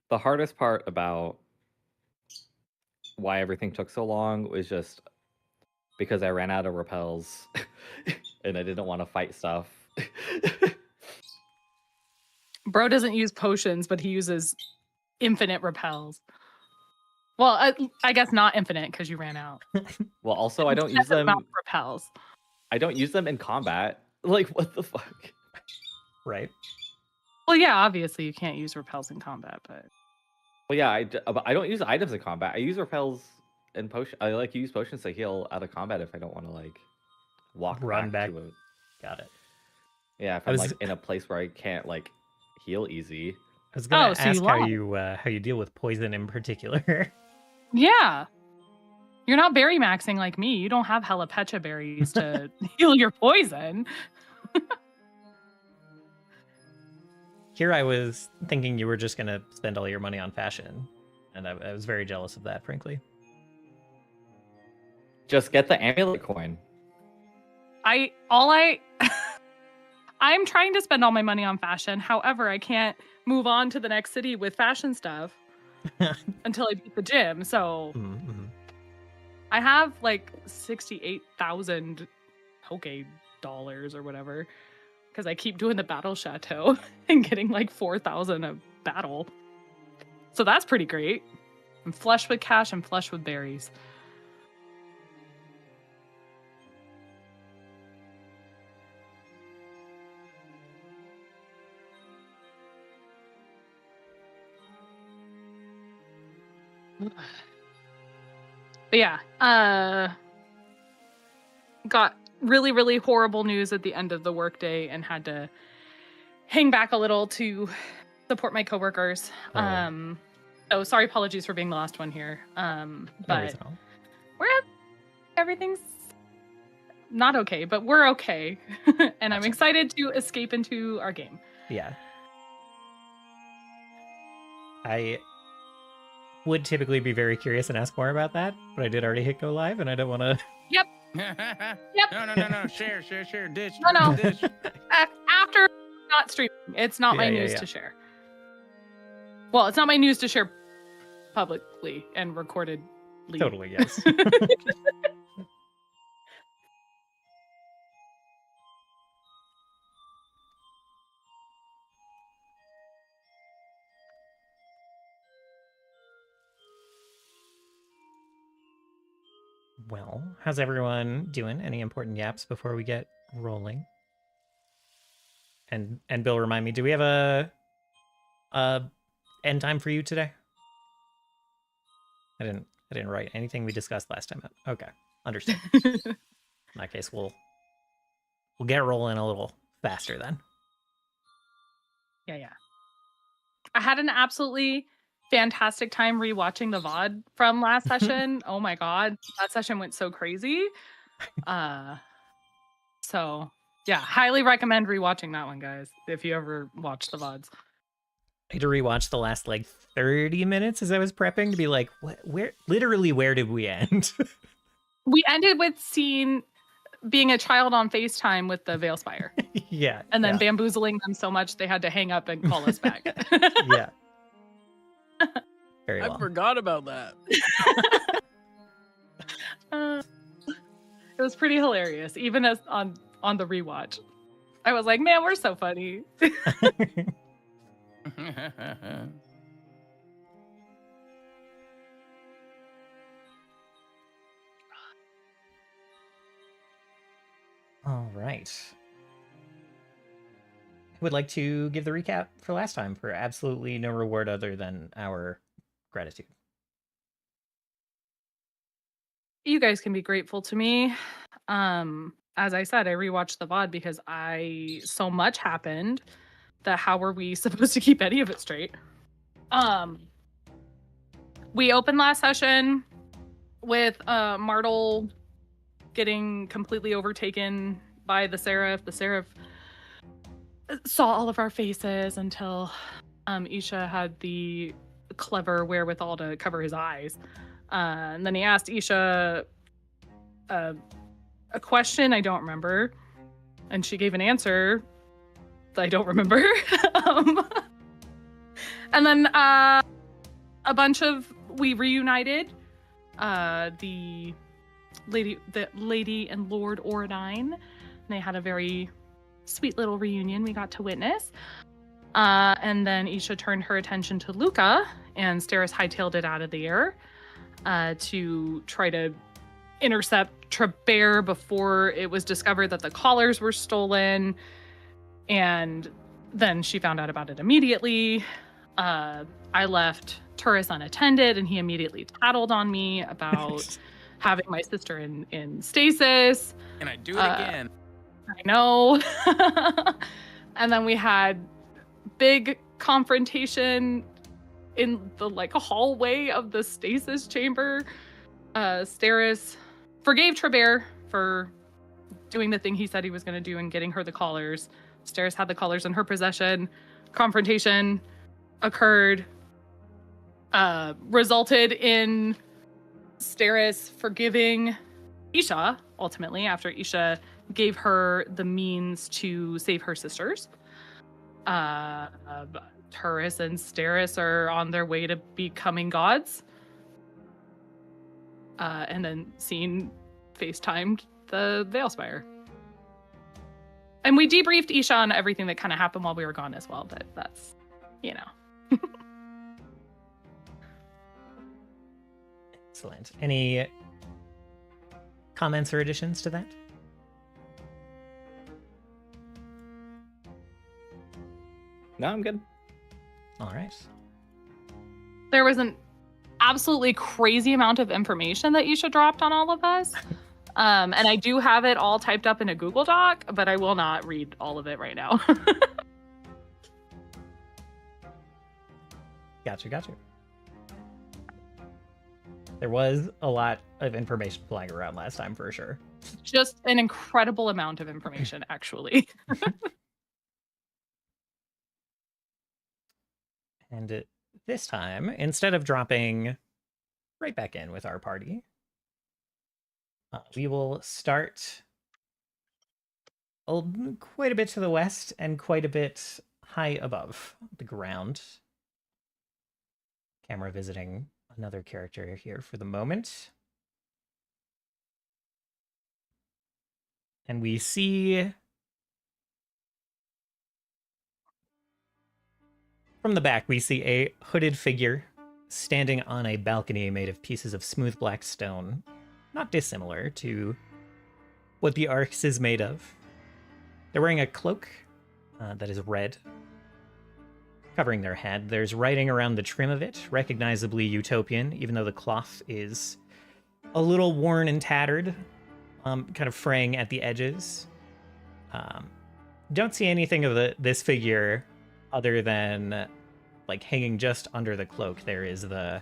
The hardest part about why everything took so long was just because I ran out of repels and I didn't want to fight stuff. Bro doesn't use potions, but he uses infinite repels. Well, I guess not infinite because you ran out. Well, also I don't use them. Repels. I don't use them in combat. Like, what the fuck? Right. Well, yeah, obviously you can't use repels in combat, but. Well, yeah, I don't use items in combat. I use repels and potion. I like use potions to heal out of combat if I don't want to like run back. to it. Got it. Yeah, if I'm like in a place where I can't like heal easy. I was gonna ask how you deal with poison in particular. Yeah. You're not berry maxing like me. You don't have hella pecha berries to heal your poison. Here I was thinking you were just gonna spend all your money on fashion, and I was very jealous of that, frankly. Just get the amulet coin. I'm trying to spend all my money on fashion. However, I can't move on to the next city with fashion stuff until I beat the gym. So I have like 68,000 Poke dollars or whatever because I keep doing the battle chateau and getting like 4,000 a battle. So that's pretty great. I'm flush with cash and flush with berries. But yeah, got really, really horrible news at the end of the workday and had to hang back a little to support my coworkers. So sorry, apologies for being the last one here. But everything's not okay, but we're okay. And I'm excited to escape into our game. Yeah. I would typically be very curious and ask more about that, but I did already hit go live and I don't want to. Yep. Yep. No. Share. Dish. No. Dish. After not streaming, it's not my news to share. Well, it's not my news to share publicly and recordedly. Totally, yes. Well, how's everyone doing? Any important yaps before we get rolling? And Bill, remind me, do we have a end time for you today? I didn't write anything we discussed last time. Okay, understood. In that case, we'll get rolling a little faster then. Yeah. I had an absolutely fantastic time rewatching the VOD from last session. Oh my god, that session went so crazy. So yeah, highly recommend rewatching that one, guys, if you ever watch the VODs. I had to rewatch the last like 30 minutes as I was prepping to be like, where did we end? We ended with Scene being a child on FaceTime with the Veilspire. Yeah. And then bamboozling them so much they had to hang up and call us back. Yeah. Very long. I forgot about that. It was pretty hilarious, even as on the rewatch. I was like, man, we're so funny. All right. I would like to give the recap for last time for absolutely no reward other than our gratitude. You guys can be grateful to me. As I said, I rewatched the VOD because so much happened that how were we supposed to keep any of it straight? We opened last session with Martel getting completely overtaken by the Seraph. The Seraph saw all of our faces until Isha had the clever wherewithal to cover his eyes. And then he asked Isha a question I don't remember, and she gave an answer that I don't remember. And then we reunited. The lady and Lord Oradine. They had a very sweet little reunion we got to witness. And then Isha turned her attention to Luca, and Steris hightailed it out of the air to try to intercept Trabert before it was discovered that the collars were stolen. And then she found out about it immediately. I left Turris unattended, and he immediately tattled on me about having my sister in stasis. And I do it again. I know. And then we had big confrontation in the hallway of the stasis chamber. Steris forgave Trabert for doing the thing he said he was going to do and getting her the collars. Steris had the collars in her possession. Confrontation occurred, resulted in Steris forgiving Isha, ultimately, after Isha gave her the means to save her sisters. Turris and Steris are on their way to becoming gods. And then Scene FaceTimed the Veilspire. And we debriefed Isha on everything that kind of happened while we were gone as well, but that's, Excellent. Any comments or additions to that? No, I'm good. All right. There was an absolutely crazy amount of information that Isha dropped on all of us. And I do have it all typed up in a Google Doc, but I will not read all of it right now. Gotcha. There was a lot of information flying around last time, for sure. Just an incredible amount of information, actually. And this time, instead of dropping right back in with our party, we will start quite a bit to the west and quite a bit high above the ground. Camera visiting another character here for the moment. And we see from the back, we see a hooded figure standing on a balcony made of pieces of smooth black stone, not dissimilar to what the Arx is made of. They're wearing a cloak that is red, covering their head. There's writing around the trim of it, recognizably utopian, even though the cloth is a little worn and tattered, kind of fraying at the edges. Don't see anything of this figure other than hanging just under the cloak. There is the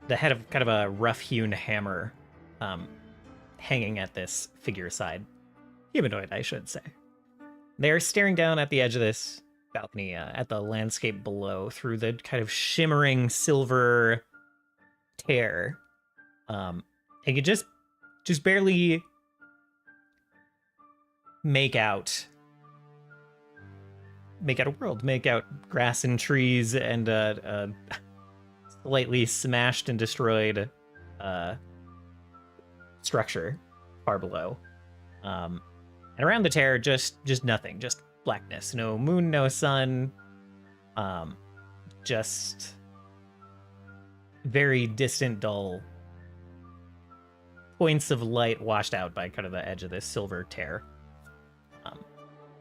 head of kind of a rough-hewn hammer hanging at this figure side. Humanoid, I should say. They're staring down at the edge of this balcony at the landscape below through the kind of shimmering silver tear. And you just barely make out a world, make out grass and trees and a slightly smashed and destroyed structure far below. And around the tear, just nothing, just blackness. No moon, no sun. Just very distant, dull points of light washed out by kind of the edge of this silver tear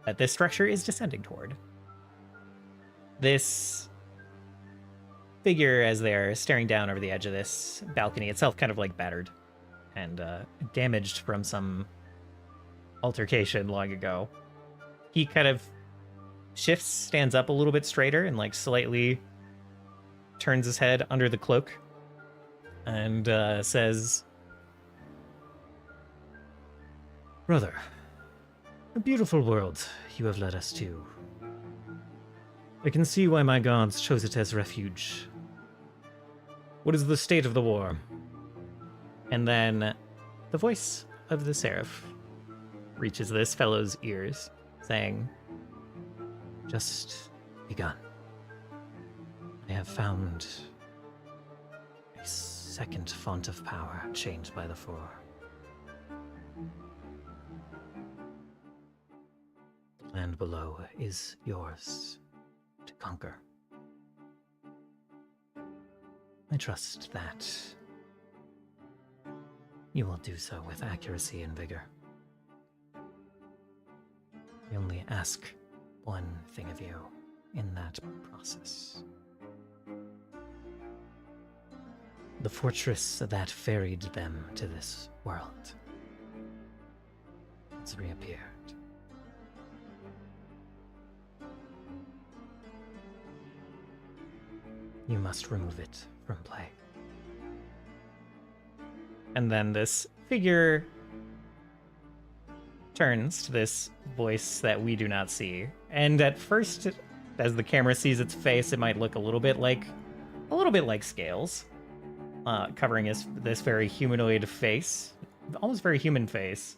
that this structure is descending toward. This figure, as they're staring down over the edge of this balcony itself, kind of battered and damaged from some altercation long ago. He kind of shifts, stands up a little bit straighter, and slightly turns his head under the cloak and says, "Brother, a beautiful world you have led us to. I can see why my gods chose it as refuge. What is the state of the war?" And then the voice of the Seraph reaches this fellow's ears, saying, "Just begun." I have found a second font of power chained by the four. The land below is yours to conquer. I trust that you will do so with accuracy and vigor. I only ask one thing of you in that process. The fortress that ferried them to this world has reappeared. You must remove it from play. And then this figure turns to this voice that we do not see. And at first, as the camera sees its face, it might look a little bit like Scales, covering this very humanoid face, almost very human face.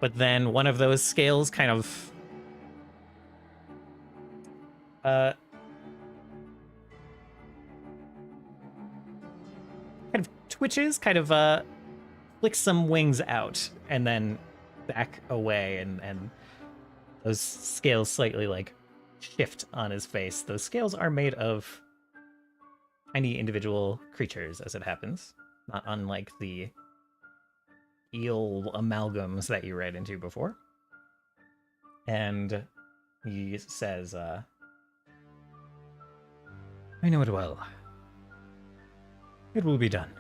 But then one of those scales kind of twitches, kind of flicks some wings out, and then back away, and those scales slightly like shift on his face. Those scales are made of tiny individual creatures, as it happens, not unlike the eel amalgams that you read into before. And he says, I know it well. It will be done.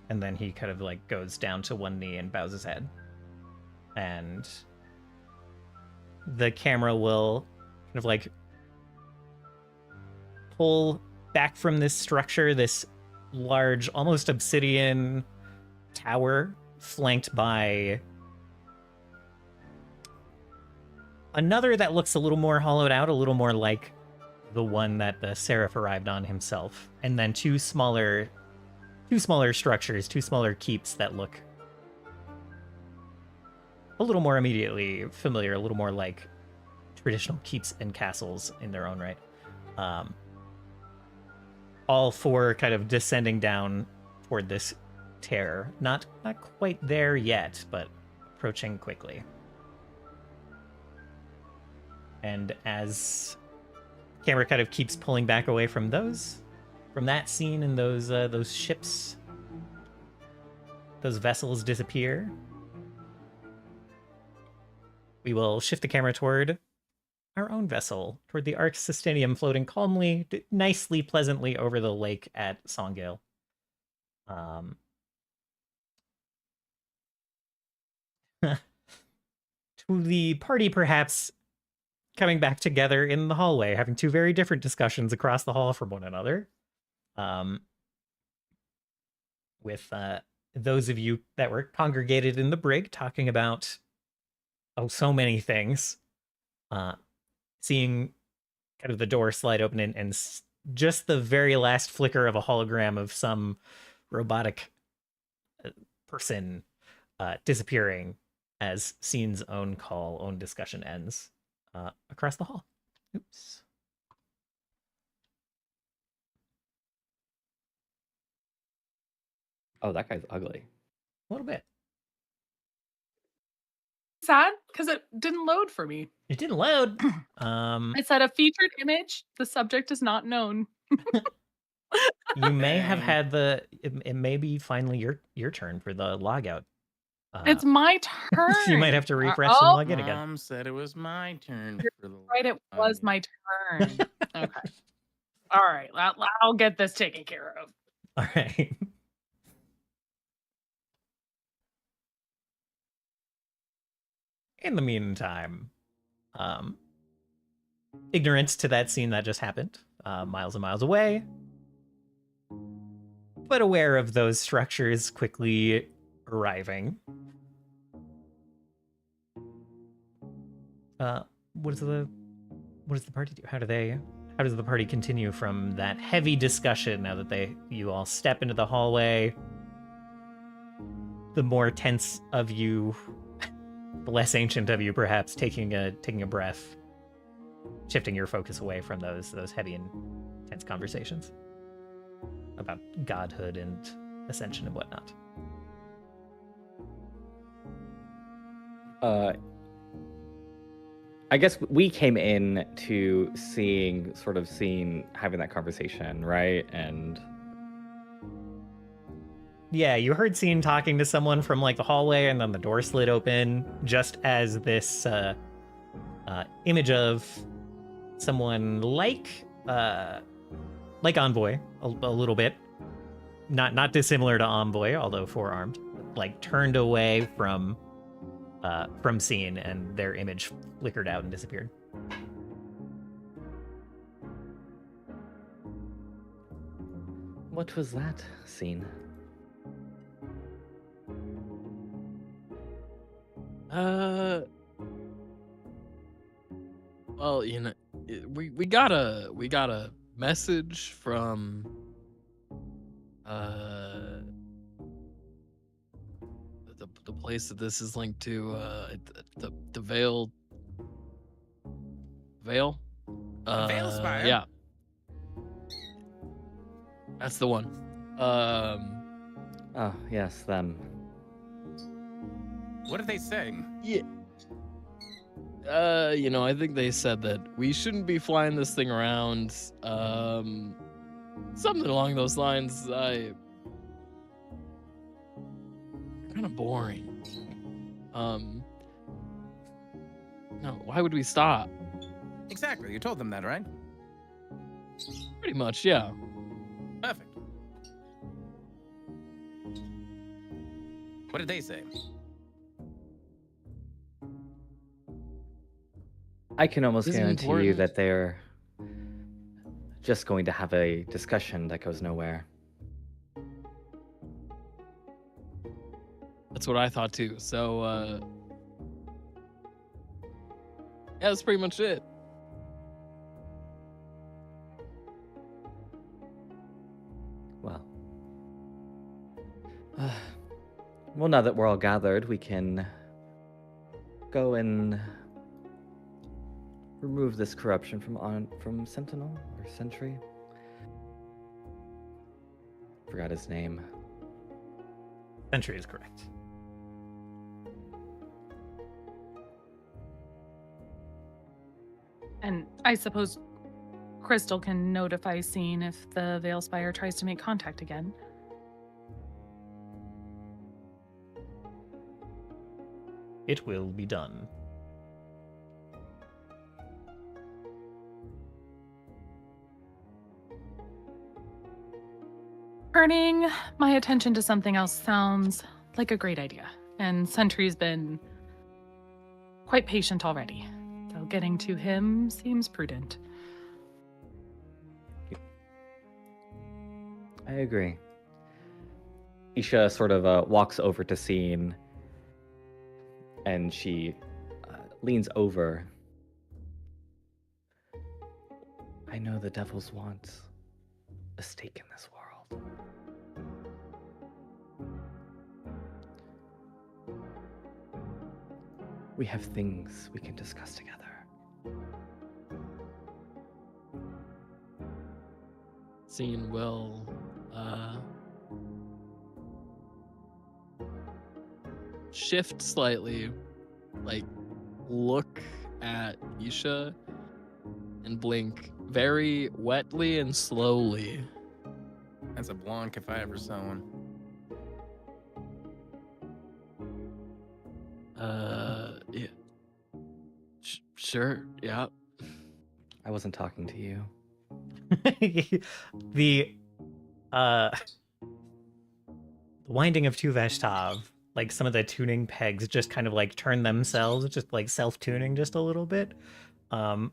And then he kind of like goes down to one knee and bows his head. And the camera will kind of like pull back from this structure, this large, almost obsidian tower flanked by another that looks a little more hollowed out, a little more like the one that the Seraph arrived on himself. And then two smaller structures, two smaller keeps that look a little more immediately familiar, a little more like traditional keeps and castles in their own right. All four kind of descending down toward this tear. Not quite there yet, but approaching quickly. And as camera kind of keeps pulling back away from that scene, and those ships, those vessels disappear, we will shift the camera toward our own vessel, toward the Ark Sustinium, floating calmly, nicely, pleasantly over the lake at Songale. To the party, perhaps coming back together in the hallway, having two very different discussions across the hall from one another. With those of you that were congregated in the brig talking about so many things, seeing kind of the door slide open and just the very last flicker of a hologram of some robotic person disappearing as scene's own discussion ends across the hall. Oops. Oh, that guy's ugly. A little bit. Sad because it didn't load for me. It didn't load. It said a featured image. The subject is not known. You may have had it may be finally your turn for the logout. It's my turn. You might have to refresh and log in again. Mom said it was my turn. For the Right, it was my turn. Okay. All right, I'll get this taken care of. All right. In the meantime, ignorant to that scene that just happened, miles and miles away, but aware of those structures quickly arriving. What does the party do? How does the party continue from that heavy discussion now that you all step into the hallway? The more tense of you, the less ancient of you, perhaps, taking a breath. shifting your focus away from those heavy and tense conversations about godhood and ascension and whatnot. I guess we came in to having that conversation, right? And yeah, you heard Scene talking to someone from like the hallway, and then the door slid open just as this image of someone like Envoy a little bit, not dissimilar to Envoy, although four-armed, like turned away from Scene, and their image flickered out and disappeared. what was that scene? Well, we got a message from the place that this is linked to, the Veil. Veilspire? Yeah. That's the one. Oh, yes, them. What did they say? Yeah. I think they said that we shouldn't be flying this thing around. Something along those lines. Kind of boring. No, why would we stop? Exactly. You told them that, right? Pretty much, yeah. Perfect. What did they say? I can almost Isn't guarantee you important. that they're just going to have a discussion that goes nowhere. That's what I thought too. So, yeah, that's pretty much it. Well, well, now that we're all gathered, we can go and remove this corruption from Sentinel or Sentry. Forgot his name. Sentry is correct. And I suppose Crystal can notify Scene if the Veilspire tries to make contact again. It will be done. Turning my attention to something else sounds like a great idea. And Sentry's been quite patient already. So getting to him seems prudent. I agree. Isha sort of walks over to Scene, and she leans over. I know the devils want a stake in this world. We have things we can discuss together. Scene will shift slightly, like look at Isha and blink very wetly and slowly. That's a Blanc if I ever saw one. Yeah. Sure, yeah. I wasn't talking to you. The winding of Tuveshtav, like some of the tuning pegs just kind of like turn themselves, just like self-tuning just a little bit. And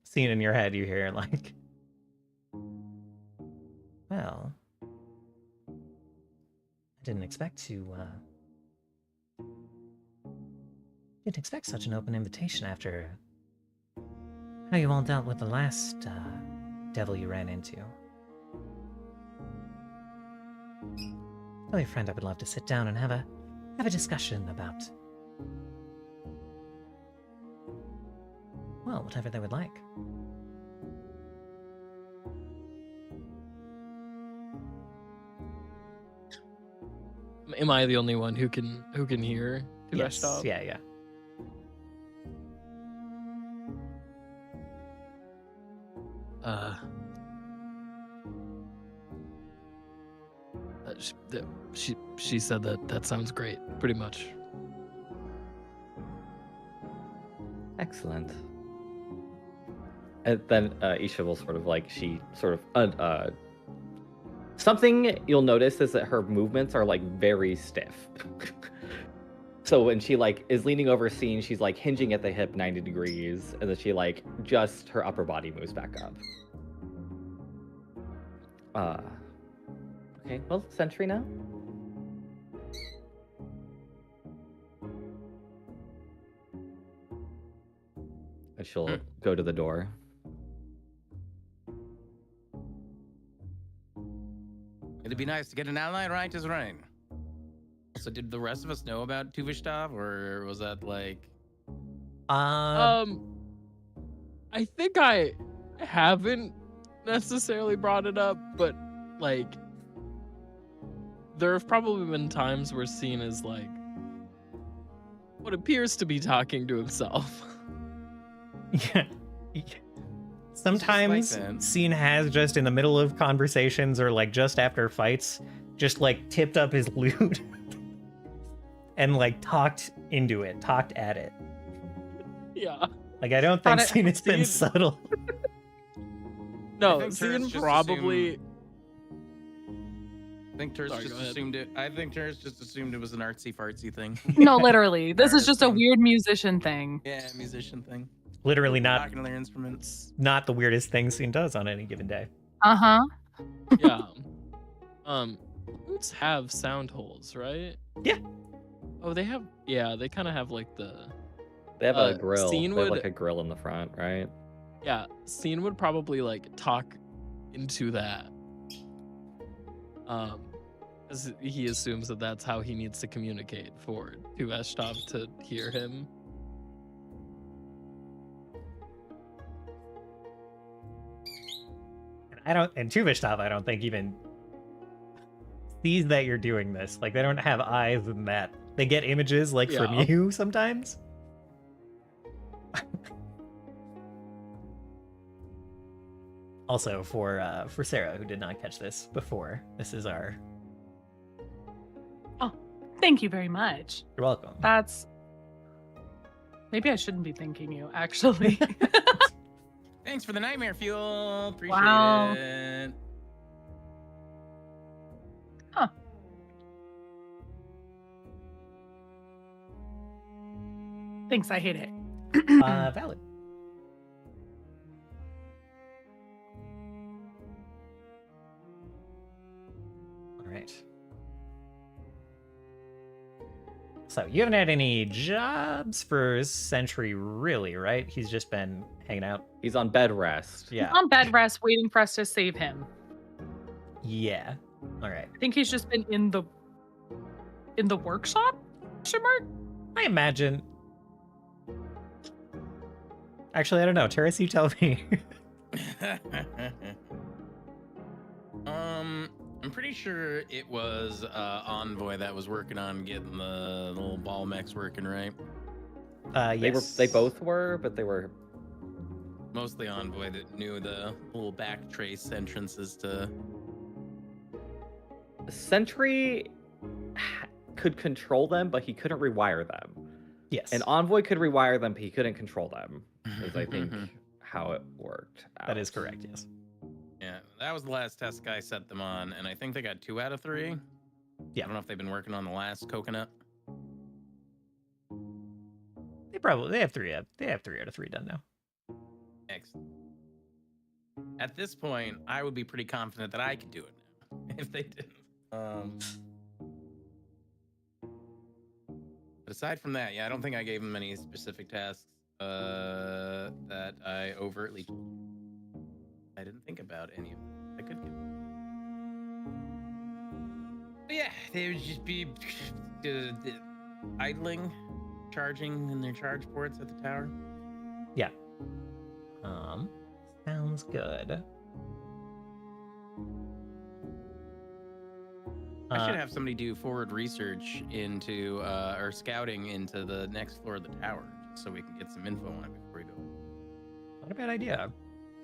Scene in your head, you hear like, well, I didn't expect such an open invitation after how you all dealt with the last devil you ran into. Tell your friend I would love to sit down and have a have a discussion about, well, whatever they would like. Am I the only one who can hear Yes, Tuveshov? yeah. She said that sounds great, pretty much. Excellent. And then Isha will sort of like, something you'll notice is that her movements are like very stiff. So when she like is leaning over scene, she's like hinging at the hip 90 degrees, and then she like just her upper body moves back up. Okay, well, sentry now. And she'll go to the door. It'd be nice to get an ally, right as rain. So did the rest of us know about Tuveshov, or was that like... I think I haven't necessarily brought it up, but like there have probably been times where Scene is like what appears to be talking to himself. Yeah. Sometimes like Scene has just in the middle of conversations or like just after fights, just like tipped up his lute and like talked at it. Yeah. Like I don't think Thought it- Scene has been Scene- subtle. No, think Scene Turris just probably. I think Turris Sorry, just go ahead. assumed it. I think Turris just assumed it was an artsy fartsy thing. No, literally. This is just a Embarrassing. weird musician thing. Yeah, musician thing. Literally Talking to their instruments. not the weirdest thing Scene does on any given day. Uh-huh. Yeah. Boots have sound holes, right? Yeah. Oh, they have. Yeah, they kind of have like the. They have a grill. Scene They have would- like a grill in the front, right? Yeah, Scene would probably like talk into that. As he assumes that that's how he needs to communicate for Tuveshov to hear him. And Tuveshov, I don't think even sees that you're doing this. Like they don't have eyes and that. They get images like from Yeah. you sometimes. Also for Sarah, who did not catch this before, this is our. Thank you very much. You're welcome. That's... Maybe I shouldn't be thanking you, actually. Thanks for the nightmare fuel. Appreciate Wow. it. Thanks, I hate it. Valid. All right. So you haven't had any jobs for Sentry, really, right? He's just been hanging out. He's on bed rest. Yeah. On bed rest, waiting for us to save him. Yeah. All right. I think he's just been in the workshop? Question mark? I imagine. Actually, I don't know. Terrace, you tell me. I'm pretty sure it was Envoy that was working on getting the little ball mechs working, right? Yes. They both were, but they were. Mostly Envoy that knew the little back trace entrances to. Sentry could control them, but he couldn't rewire them. Yes. And Envoy could rewire them, but he couldn't control them. Is I think how it worked. That is out. correct. Yes. Yeah, that was the last test guy set them on, and I think they got 2 out of 3. Yeah. I don't know if they've been working on the last coconut. They have 3 out of 3 done now. Excellent. At this point, I would be pretty confident that I could do it now if they didn't. But aside from that, yeah, I don't think I gave them any specific tasks that I overtly told you. I didn't think about any of them. I could give them. But yeah, they would just be idling, charging in their charge ports at the tower? Yeah. Sounds good. I should have somebody do forward research into, or scouting into the next floor of the tower, just so we can get some info on it before we go. Not a bad idea.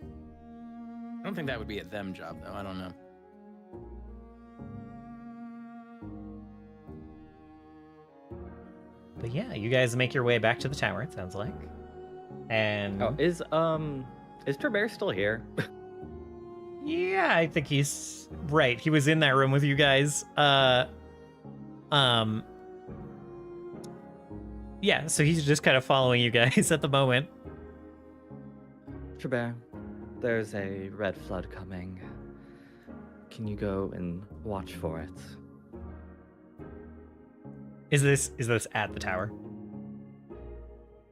I don't think that would be a them job, though. I don't know. But yeah, you guys make your way back to the tower, it sounds like. And Oh, is Trevor still here? yeah, I think he's right. He was in that room with you guys. Yeah, so he's just kind of following you guys at the moment. Trevor, there's a red flood coming. Can you go and watch for it? Is this at the tower?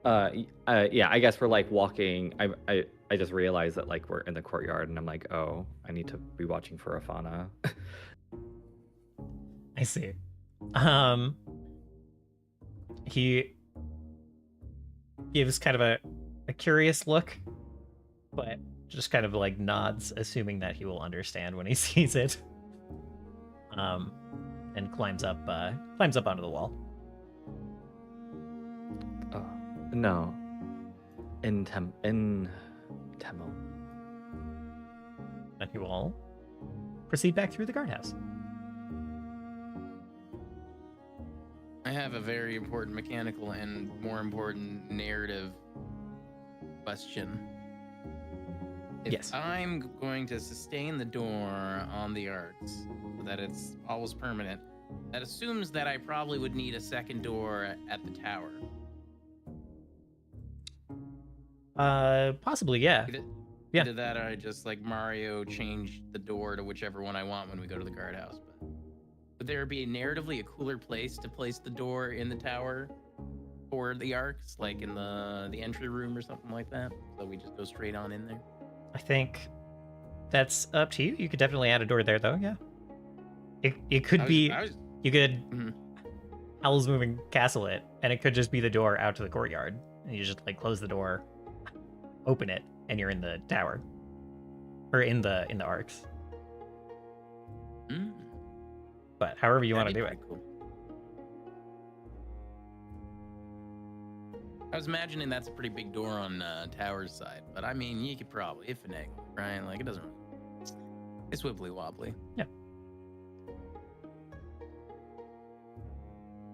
Yeah, I guess we're like walking. I just realized that like we're in the courtyard, and I'm like, oh, I need to be watching for a fauna. I see. He gives kind of a curious look, but just kind of like nods, assuming that he will understand when he sees it. And climbs up onto the wall. No. In Temel. And he will proceed back through the guardhouse. I have a very important mechanical and more important narrative question. If Yes. I'm going to sustain the door on the arcs so that it's always permanent, that assumes that I probably would need a second door at the tower. Possibly, yeah. Yeah. Either that or I just like Mario change the door to whichever one I want when we go to the guardhouse. But would there be narratively a cooler place to place the door in the tower for the arcs, like in the entry room or something like that? So we just go straight on in there? I think that's up to you. You could definitely add a door there, though. Yeah. It could be. You could Howl's Moving Castle it, and it could just be the door out to the courtyard, and you just like close the door, open it, and you're in the tower, or in the arcs. But however you want to do it. Cool. I was imagining that's a pretty big door on Tower's side, but I mean, you could probably finagle, right? Like, it doesn't really... It's wibbly wobbly. Yeah.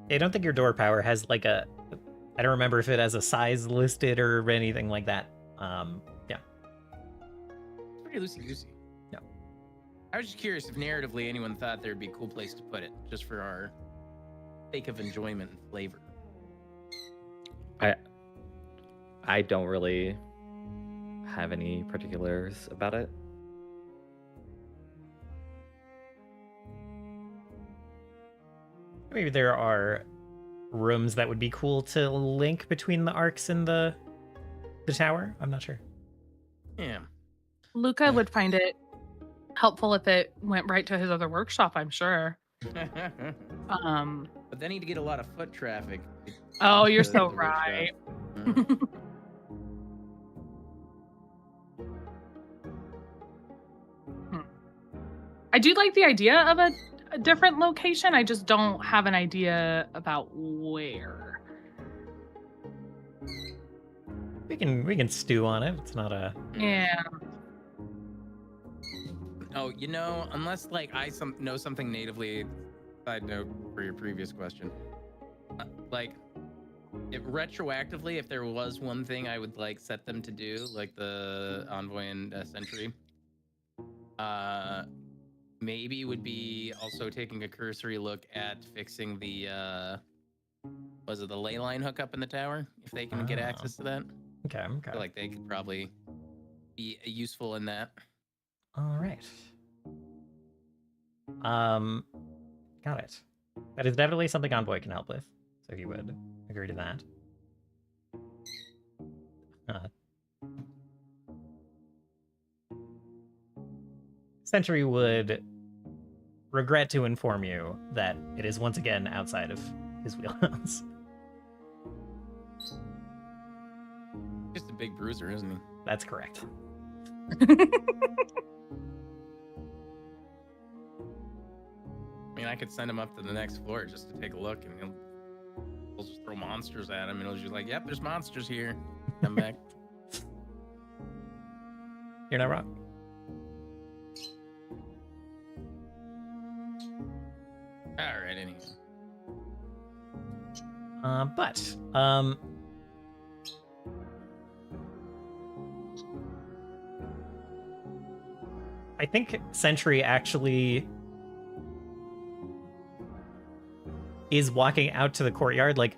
I don't think your door power has like a... I don't remember if it has a size listed or anything like that. Yeah. It's pretty loosey-goosey. Yeah. I was just curious if narratively anyone thought there'd be a cool place to put it, just for our sake of enjoyment and flavor. I don't really have any particulars about it. Maybe there are rooms that would be cool to link between the arcs and the tower. I'm not sure. Yeah. Luca would find it helpful if it went right to his other workshop, I'm sure. But then he'd get a lot of foot traffic. Oh, you're to so the right. workshop. I do like the idea of a different location. I just don't have an idea about where. We can stew on it. It's not a... Yeah. Oh, you know, unless like I know something natively. Side note for your previous question, like retroactively, if there was one thing I would like set them to do, like the envoy and sentry, maybe would be also taking a cursory look at fixing the was it the ley line hookup in the tower, if they can get access to that. Okay. I feel like they could probably be useful in that. All right. Got it. That is definitely something Envoy can help with, so he would agree to that. Sentry would regret to inform you that it is once again outside of his wheelhouse. Just a big bruiser, isn't he? That's correct. I mean, I could send him up to the next floor just to take a look, and we'll just throw monsters at him, and he'll just be like, "Yep, there's monsters here. Come back." You're not wrong. All right, anyway. But I think Sentry actually is walking out to the courtyard, like,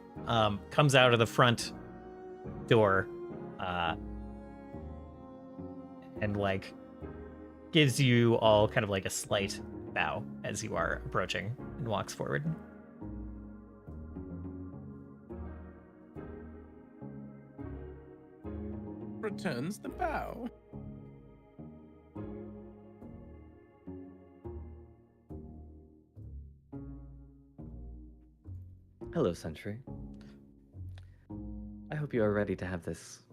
comes out of the front door, and, like, gives you all kind of like a slight bow as you are approaching and walks forward. Returns the bow. Hello, Sentry. I hope you are ready to have this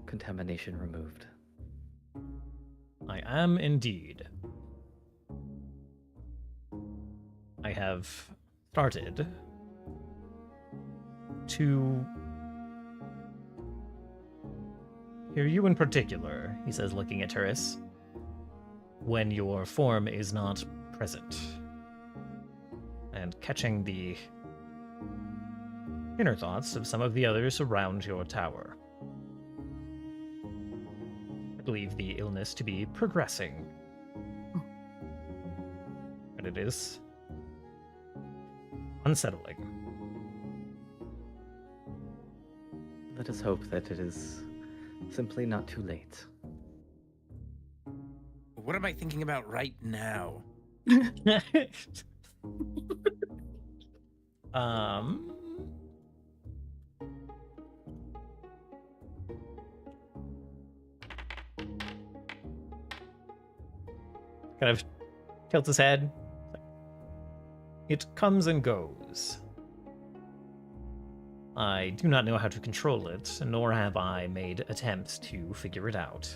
contamination removed. I am indeed. I have started to hear you in particular, he says, looking at Turris, when your form is not present, and catching the inner thoughts of some of the others around your tower. I believe the illness to be progressing, but it is unsettling. Let us hope that it is simply not too late. What am I thinking about right now? Kind of tilts his head. It comes and goes. I do not know how to control it, nor have I made attempts to figure it out.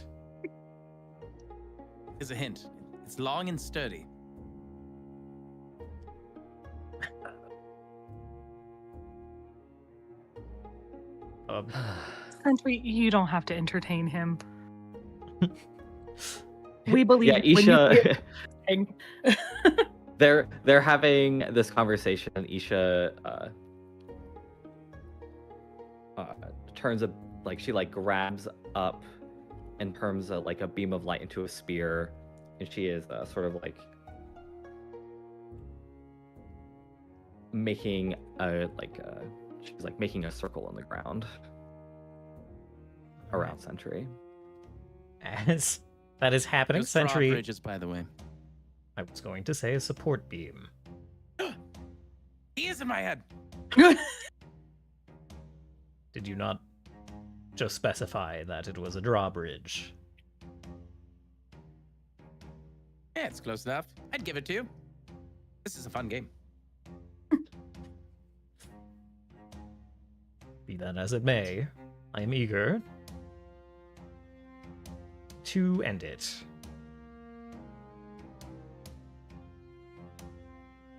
Here's a hint. It's long and sturdy. Sentry, you don't have to entertain him. We believe Yeah, Isha. when They're having this conversation, and Isha turns she grabs up and turns a beam of light into a spear, and she is sort of making she's making a circle on the ground around Sentry. As that is happening, Those draw Sentry, bridges, by the way. I was going to say a support beam. He is in my head. Did you not just specify that it was a drawbridge? Yeah, it's close enough. I'd give it to you. This is a fun game. Be that as it may, I am eager to end it.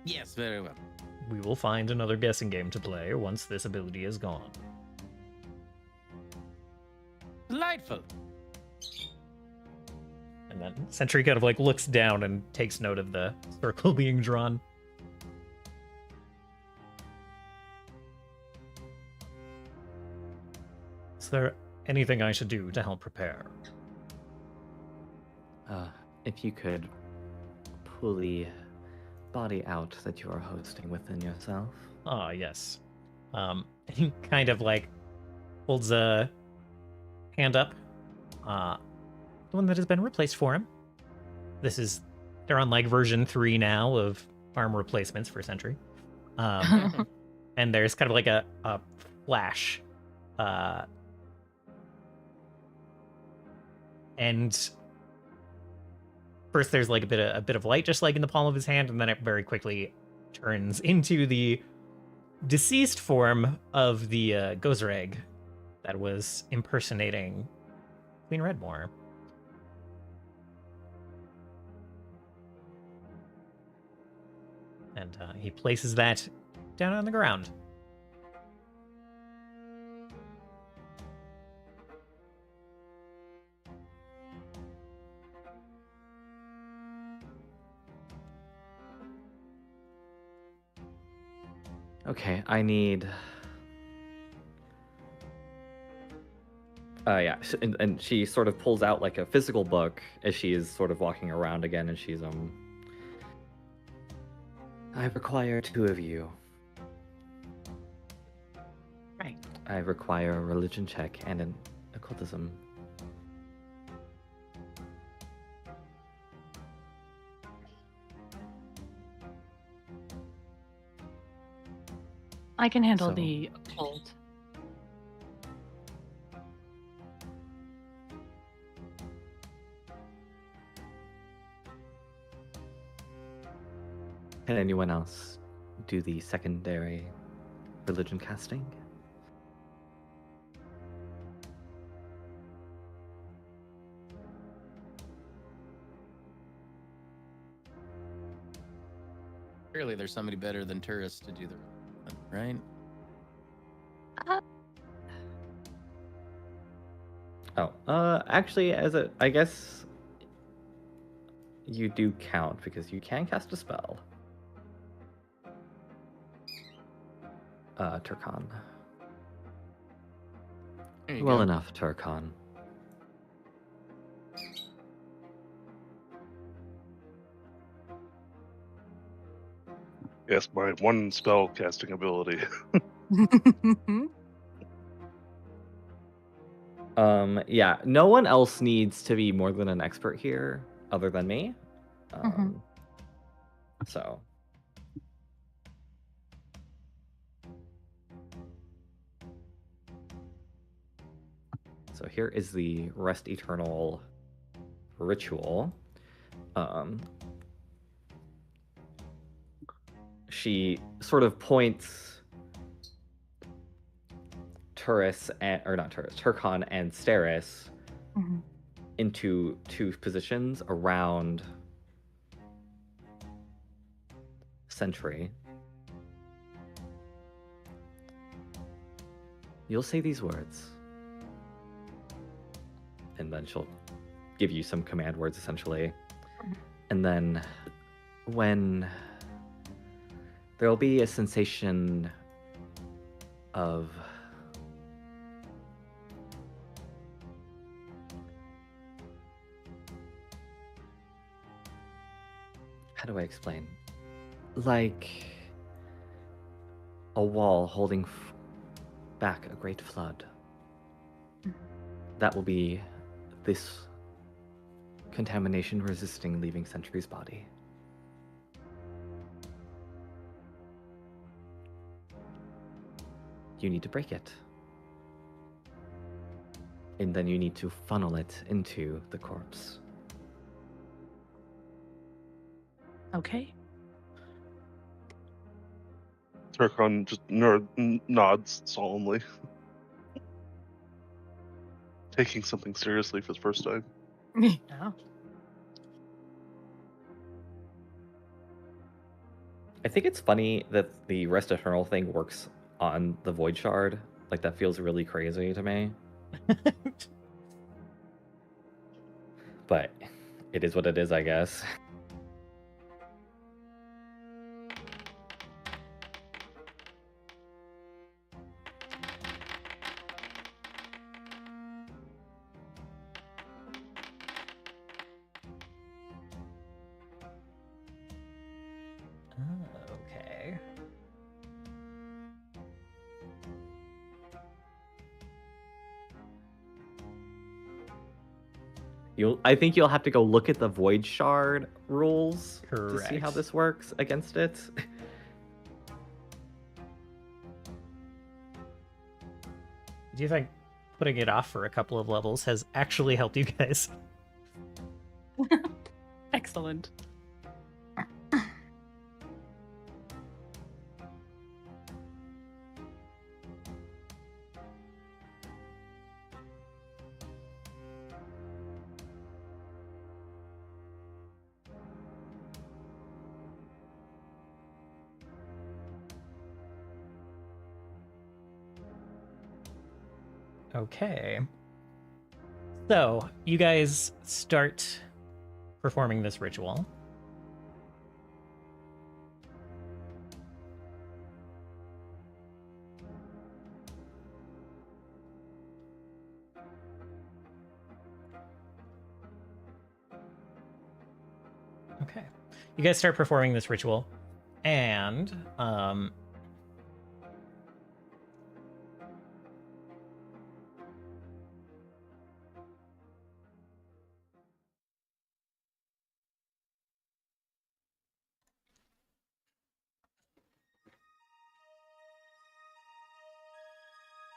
Yes, very well. We will find another guessing game to play once this ability is gone. Delightful. And then Sentry kind of looks down and takes note of the circle being drawn. Is there anything I should do to help prepare? If you could pull the body out that you are hosting within yourself. Ah, yes. He kind of holds a hand up. The one that has been replaced for him. They're on version 3 now of armor replacements for Sentry. And there's kind of a flash. And first there's a bit of light just in the palm of his hand, and then it very quickly turns into the deceased form of the Gozereg that was impersonating Queen Redmore. And he places that down on the ground. Okay, I need. Yeah, and she sort of pulls out like a physical book as she is sort of walking around again, and she's I require 2 of you. Right. I require a religion check and an occultism. I can handle So- the occult. Can anyone else do the secondary religion casting? Clearly, there's somebody better than tourists to do the right. Actually, I guess you do count because you can cast a spell. Turkan. There you Well go. enough, Turkan. Yes, my 1 spell casting ability. Yeah, no one else needs to be more than an expert here other than me. So. So here is the Rest Eternal ritual. She sort of points Turkan and Steris into 2 positions around Sentry. You'll say these words. And then she'll give you some command words, essentially. And then when there'll be a sensation of how do I explain? Like a wall holding back a great flood. That will be this contamination resisting leaving Sentry's body. You need to break it. And then you need to funnel it into the corpse. Okay. Turkon just nods solemnly. Taking something seriously for the first time. Yeah. I think it's funny that the Rest Eternal thing works on the Void Shard. Like, that feels really crazy to me. But it is what it is, I guess. Okay. I think you'll have to go look at the Void Shard rules to see how Correct. this works against it. Do you think putting it off for a couple of levels has actually helped you guys? Excellent. Okay. So, you guys start performing this ritual. Okay. You guys start performing this ritual, and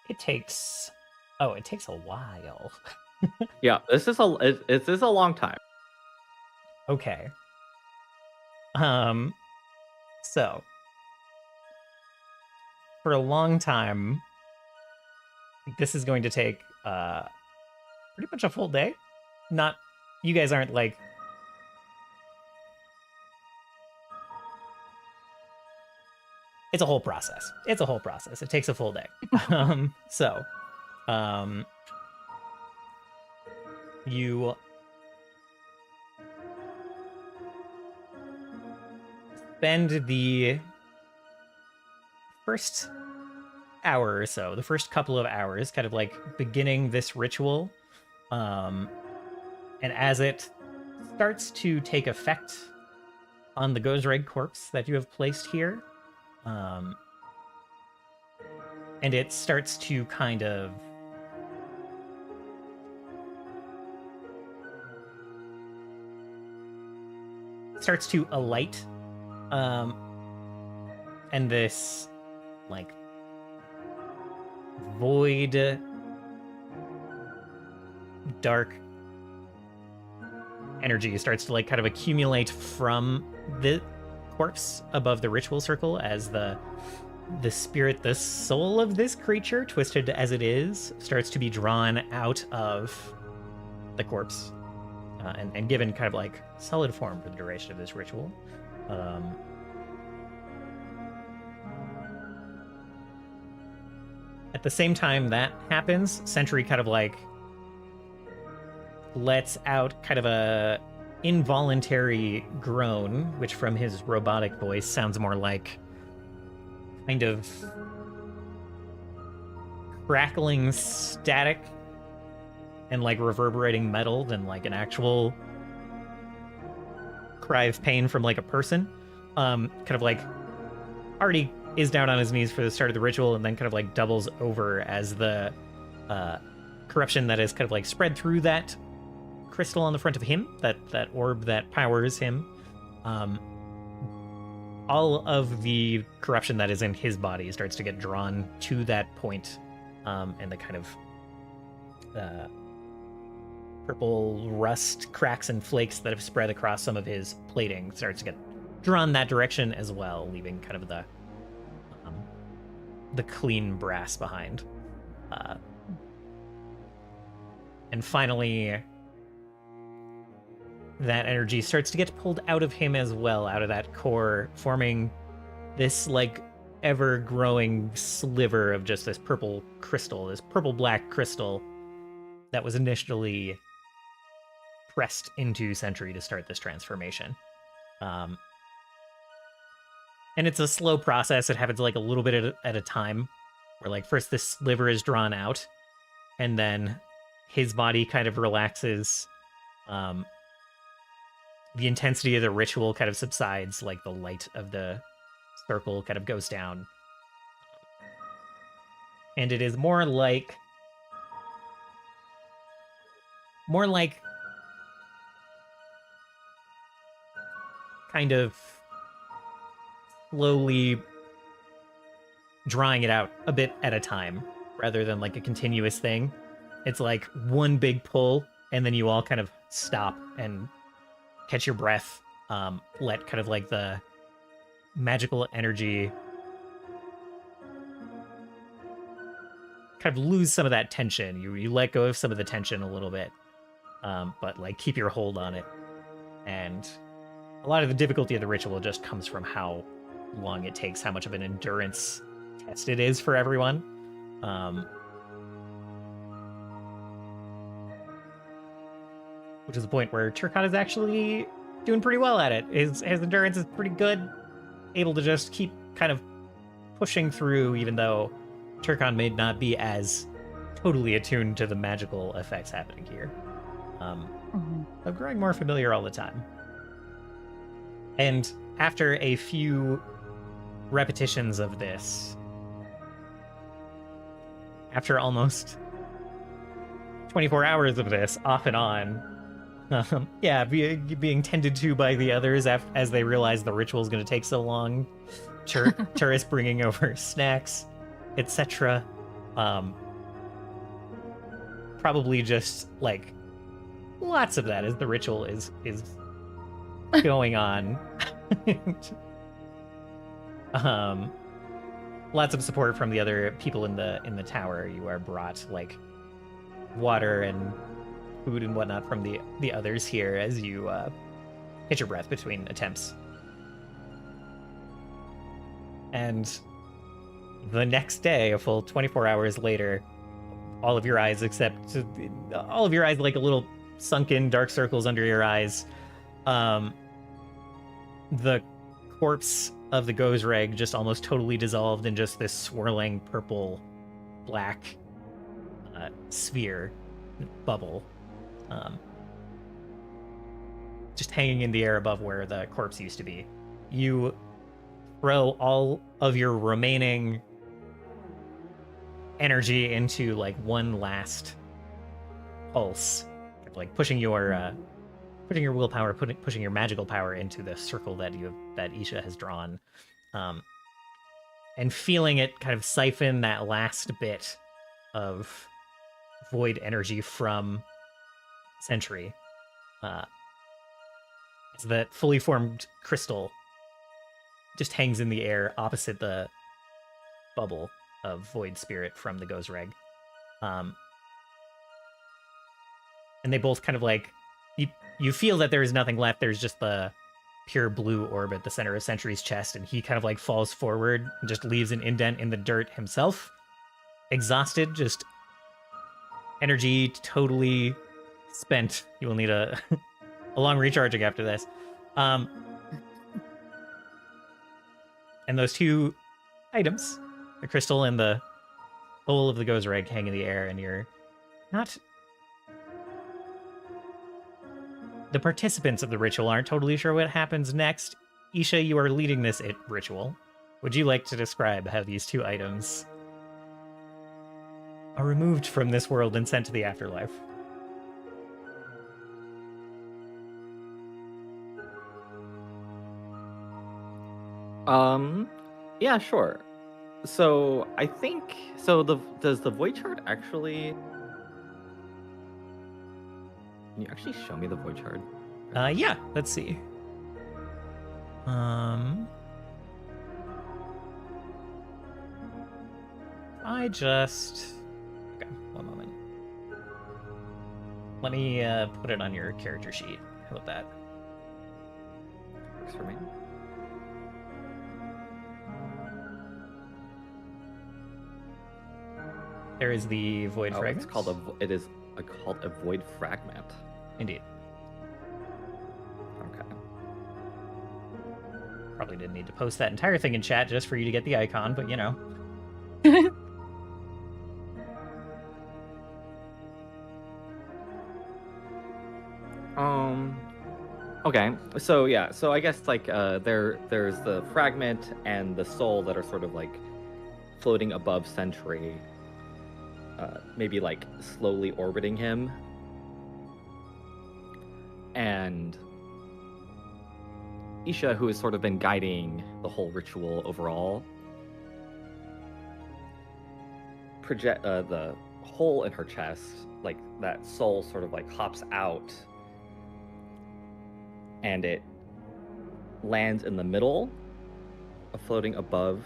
it takes a while. Yeah, this is a long time. Okay. So for a long time, this is going to take pretty much a full day. Not, you guys aren't like, it's a whole process. It's a whole process. It takes a full day. You spend the first hour or so, the first couple of hours, kind of like beginning this ritual. And as it starts to take effect on the Gozreg corpse that you have placed here, and it starts to kind of alight, and this like void, dark energy starts to like kind of accumulate from the corpse above the ritual circle as the spirit, the soul of this creature, twisted as it is, starts to be drawn out of the corpse, and given kind of like solid form for the duration of this ritual. At the same time that happens, Sentry kind of like lets out kind of a involuntary groan, which from his robotic voice sounds more like kind of crackling static and like reverberating metal than like an actual cry of pain from like a person. Kind of like already is down on his knees for the start of the ritual, and then kind of like doubles over as the corruption that is kind of like spread through that crystal on the front of him, that orb that powers him. All of the corruption that is in his body starts to get drawn to that point, and the kind of purple rust cracks and flakes that have spread across some of his plating starts to get drawn that direction as well, leaving kind of the clean brass behind. And finally, that energy starts to get pulled out of him as well, out of that core, forming this like ever-growing sliver of just this purple crystal, this purple-black crystal that was initially pressed into Sentry to start this transformation. And it's a slow process. It happens like a little bit at a time, where like first this sliver is drawn out, and then his body kind of relaxes. The intensity of the ritual kind of subsides, like the light of the circle kind of goes down. And it is more like kind of slowly drawing it out a bit at a time, rather than like a continuous thing. It's like one big pull, and then you all kind of stop and catch your breath, let kind of like the magical energy kind of lose some of that tension. You let go of some of the tension a little bit, but like keep your hold on it. And a lot of the difficulty of the ritual just comes from how long it takes, how much of an endurance test it is for everyone. which is the point where Turcot is actually doing pretty well at it. His endurance is pretty good, able to just keep kind of pushing through, even though Turcot may not be as totally attuned to the magical effects happening here. But growing more familiar all the time. And after a few repetitions of this, after almost 24 hours of this, off and on, being tended to by the others as they realize the ritual is going to take so long, tourists bringing over snacks, etc. Probably just like lots of that as the ritual is going on. Lots of support from the other people in the tower. You are brought like water and food and whatnot from the others here as you catch your breath between attempts. And the next day, a full 24 hours later, all of your eyes like a little sunken dark circles under your eyes. The corpse of the Gozreg just almost totally dissolved in just this swirling purple black sphere bubble, just hanging in the air above where the corpse used to be. You throw all of your remaining energy into like one last pulse, like pushing your willpower, pushing your magical power into the circle that Isha has drawn, and feeling it kind of siphon that last bit of void energy from Sentry. As that fully formed crystal just hangs in the air opposite the bubble of void spirit from the Gozreg. And they both kind of like, you feel that there is nothing left. There's just the pure blue orb at the center of Sentry's chest, and he kind of like falls forward and just leaves an indent in the dirt himself. Exhausted, just energy totally spent. You will need a long recharging after this. And those two items, the crystal and the bowl of the Gozreg, hang in the air, and you're not... The participants of the ritual aren't totally sure what happens next. Isha, you are leading this ritual. Would you like to describe how these two items are removed from this world and sent to the afterlife? Yeah, sure. So I think does the void shard actually? Can you actually show me the void shard? Yeah, let's see. Okay, one moment. Let me put it on your character sheet. How about that? Works for me. There is the void fragment. It's called it is called a void fragment. Indeed. Okay. Probably didn't need to post that entire thing in chat just for you to get the icon, but you know. Okay. So yeah. So I guess like there's the fragment and the soul that are sort of like floating above Sentry. Maybe like slowly orbiting him. And Isha, who has sort of been guiding the whole ritual overall, project the hole in her chest, like that soul sort of like hops out, and it lands in the middle, floating above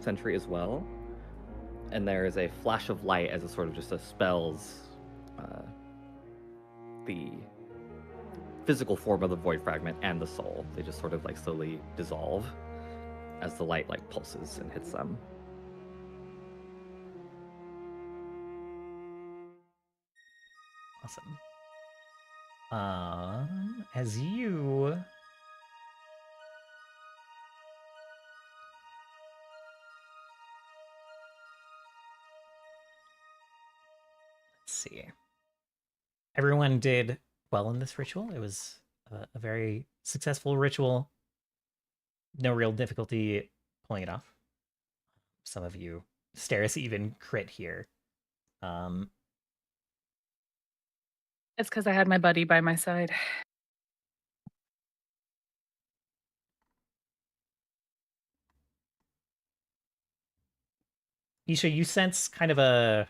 Sentry as well. And there is a flash of light as it sort of just spells the physical form of the void fragment and the soul. They just sort of like slowly dissolve as the light like pulses and hits them. As you... Let's see. Everyone did well in this ritual. It was a very successful ritual. No real difficulty pulling it off. Some of you, Steris even crit here. It's because I had my buddy by my side. Isha, you sense kind of a...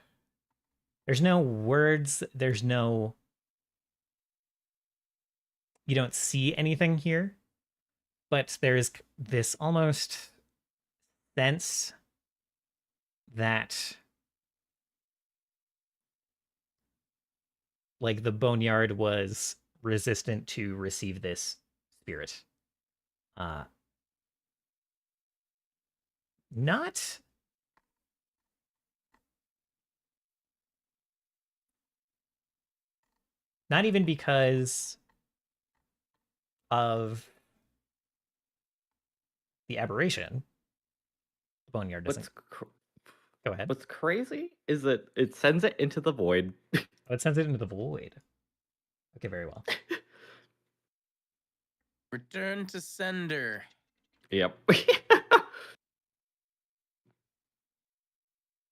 There's no words, there's no... You don't see anything here, but there's this almost sense that like the boneyard was resistant to receive this spirit. Not even because of the aberration. The boneyard doesn't. Go ahead. What's crazy is that it sends it into the void. Oh, it sends it into the void. Okay, very well. Return to sender. Yep.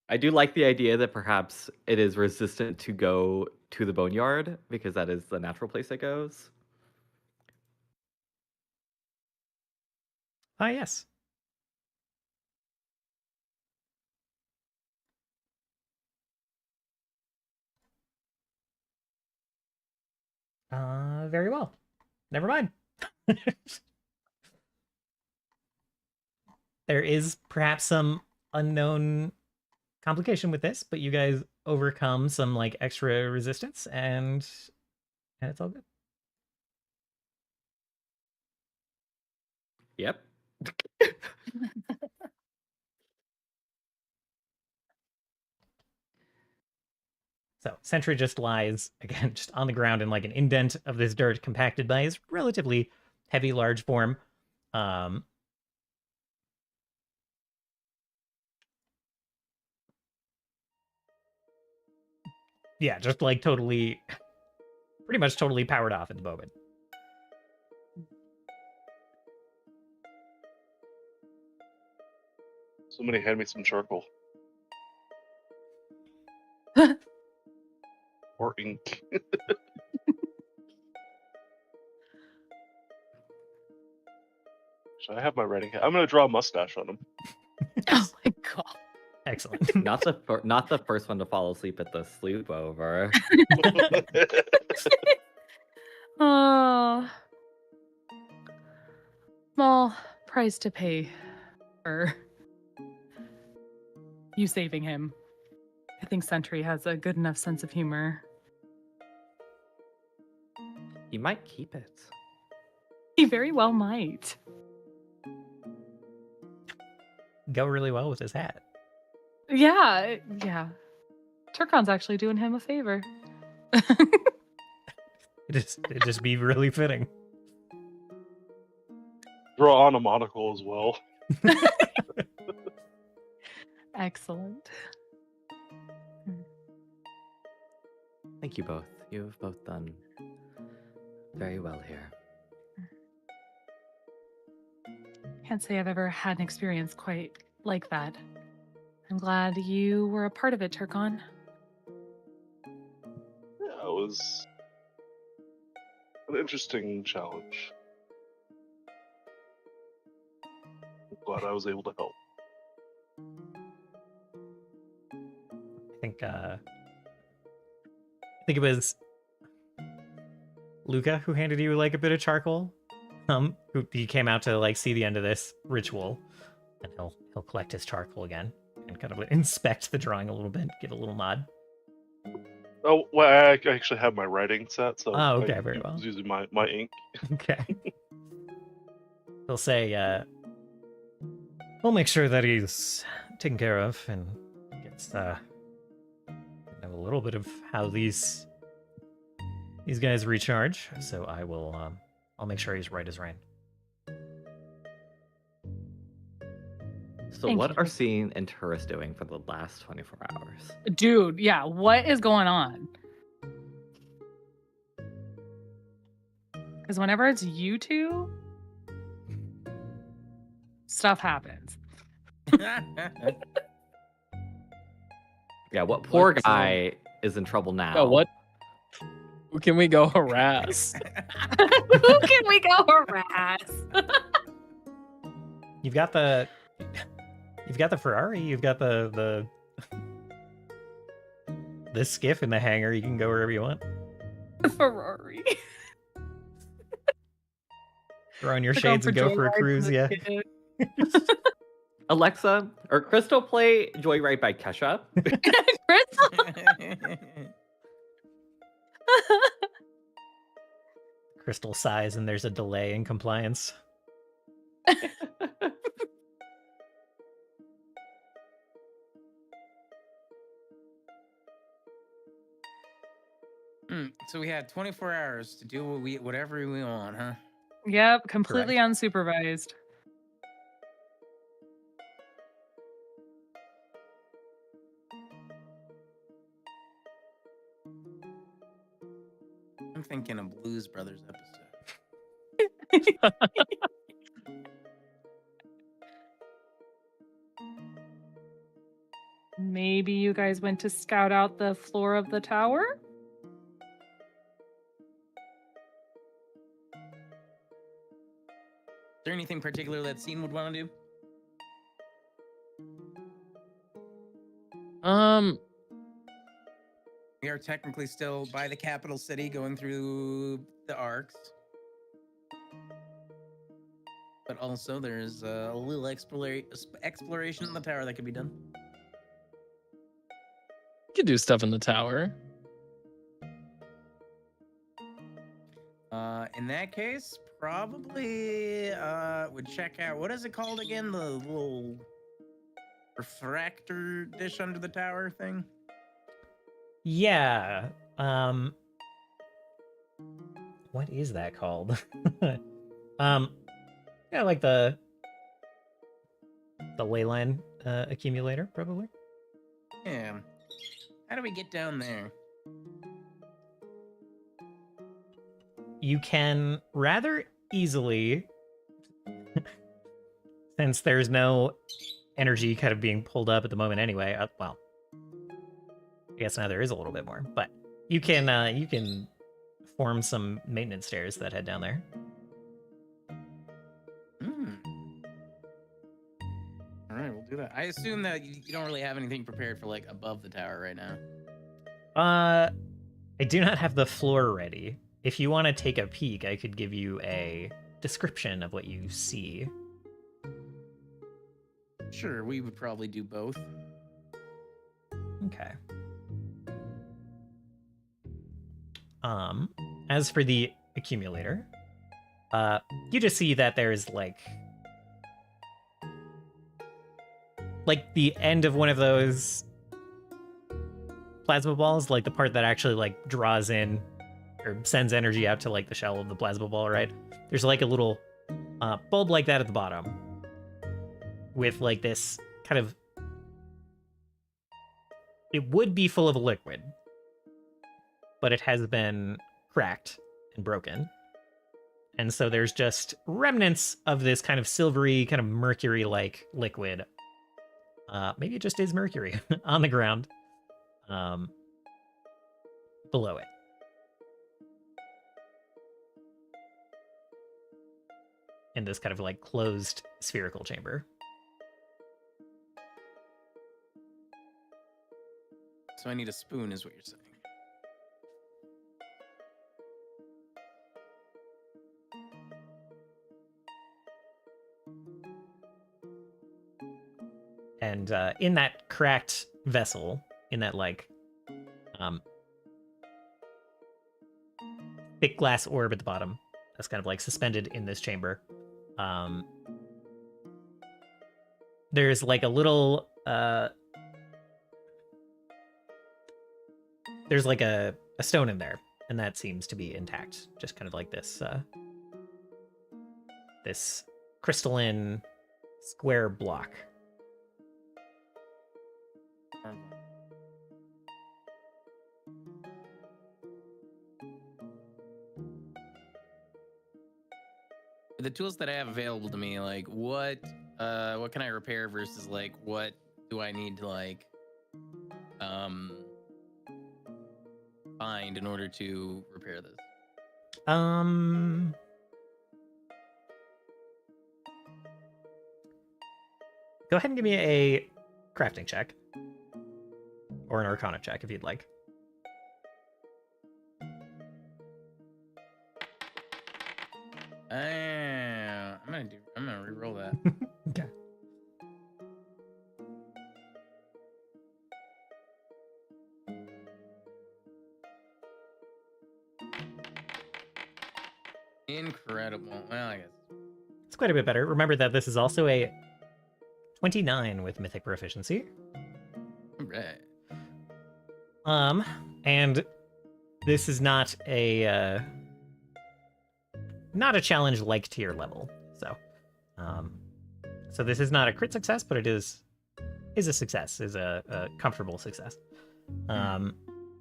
I do like the idea that perhaps it is resistant to go to the boneyard because that is the natural place it goes. Ah, yes. Very well. Never mind. There is perhaps some unknown complication with this, but you guys overcome some like extra resistance and it's all good. Yep. So Sentry just lies, again, just on the ground in like an indent of this dirt compacted by his relatively heavy, large form. Yeah, just like pretty much totally powered off at the moment. Somebody hand me some charcoal. Or ink. Should I have my writing? I'm gonna draw a mustache on him. Oh my god. Excellent. Not the first one to fall asleep at the sleepover. Oh. Small price to pay for you saving him. I think Sentry has a good enough sense of humor. You might keep it. He very well might. Go really well with his hat. Yeah. Turkon's actually doing him a favor. It'd just be really fitting. Draw on a monocle as well. Excellent. Thank you both. You have both done very well here. Can't say I've ever had an experience quite like that. I'm glad you were a part of it, Turkon. Yeah, it was an interesting challenge. I'm glad I was able to help. I think it was Luca who handed you like a bit of charcoal. Who he came out to like see the end of this ritual, and he'll collect his charcoal again and kind of inspect the drawing a little bit, give a little nod. Oh, well, I actually have my writing set, so okay, I very well. was using my ink. Okay. He'll say, we'll make sure that he's taken care of and gets a little bit of how these These guys recharge, so I will. I'll make sure he's right as rain. So Thank what you. are Scene and Tourist doing for the last 24 hours? Dude, yeah, what is going on? Because whenever it's you two, stuff happens. Yeah, what poor What's, guy is in trouble now? Oh, what? Who can we go harass? Who can we go harass? You've got the Ferrari. You've got the skiff in the hangar. You can go wherever you want. Ferrari. Throw on your We're going shades and go for a joyrides cruise. with Yeah. the Alexa or Crystal, play Joyride by Kesha. Crystal. Crystal sighs, and there's a delay in compliance. So we had 24 hours to do whatever we want, huh? Yep, completely unsupervised. I'm thinking a Blues Brothers episode. Maybe you guys went to scout out the floor of the tower? Is there anything particular that Scene would want to do? We are technically still by the capital city going through the arcs. But also there's a little exploration in the tower that could be done. You could do stuff in the tower. In that case, probably would check out, what is it called again? The little refractor dish under the tower thing? Yeah. What is that called? Yeah, like the leyline accumulator, probably. Yeah. How do we get down there? You can rather easily, since there's no energy kind of being pulled up at the moment anyway. Well, I guess now there is a little bit more, but you can form some maintenance stairs that head down there. All right, we'll do that. I assume that you don't really have anything prepared for like above the tower right now. I do not have the floor ready. If you want to take a peek, I could give you a description of what you see. Sure, we would probably do both. Okay. As for the accumulator, you just see that there's like the end of one of those plasma balls, like the part that actually like draws in or sends energy out to like the shell of the plasma ball, right? There's like a little bulb like that at the bottom with like this kind of, it would be full of liquid, but it has been cracked and broken. And so there's just remnants of this kind of silvery, kind of mercury-like liquid. Maybe it just is mercury on the ground below it. In this kind of like closed spherical chamber. So I need a spoon, is what you're saying. And in that cracked vessel, in that like thick glass orb at the bottom, that's kind of like suspended in this chamber. There's like a little there's like a stone in there, and that seems to be intact. Just kind of like this this crystalline square block. The tools that I have available to me, like what can I repair versus like what do I need to like find in order to repair this? Go ahead and give me a crafting check. Or an arcana check if you'd like. I'm gonna re-roll that. Okay. Incredible. Well, I guess It's quite a bit better. Remember that this is also a 29 with mythic proficiency. right. And this is not a challenge like tier level. So this is not a crit success, but it is a success, is a comfortable success.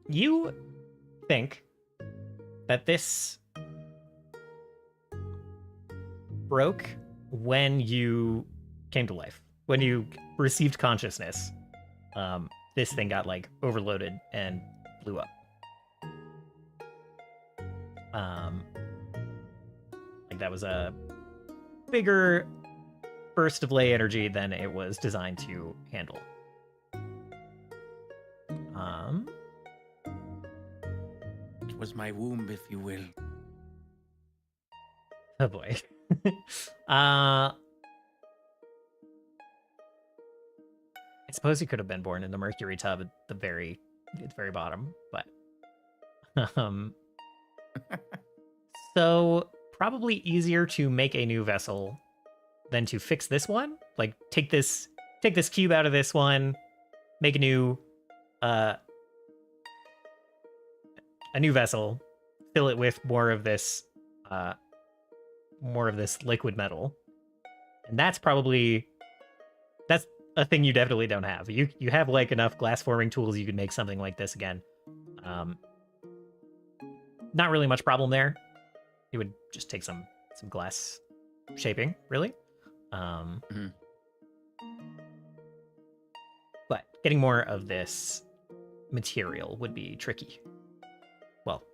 You think that this broke when you came to life, when you received consciousness. This thing got like overloaded and blew up. Like that was a bigger burst of ley energy than it was designed to handle. It was my womb, if you will. Oh boy. I suppose he could have been born in the mercury tub at the very bottom, but so probably easier to make a new vessel than to fix this one. Like take this cube out of this one, make a new vessel, fill it with more of this liquid metal. And that's a thing you definitely don't have. You have like enough glass forming tools, you could make something like this again. Not really much problem there. It would just take some glass shaping, really. But getting more of this material would be tricky. Well,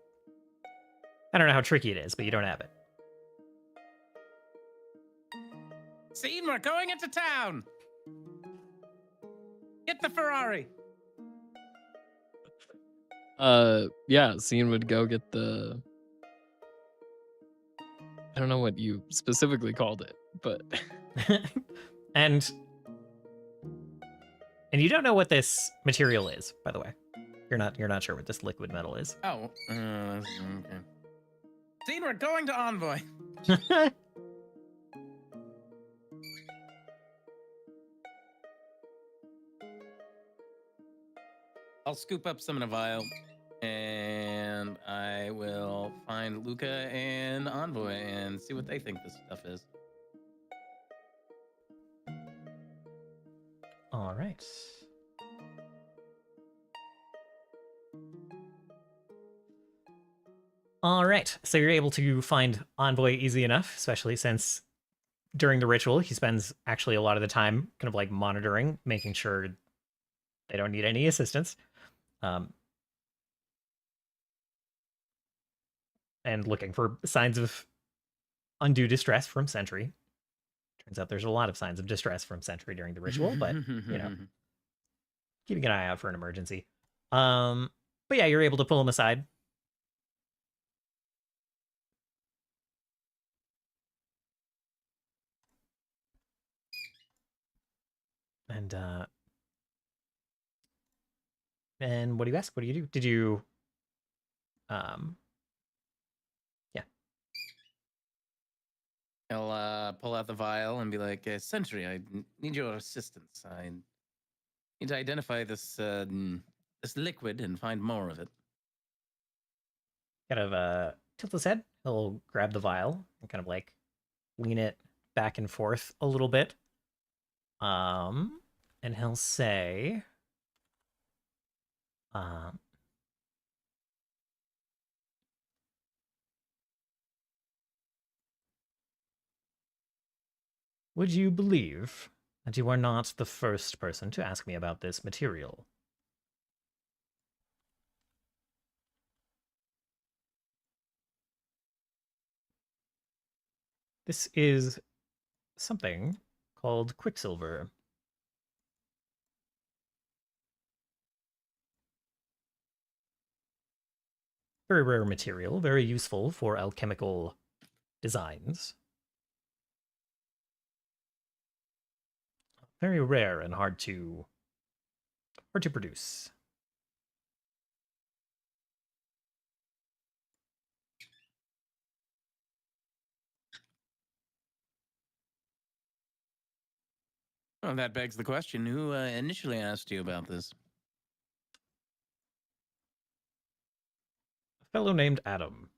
I don't know how tricky it is, but you don't have it. Scene, we're going into town. Get the Ferrari. Yeah, Scene would go get the... I don't know what you specifically called it, but... and you don't know what this material is, by the way. You're not sure what this liquid metal is. Oh, okay. Scene, we're going to Envoy. I'll scoop up some in a vial, and I will find Luca and Envoy and see what they think this stuff is. All right. All right. So you're able to find Envoy easy enough, especially since during the ritual, he spends actually a lot of the time kind of like monitoring, making sure they don't need any assistance. And looking for signs of undue distress from Sentry. Turns out there's a lot of signs of distress from Sentry during the ritual, but, you know, keeping an eye out for an emergency. But yeah, you're able to pull him aside. And what do you ask? What do you do? Did you, yeah. I'll pull out the vial and be like, Sentry, I need your assistance. I need to identify this this liquid and find more of it. kind of tilt his head. He'll grab the vial and kind of like lean it back and forth a little bit. And he'll say, would you believe that you are not the first person to ask me about this material? This is something called quicksilver. Very rare material, very useful for alchemical designs. Very rare and hard to produce. Well, that begs the question, who initially asked you about this? A fellow named Adam.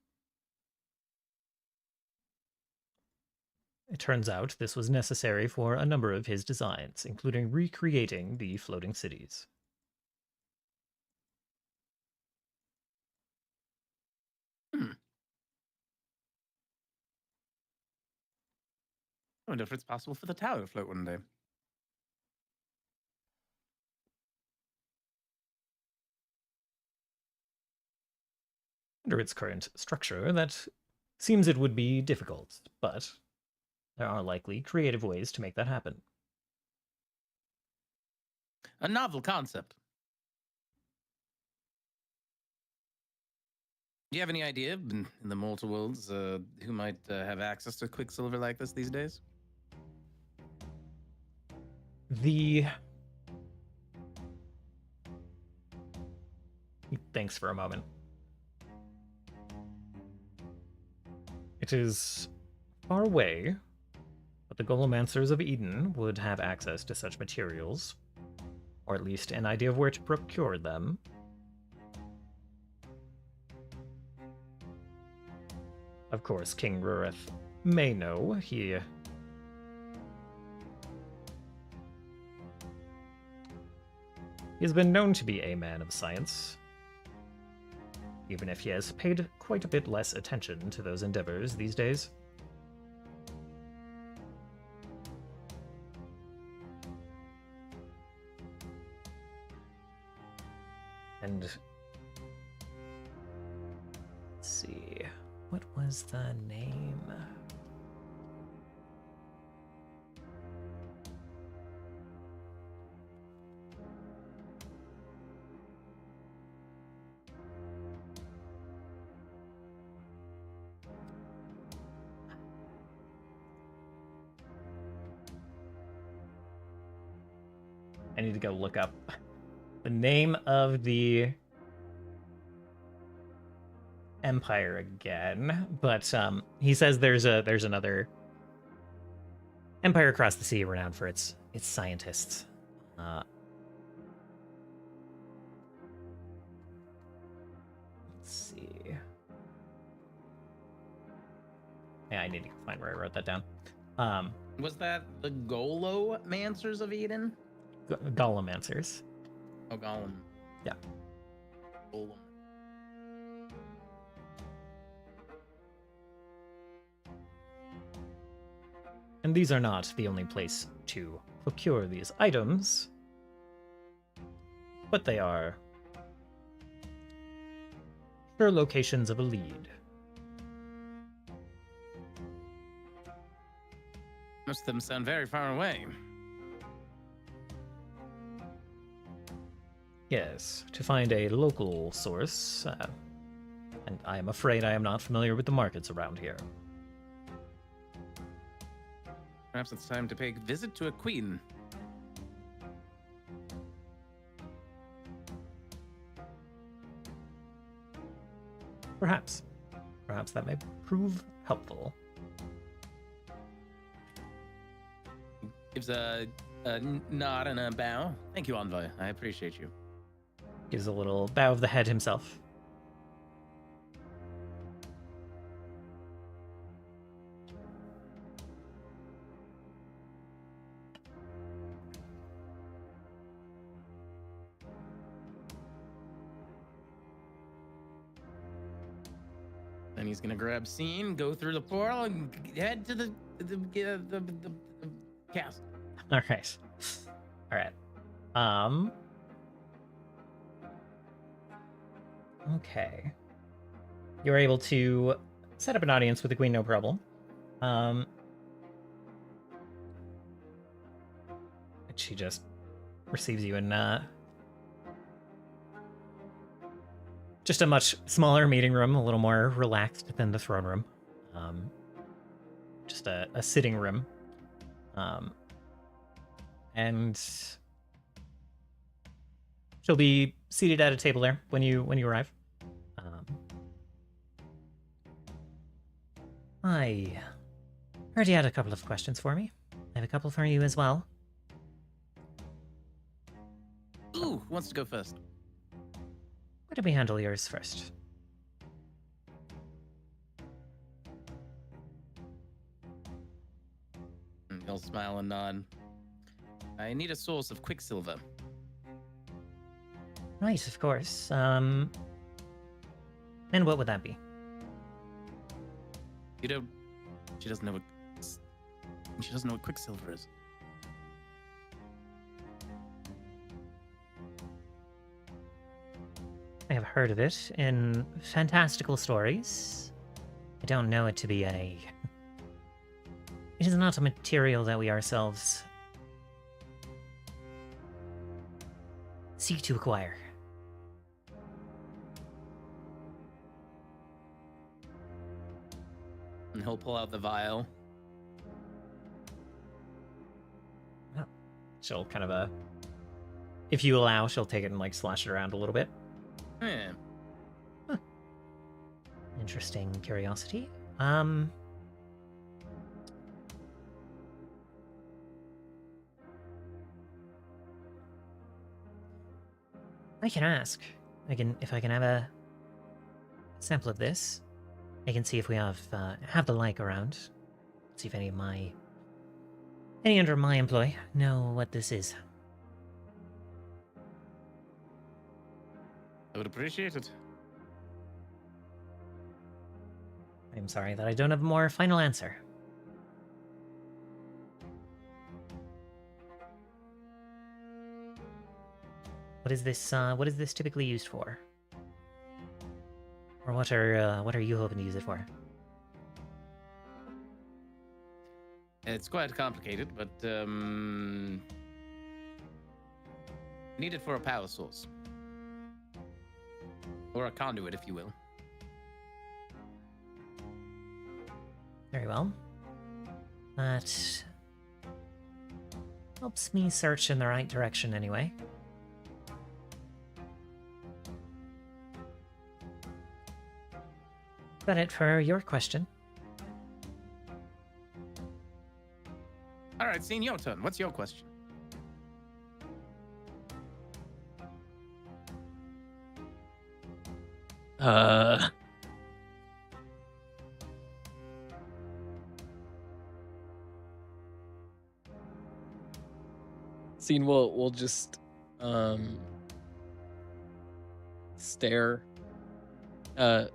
It turns out this was necessary for a number of his designs, including recreating the floating cities. I wonder if it's possible for the tower to float one day. Under its current structure, that seems it would be difficult, but there are likely creative ways to make that happen. A novel concept. Do you have any idea in the mortal worlds who might have access to quicksilver like this these days? He thinks for a moment. It is far away, but the Golomancers of Eden would have access to such materials, or at least an idea of where to procure them. Of course, King Rurith may know. He has been known to be a man of science, even if he has paid quite a bit less attention to those endeavors these days. And let's see, what was the name? I need to go look up the name of the empire again, but he says there's another empire across the sea renowned for its scientists. Let's see. Yeah, I need to find where I wrote that down. Was that the Golomancers of Eden? Golomancers. Oh, Golem. Yeah. Golem. And these are not the only place to procure these items, but they are sure locations of a lead. Most of them sound very far away. Yes, to find a local source, and I am afraid I am not familiar with the markets around here. Perhaps it's time to pay a visit to a queen. Perhaps that may prove helpful. Gives a nod and a bow. Thank you, Envoy. I appreciate you. Gives a little bow of the head himself. he's gonna grab Scene, go through the portal, and head to the castle. All right. All right. Okay. You were able to set up an audience with the queen, no problem. She just receives you in just a much smaller meeting room, a little more relaxed than the throne room. Just a sitting room. And she'll be seated at a table there when you arrive. I heard you had a couple of questions for me. I have a couple for you as well. Ooh, who wants to go first? Why don't we handle yours first? He'll smile and nod. I need a source of quicksilver. Right, of course. And what would that be? You don't. She doesn't know what. She doesn't know what quicksilver is. I have heard of it in fantastical stories. I don't know it to be a... It is not a material that we ourselves seek to acquire. And he'll pull out the vial. She'll kind of if you allow, she'll take it and like slash it around a little bit. Yeah. Huh. Interesting curiosity. I can ask. If I can have a sample of this. I can see if we have the like around. See if any under my employ know what this is. I would appreciate it. I'm sorry that I don't have a more final answer. What is this typically used for? Or what are you hoping to use it for? It's quite complicated, but need it for a power source. Or a conduit, if you will. Very well. That helps me search in the right direction anyway. Is that it for your question? All right, Scene, your turn. What's your question? Scene will just stare. Can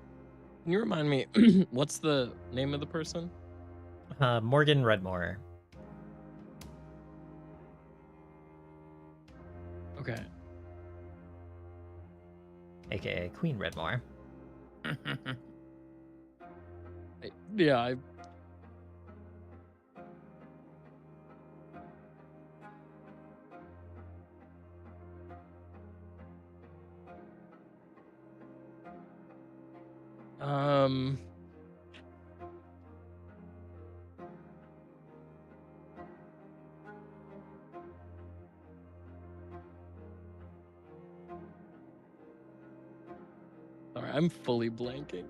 you remind me what's the name of the person? Morgan Redmore. Okay. AKA Queen Redmore. Yeah, sorry, I'm fully blanking.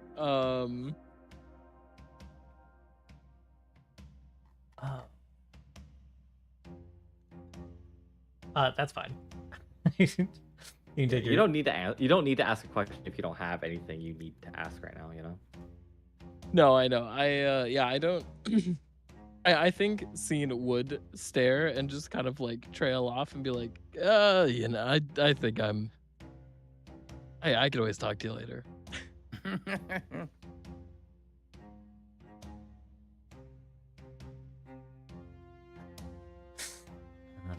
That's fine. You don't need to ask a question if you don't have anything you need to ask right now, you know? No, I know. I don't. I think Scene would stare and just kind of like trail off and be like, I think I could always talk to you later.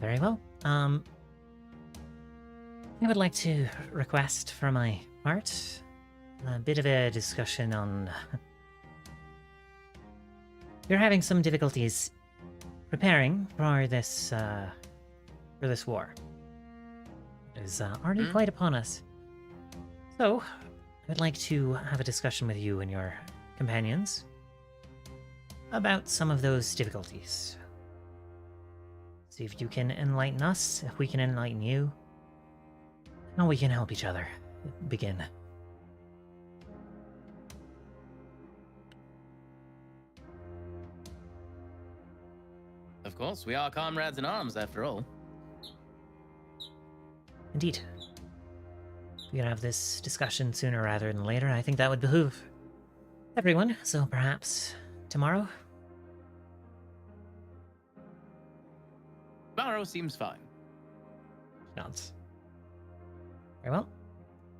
Very well. I would like to request for my part a bit of a discussion on... We're having some difficulties preparing for this war. It is already quite upon us. So, I would like to have a discussion with you and your companions about some of those difficulties. See if you can enlighten us, if we can enlighten you, how we can help each other begin. Of course, we are comrades in arms, after all. Indeed. We can have this discussion sooner rather than later. I think that would behoove everyone, so perhaps tomorrow? Tomorrow seems fine. Nods. Very well.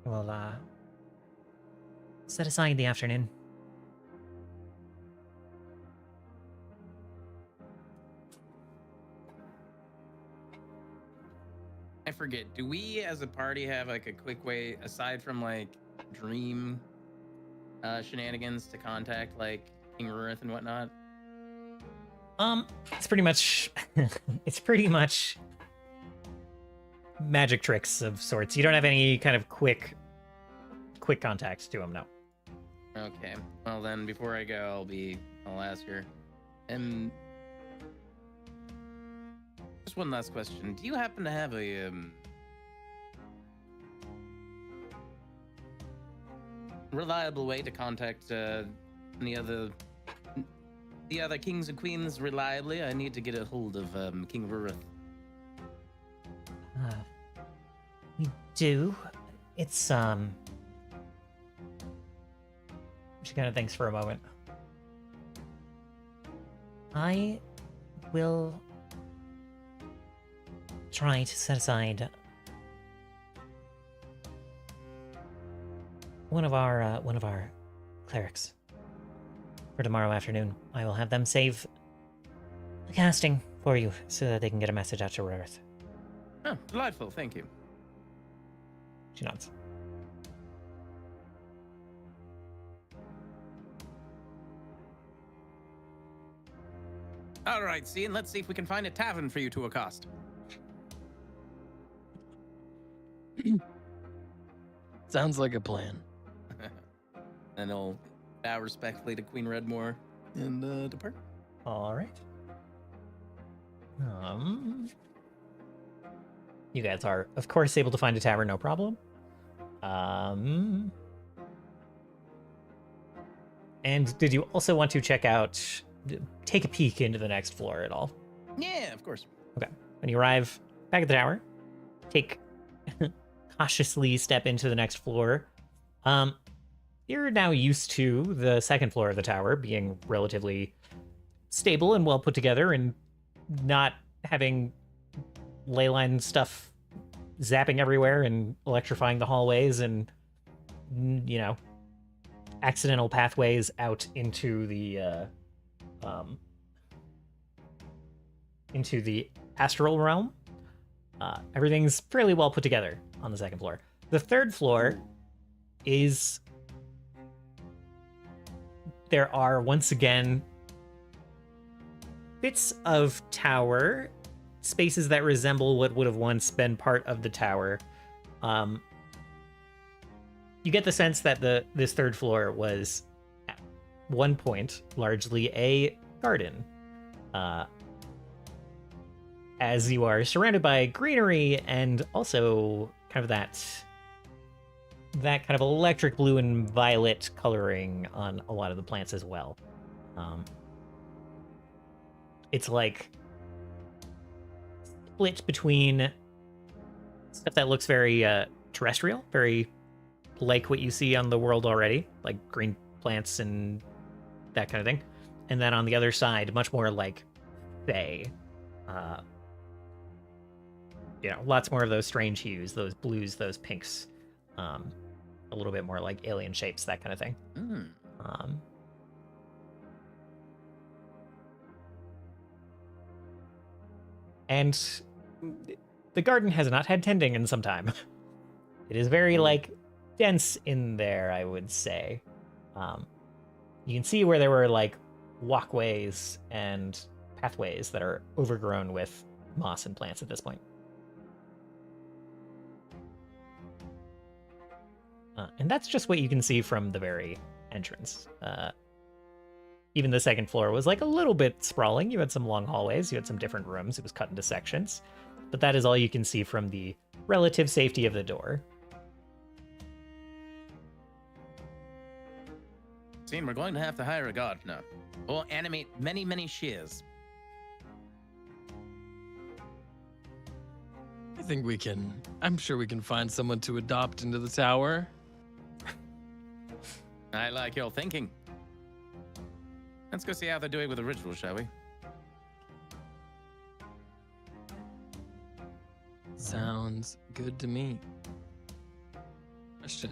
We'll, set aside the afternoon. I forget, do we as a party have like a quick way, aside from like dream shenanigans, to contact like King Rurith and whatnot? It's pretty much it's pretty much magic tricks of sorts. You don't have any kind of quick contacts to him, no. Okay. Well then, before I go, I'll ask her. Just one last question. Do you happen to have a reliable way to contact any of the other kings and queens reliably? I need to get a hold of King Rurith. We do. It's She kind of thinks for a moment. I will try to set aside one of our clerics for tomorrow afternoon. I will have them save the casting for you so that they can get a message out to Rurith. Oh, delightful. Thank you. She nods. All right, Cian, let's see if we can find a tavern for you to accost. Sounds like a plan. And I'll bow respectfully to Queen Redmore and depart. All right. You guys are, of course, able to find a tavern, no problem. And did you also want to take a peek into the next floor at all? Yeah, of course. Okay. When you arrive back at the tower, cautiously step into the next floor. You're now used to the second floor of the tower being relatively stable and well put together and not having ley line stuff zapping everywhere and electrifying the hallways and, accidental pathways out into the astral realm. Everything's fairly well put together on the second floor. The third floor is... There are, once again, bits of tower, spaces that resemble what would have once been part of the tower. You get the sense that this third floor was, at one point, largely a garden. As you are surrounded by greenery and also kind of that kind of electric blue and violet coloring on a lot of the plants as well. It's like split between stuff that looks very terrestrial, very like what you see on the world already, like green plants and that kind of thing. And then on the other side, much more like Fae. Lots more of those strange hues, those blues, those pinks. A little bit more like alien shapes, that kind of thing. And the garden has not had tending in some time. It is very like dense in there, I would say. You can see where there were like walkways and pathways that are overgrown with moss and plants at this point. And that's just what you can see from the very entrance. Even the second floor was like a little bit sprawling. You had some long hallways, you had some different rooms. It was cut into sections. But that is all you can see from the relative safety of the door. Scene, we're going to have to hire a gardener. Or animate many, many shears. I think I'm sure we can find someone to adopt into the tower. I like your thinking. Let's go see how they're doing with the ritual, shall we? Sounds good to me. Question.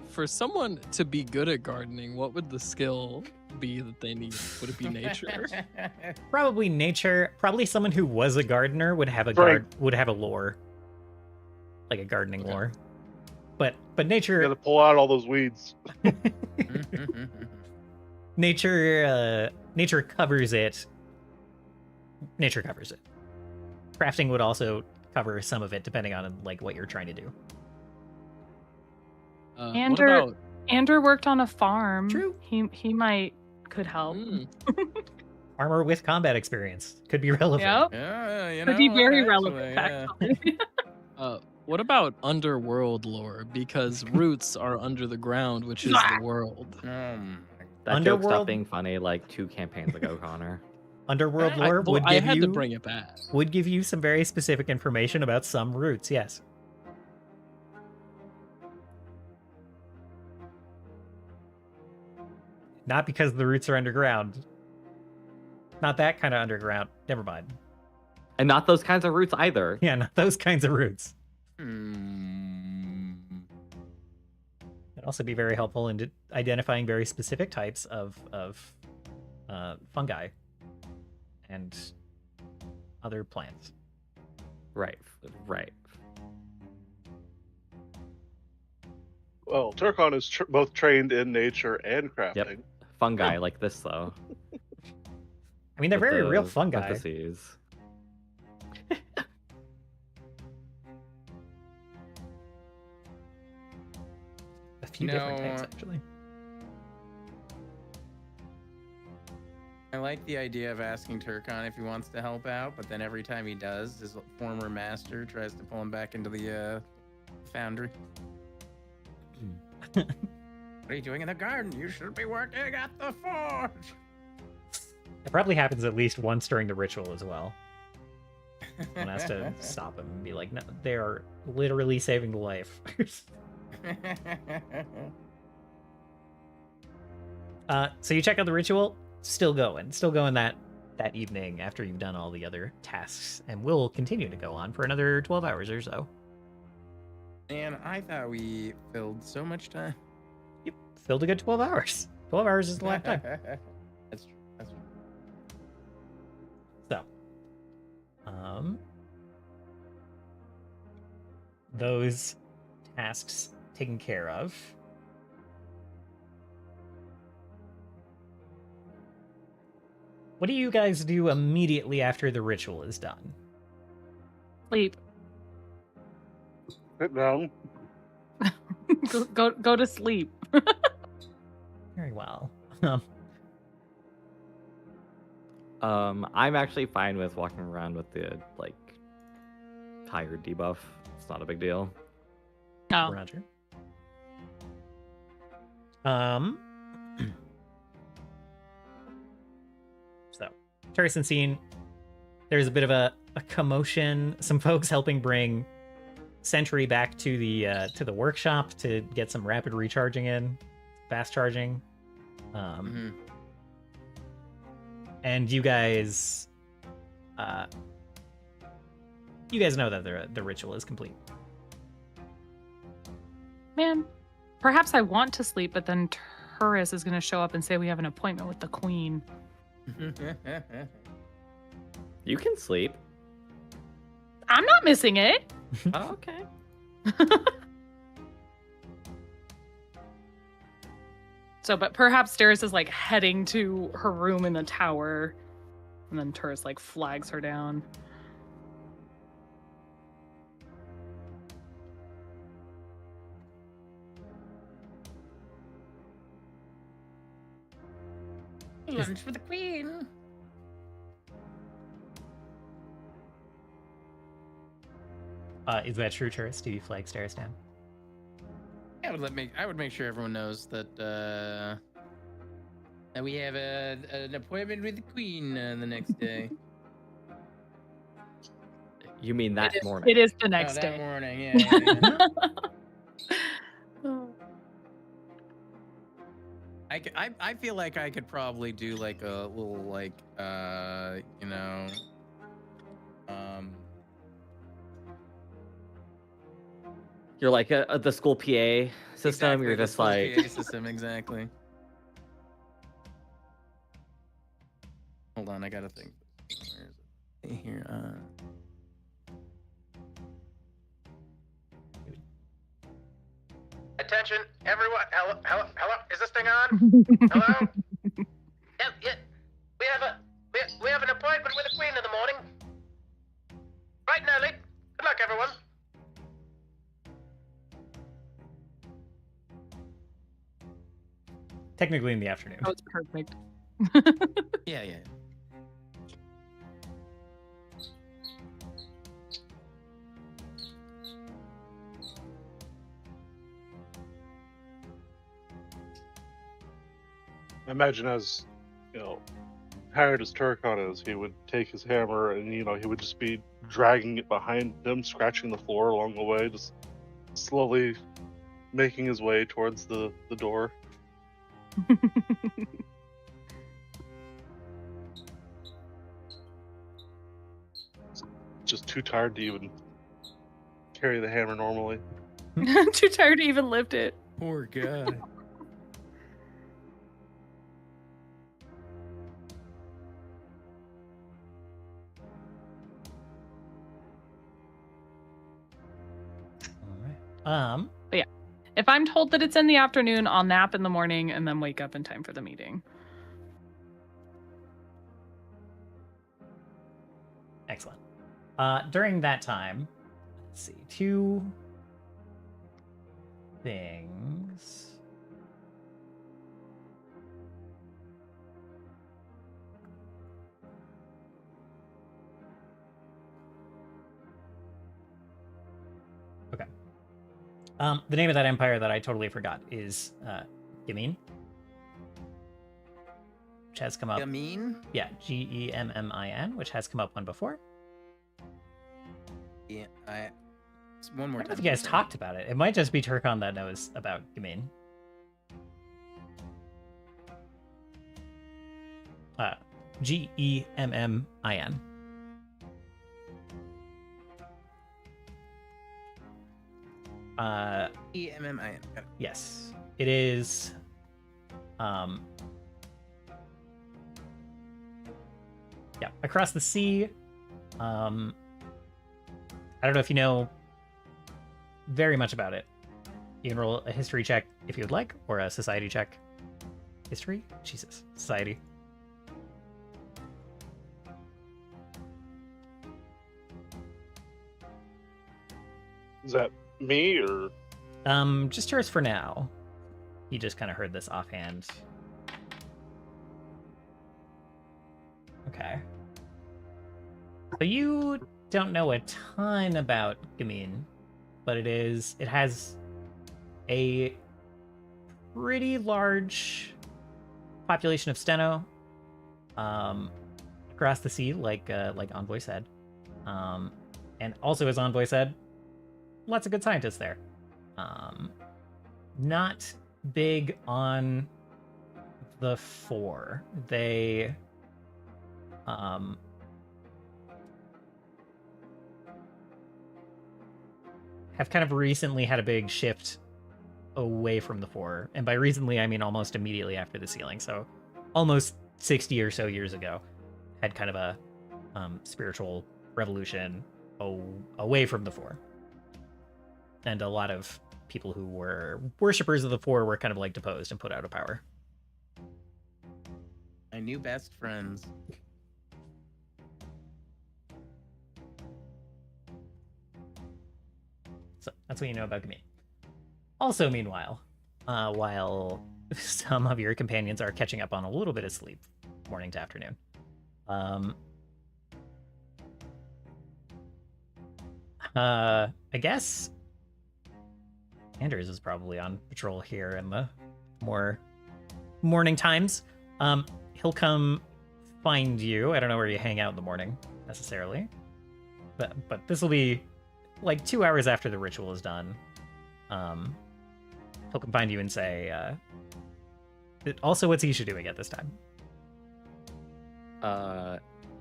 For someone to be good at gardening, what would the skill be that they need? Would it be nature? Probably nature. Probably someone who was a gardener would have a would have a lore, like a gardening lore. But nature. You gotta pull out all those weeds. Nature covers it. Nature covers it. Crafting would also cover some of it, depending on like what you're trying to do. Andrew worked on a farm. True. He could help. Farmer with combat experience could be relevant. Yep. Yeah, could be very relevant. Actually. What about underworld lore? Because roots are under the ground, which is the world. That joke stopped being funny like 2 campaigns ago, Konnor. Underworld lore to bring it back. Would give you some very specific information about some roots, yes. Not because the roots are underground. Not that kind of underground. Never mind. And not those kinds of roots either. Yeah, not those kinds of roots. It'd also be very helpful in identifying very specific types of fungi and other plants. Right. Well, Turkon is both trained in nature and crafting. Yep. Fungi like this, though. I mean, they're very real fungi. Parentheses. A few different types, actually. I like the idea of asking Turkon if he wants to help out, but then every time he does, his former master tries to pull him back into the foundry. What are you doing in the garden? You should be working at the forge. It probably happens at least once during the ritual as well. One has to stop him and be like, no, they are literally saving the life. So you check out the ritual, still going that evening after you've done all the other tasks, and will continue to go on for another 12 hours or so. Man, I thought we filled so much time. Yep, filled a good 12 hours. 12 hours is the last time. That's true. So, those tasks taken care of. What do you guys do immediately after the ritual is done? Sleep. Sit down. go to sleep. Very well. I'm actually fine with walking around with the tired debuff. It's not a big deal. No. Roger. So, Terrace scene. There's a bit of a commotion. Some folks helping bring Sentry back to the workshop to get some rapid recharging in, fast charging. And you guys know that the ritual is complete. Man, perhaps I want to sleep, but then Turris is going to show up and say we have an appointment with the queen. You can sleep. I'm not missing it. Oh, okay. So, but perhaps Darius is like heading to her room in the tower, and then Turris like flags her down. Lunch for the queen. Is that true, Turris? Do you flag Darius down? I would make sure everyone knows that that we have an appointment with the queen the next day. You mean that It is- morning? It is the next that day. morning, yeah. I feel like I could probably do like a little like You're like the school PA system. exactly, You're the just school like PA system, exactly. Hold on, I gotta think. Where is it? Here, Attention, everyone! Hello! Is this thing on? Hello? Yeah. We have an appointment with the queen in the morning. Bright and early. Good luck, everyone. Technically in the afternoon. That was perfect. Yeah. I imagine as, tired as Turkon is, he would take his hammer and, he would just be dragging it behind him, scratching the floor along the way, just slowly making his way towards the door. Just too tired to even carry the hammer normally. Too tired to even lift it. Poor guy. All right. If I'm told that it's in the afternoon, I'll nap in the morning and then wake up in time for the meeting. Excellent. During that time, let's see, 2 things. Okay. The name of that empire that I totally forgot is Gemmin, which has come up. Gamine? Yeah, Gemmin, which has come up one before. Yeah, one more I don't know time. if you guys talked about it. It might just be Turkon that knows about Gemmin. Gemmin. E-M-M-I-N. Got it. Yes, it is. Yeah, across the sea. I don't know if you know very much about it. You can roll a history check if you would like, or a society check. History? Jesus. Society. Is that me or? Just yours for now. You just kind of heard this offhand. Okay. So you don't know a ton about Gemmin, but it has a pretty large population of Steno across the sea, like Envoy said. And also, as Envoy said, lots of good scientists there. Not big on the 4. They have kind of recently had a big shift away from the 4. And by recently, I mean almost immediately after the sealing. So almost 60 or so years ago, had kind of a spiritual revolution, away from the Four. And a lot of people who were worshippers of the Four were kind of like deposed and put out of power. My new best friends. So that's what you know about Gamine. Also, meanwhile, while some of your companions are catching up on a little bit of sleep, morning to afternoon, I guess Anders is probably on patrol here in the more morning times. He'll come find you. I don't know where you hang out in the morning necessarily, but this will be like 2 hours after the ritual is done. He'll come find you and say, also, what's Isha doing at this time?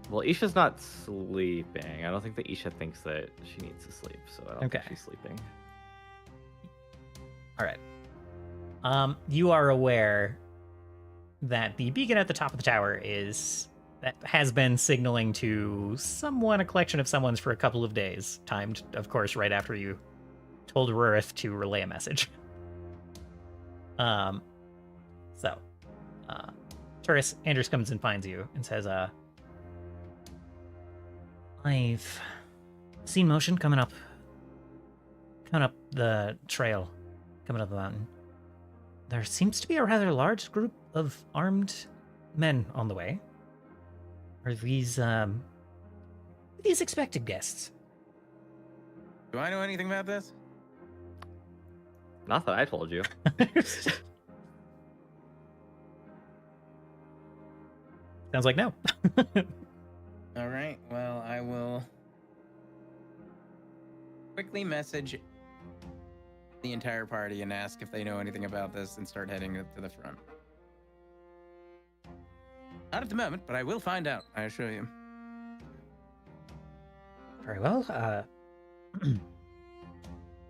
Well, Isha's not sleeping. I don't think that Isha thinks that she needs to sleep, so I don't think she's sleeping. All right. You are aware that the beacon at the top of the tower has been signaling to someone a collection of someones for a couple of days, timed, of course, right after you told Rurith to relay a message. Turris, Anders comes and finds you and says, I've seen motion coming up the trail, coming up the mountain. There seems to be a rather large group of armed men on the way. Are these expected guests? Do I know anything about this? Not that I told you. Sounds like no. All right. Well, I will quickly message the entire party and ask if they know anything about this and start heading to the front. Not at the moment, but I will find out, I assure you. Very well.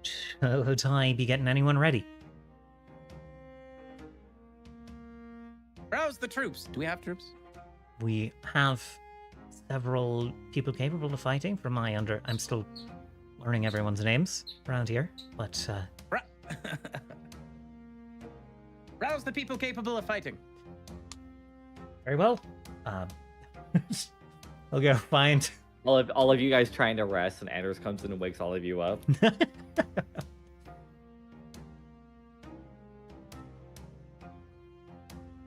Should I be getting anyone ready? Rouse the troops. Do we have troops? We have several people capable of fighting. I'm still learning everyone's names around here, but rouse the people capable of fighting. Very well. I'll go find all of you guys trying to rest, and Anders comes in and wakes all of you up.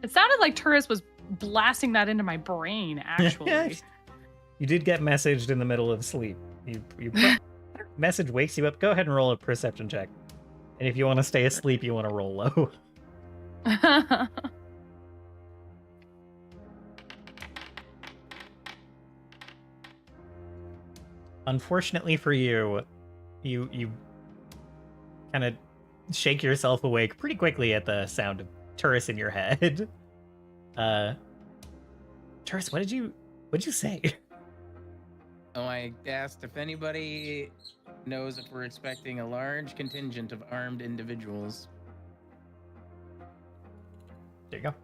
It sounded like Turris was blasting that into my brain, actually. You did get messaged in the middle of sleep. Message wakes you up. Go ahead and roll a perception check. And if you want to stay asleep, you want to roll low. Unfortunately for you, you kind of shake yourself awake pretty quickly at the sound of Turris in your head. Turris, what did you say? Oh, I asked if anybody knows if we're expecting a large contingent of armed individuals. There you go.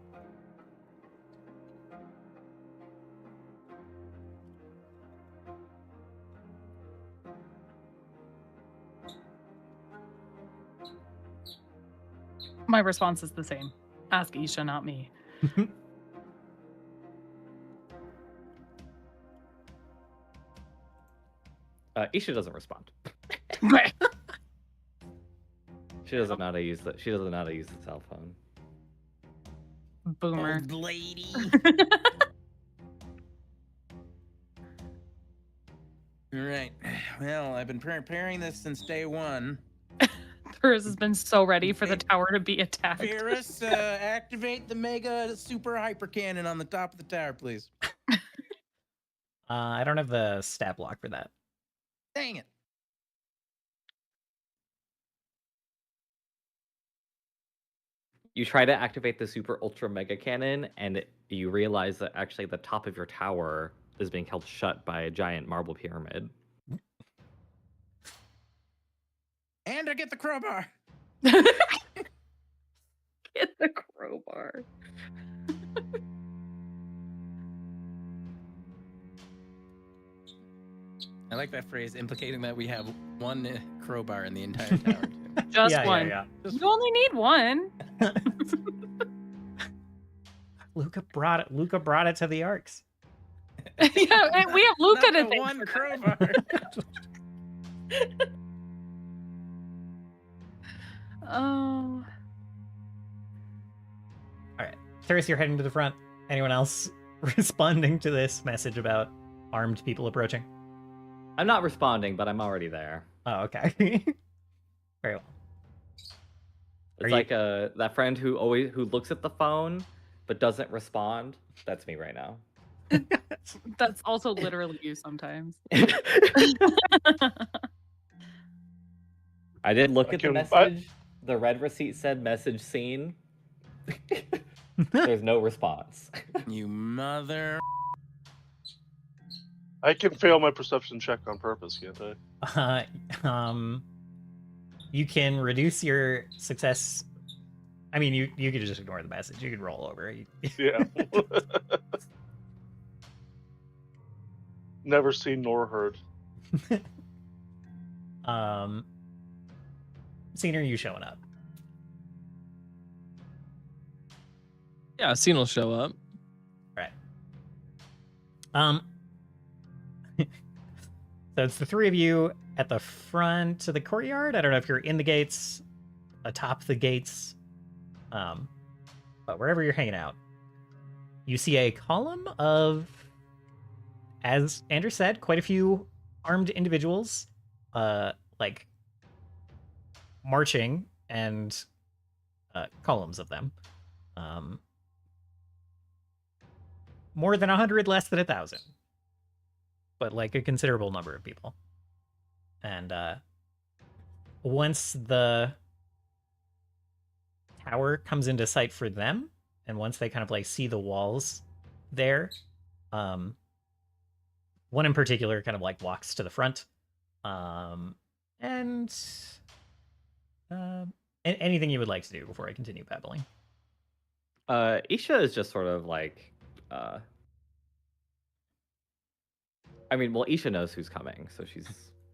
My response is the same. Ask Isha, not me. Isha doesn't respond. Okay. She doesn't know how to use the cell phone. Boomer. Old lady. Right. Well, I've been preparing this since day one. Turris has been so ready for the tower to be attacked. Ferris, activate the mega super hyper cannon on the top of the tower, please. I don't have the stat block for that. Dang it. You try to activate the super ultra mega cannon, and you realize that actually the top of your tower is being held shut by a giant marble pyramid. And I get the crowbar. Get the crowbar. I like that phrase, implicating that we have one crowbar in the entire tower. Too. Just one. You only need one. Luca brought it to the Arcs. Yeah, and we have Luca to thank one for crowbar. Oh. All right, Thuris, you're heading to the front. Anyone else responding to this message about armed people approaching? I'm not responding, but I'm already there. Oh, okay. Very well. It's like that friend who looks at the phone but doesn't respond. That's me right now. That's also literally you sometimes. I did look at the message. The red receipt said message seen. There's no response. You mother. I can fail my perception check on purpose, can't I? You can reduce your success. I mean, you could just ignore the message. You could roll over. Yeah. Never seen nor heard. Seen, are you showing up? Yeah, Scene will show up. Right. So it's the three of you at the front of the courtyard. I don't know if you're in the gates, atop the gates, but wherever you're hanging out, you see a column of, as Andrew said, quite a few armed individuals, like marching, and columns of them. More than 100, less than 1,000. But like a considerable number of people. And once the tower comes into sight for them, and once they kind of like see the walls there, one in particular kind of like walks to the front. And anything you would like to do before I continue babbling? Isha is just sort of like I mean, well, Isha knows who's coming, so she's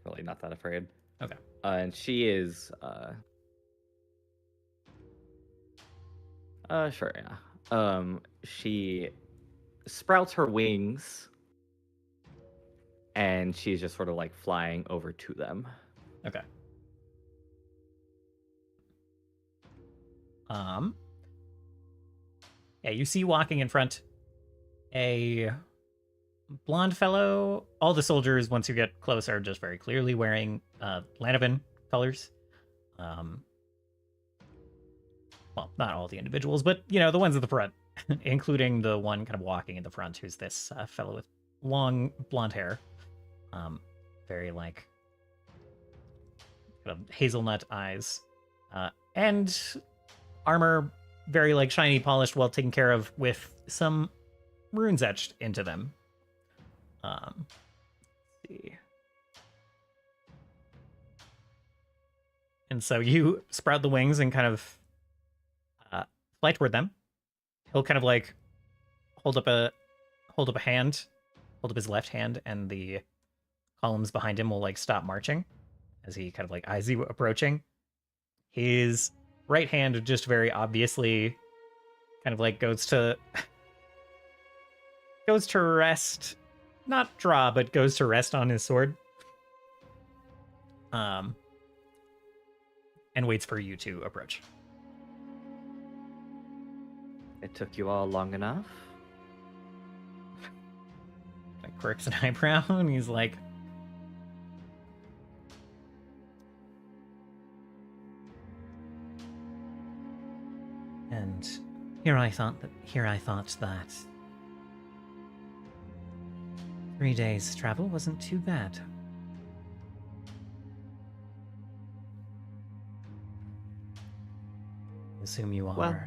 really not that afraid. Okay. And she is sure, yeah. She sprouts her wings and she's just sort of like flying over to them. Okay. Yeah, you see walking in front a blonde fellow. All the soldiers, once you get close, are just very clearly wearing Lanovan colors. Well, not all the individuals, but, you know, the ones at the front, including the one kind of walking in the front, who's this fellow with long blonde hair. Very, like, kind of hazelnut eyes. And armor, very, like, shiny, polished, well taken care of, with some runes etched into them. Let's see. And so you sprout the wings and kind of fly toward them. He'll kind of like hold up a hand, hold up his left hand, and the columns behind him will like stop marching as he kind of like eyes you approaching. His right hand just very obviously kind of like goes to rest, not draw, but goes to rest on his sword. And waits for you to approach. It took you all long enough? Like quirks an eyebrow, and he's like, and here I thought that 3 days travel wasn't too bad. I assume you are. Well,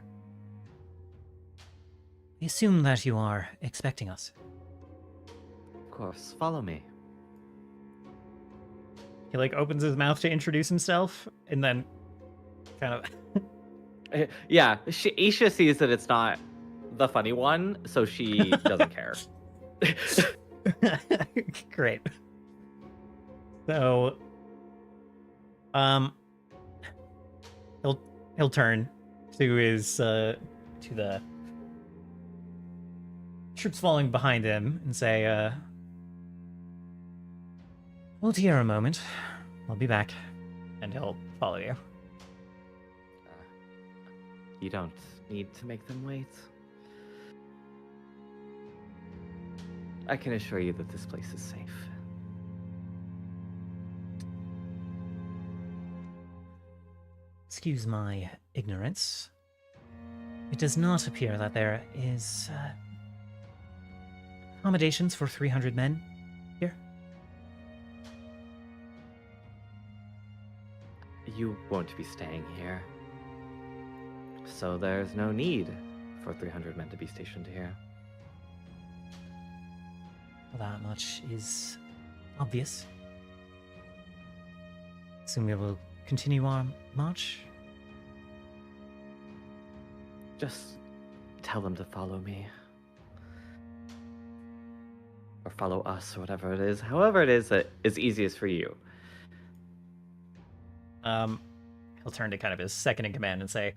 I assume that you are expecting us. of course, follow me. He like opens his mouth to introduce himself, and then kind of Yeah, Isha sees that it's not the funny one, so she doesn't care. Great. So, he'll turn to his to the troops falling behind him and say, "Hold here a moment. I'll be back," and he'll follow you. You don't need to make them wait. I can assure you that this place is safe. Excuse my ignorance. It does not appear that there is accommodations for 300 men here. You won't be staying here. So there's no need for 300 men to be stationed here. Well, that much is obvious. Soon we will continue our march. Just tell them to follow me. Or follow us, or whatever it is. However it is that is easiest for you. He'll turn to kind of his second in command and say,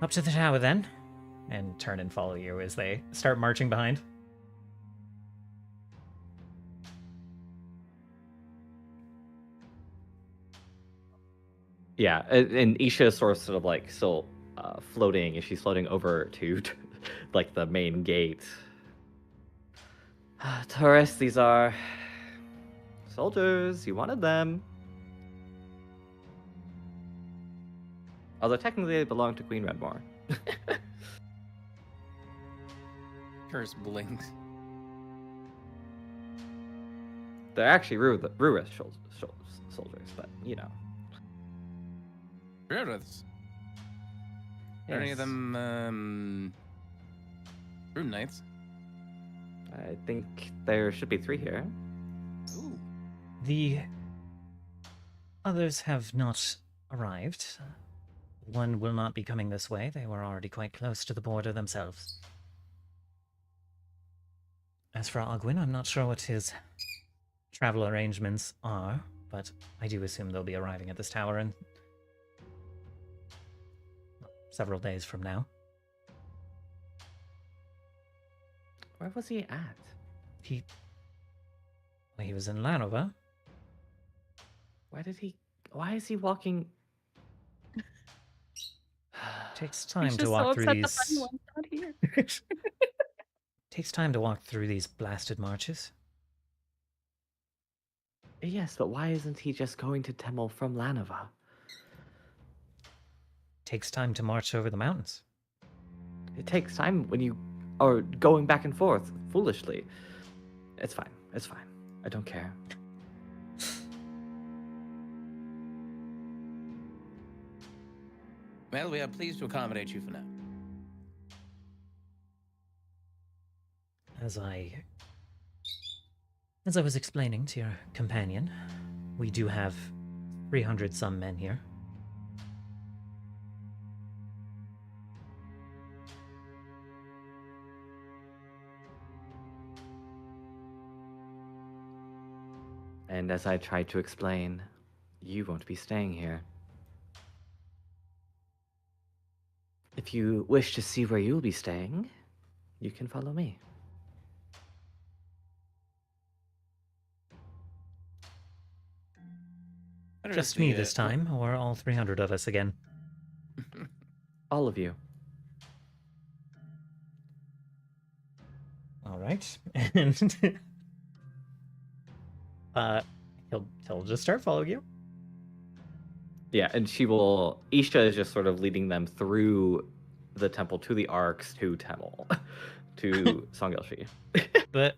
"Up to the tower then," and turn and follow you as they start marching behind. Yeah, and Isha is sort of like still floating, and she's floating over to like the main gate. Tourists, these are soldiers. You wanted them. Although technically they belong to Queen Redmore. Curse blinks. They're actually Ruris soldiers, but you know. Ruris. Are any of them Rune Knights? I think there should be 3 here. Ooh. The others have not arrived. One will not be coming this way. They were already quite close to the border themselves. As for Ogwyn, I'm not sure what his travel arrangements are, but I do assume they'll be arriving at this tower in several days from now. Where was he at? He was in Lanova. Why is he walking? Takes time He's to just walk so through upset these. the funny one's not here. Takes time to walk through these blasted marches. Yes, but why isn't he just going to Temel from Lanova? Takes time to march over the mountains. It takes time when you are going back and forth foolishly. It's fine. It's fine. I don't care. Well, we are pleased to accommodate you for now. As I was explaining to your companion, we do have 300 some men here. And as I tried to explain, you won't be staying here. If you wish to see where you'll be staying, you can follow me. Just me this time, or all 300 of us again? All of you. All right. And he'll just start following you. Yeah, and Isha is just sort of leading them through the temple to the arcs to Temel, to Songilshi. But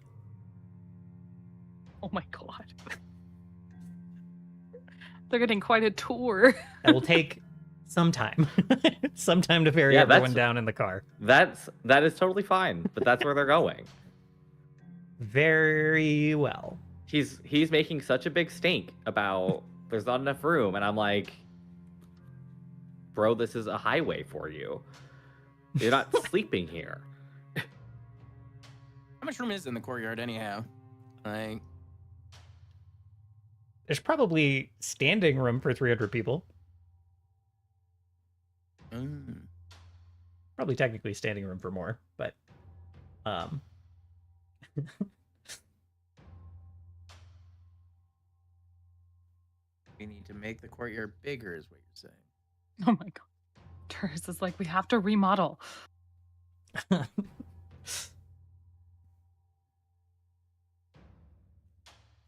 Oh my god. They're getting quite a tour. that will take some time. Some time to ferry everyone down in the car. That is totally fine, but that's where they're going. Very well. He's making such a big stink about there's not enough room, and I'm like, bro, this is a highway for you. You're not sleeping here. How much room is in the courtyard anyhow? Like, There's probably standing room for 300 people. Probably technically standing room for more, but We need to make the courtyard bigger, is what you're saying. Oh my god. Turris is like, we have to remodel.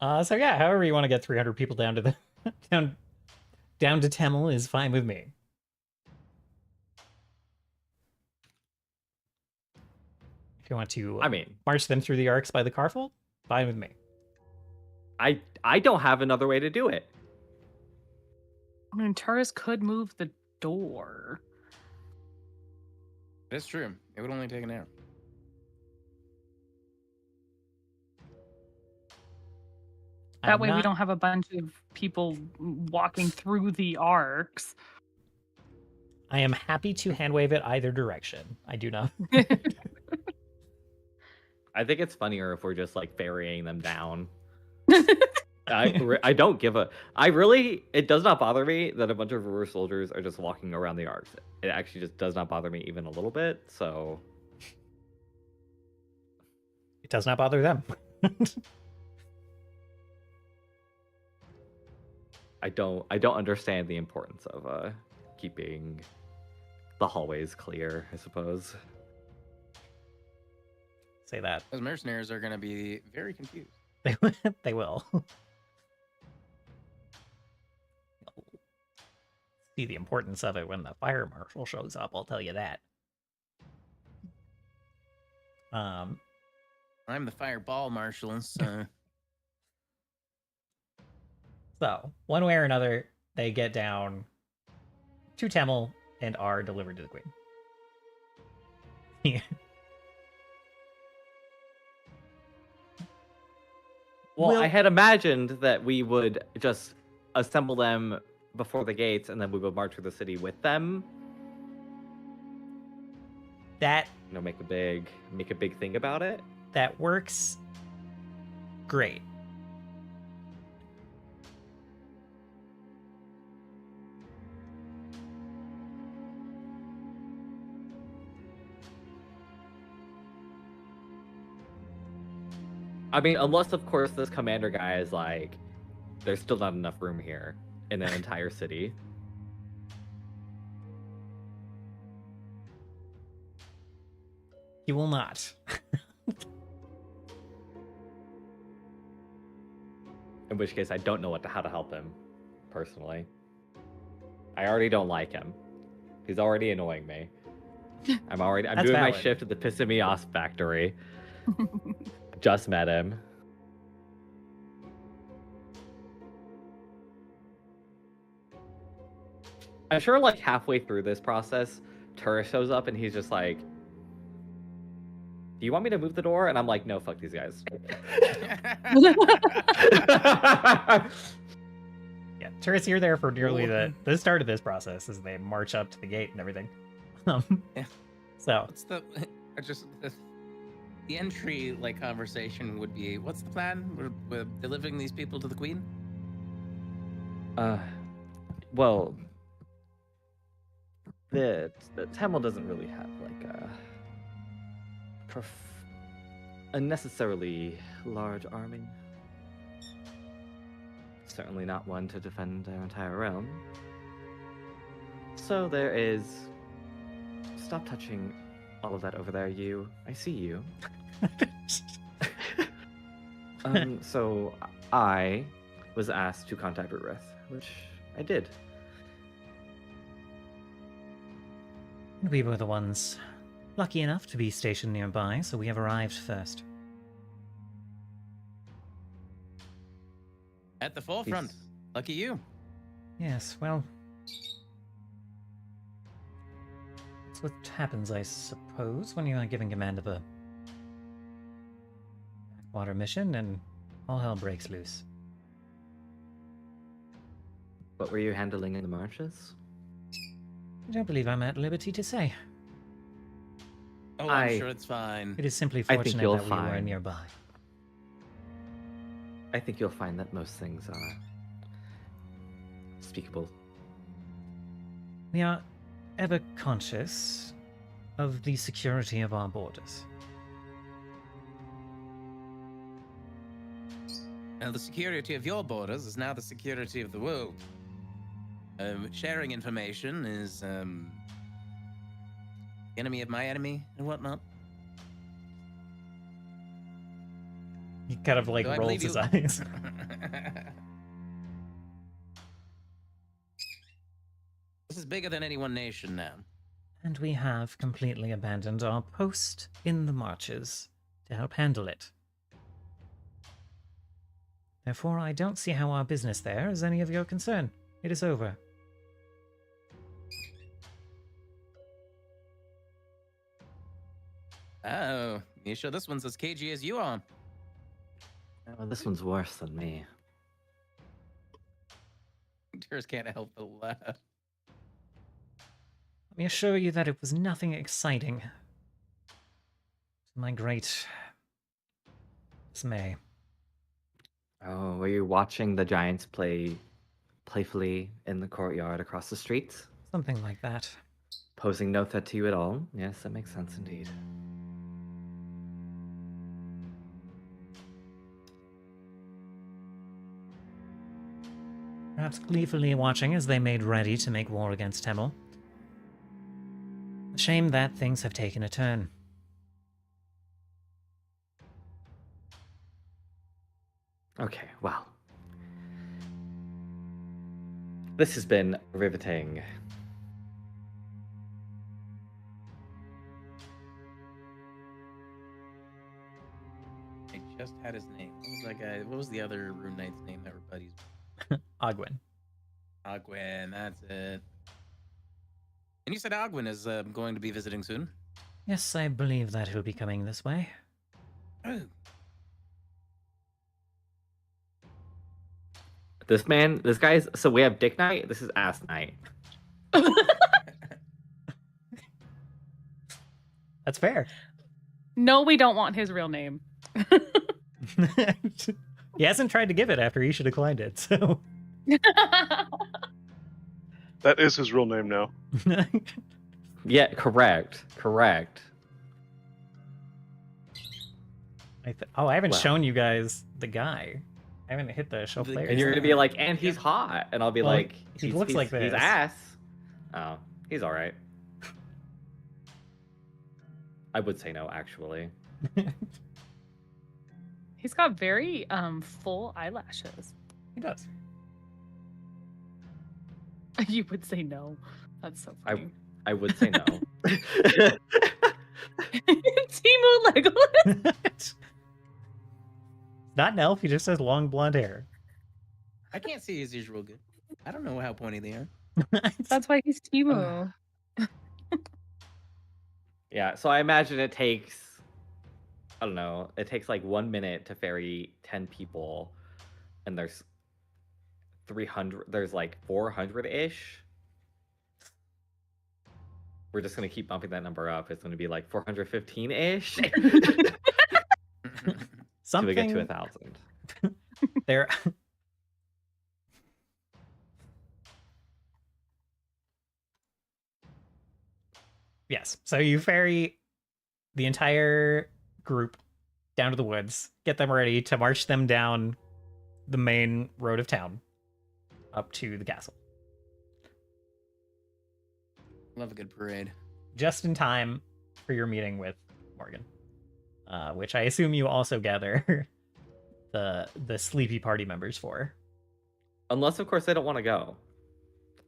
So yeah, however you want to get 300 people down to the down to Temel is fine with me. If you want to, march them through the arcs by the Carfold, fine with me. I don't have another way to do it. I mean, Turris could move the door. That's true. It would only take an hour. That way we don't have a bunch of people walking through the arcs. I am happy to hand wave it either direction. I do not. I think it's funnier if we're just like ferrying them down. I don't give a. It does not bother me that a bunch of reverse soldiers are just walking around the arcs. It actually just does not bother me even a little bit. So it does not bother them. I don't understand the importance of keeping the hallways clear, I suppose. Say that. Those mercenaries are going to be very confused. They will. See the importance of it when the fire marshal shows up, I'll tell you that. I'm the fireball marshal, so... So, one way or another, they get down to Temel and are delivered to the queen. Yeah. Well, I had imagined that we would just assemble them before the gates and then we would march through the city with them. That, make a big thing about it. That works great. I mean, unless, of course, this commander guy is like, there's still not enough room here in the entire city. He will not. In which case, I don't know how to help him, personally. I already don't like him. He's already annoying me. I'm doing my shift at the Pissing Me Off factory. Just met him. I'm sure like halfway through this process, Turris shows up and he's just like, do you want me to move the door? And I'm like, no, fuck these guys. Yeah, Turris, you're there for nearly the start of this process as they march up to the gate and everything. Yeah. So what's the entry conversation would be, what's the plan? We're delivering these people to the queen? Well, the Temel doesn't really have a necessarily large army. Certainly not one to defend our entire realm. So there is... Stop touching all of that over there, you. I see you. So I was asked to contact Ruth, which I did. We were the ones lucky enough to be stationed nearby, so we have arrived first. At the forefront. Lucky you. Yes, well... that's what happens, I suppose, when you are giving command of a backwater mission and all hell breaks loose. What were you handling in the marches? I don't believe I'm at liberty to say. Oh, I'm sure it's fine. It is simply fortunate that we were nearby. I think you'll find that most things are. unspeakable. We are ever conscious of the security of our borders. Now, the security of your borders is now the security of the world. Sharing information is enemy of my enemy and whatnot. He kind of like Do I rolls believe his you? eyes. This is bigger than any one nation now. And we have completely abandoned our post in the marches to help handle it. Therefore, I don't see how our business there is any of your concern. It is over. Oh, you sure this one's as cagey as you are? Oh, this one's worse than me. Tears can't help but laugh. Let me assure you that it was nothing exciting. To my great dismay. Oh, were you watching the Giants play playfully in the courtyard across the street? Something like that. Posing no threat to you at all? Yes, that makes sense indeed. Perhaps gleefully watching as they made ready to make war against Temel. A shame that things have taken a turn. Okay, well. This has been riveting. I just had his name. What was that guy? What was the other room knight's name that were buddies? Ogwin. Ogwin, that's it. And you said Ogwin is going to be visiting soon? Yes, I believe that he'll be coming this way. Oh. This guy's, so we have Dick Knight, this is Ass Knight. That's fair. No, we don't want his real name. He hasn't tried to give it after Isha declined it, so. That is his real name now. Yeah, correct. I haven't Wow. shown you guys the guy. I haven't hit the show player. And you're gonna be like, and he's hot. And I'll be Well, like, he looks like He's this. ass. Oh, he's alright. I would say no, actually. He's got very full eyelashes. He does. You would say no. That's so funny. I would say no. Timu Legolas. Not an elf, he just has long blonde hair. I can't see his usual good. I don't know how pointy they are. That's why he's Timu. Yeah, so I imagine it takes, I don't know, it takes like 1 minute to ferry 10 people, and there's 300, there's like 400-ish. We're just gonna keep bumping that number up. It's gonna be like 415-ish till we get to 1,000. There. Yes. So you ferry the entire group down to the woods, get them ready to march them down the main road of town up to the castle. Love a good parade. Just in time for your meeting with Morgan, which I assume you also gather the sleepy party members for. Unless, of course, they don't want to go.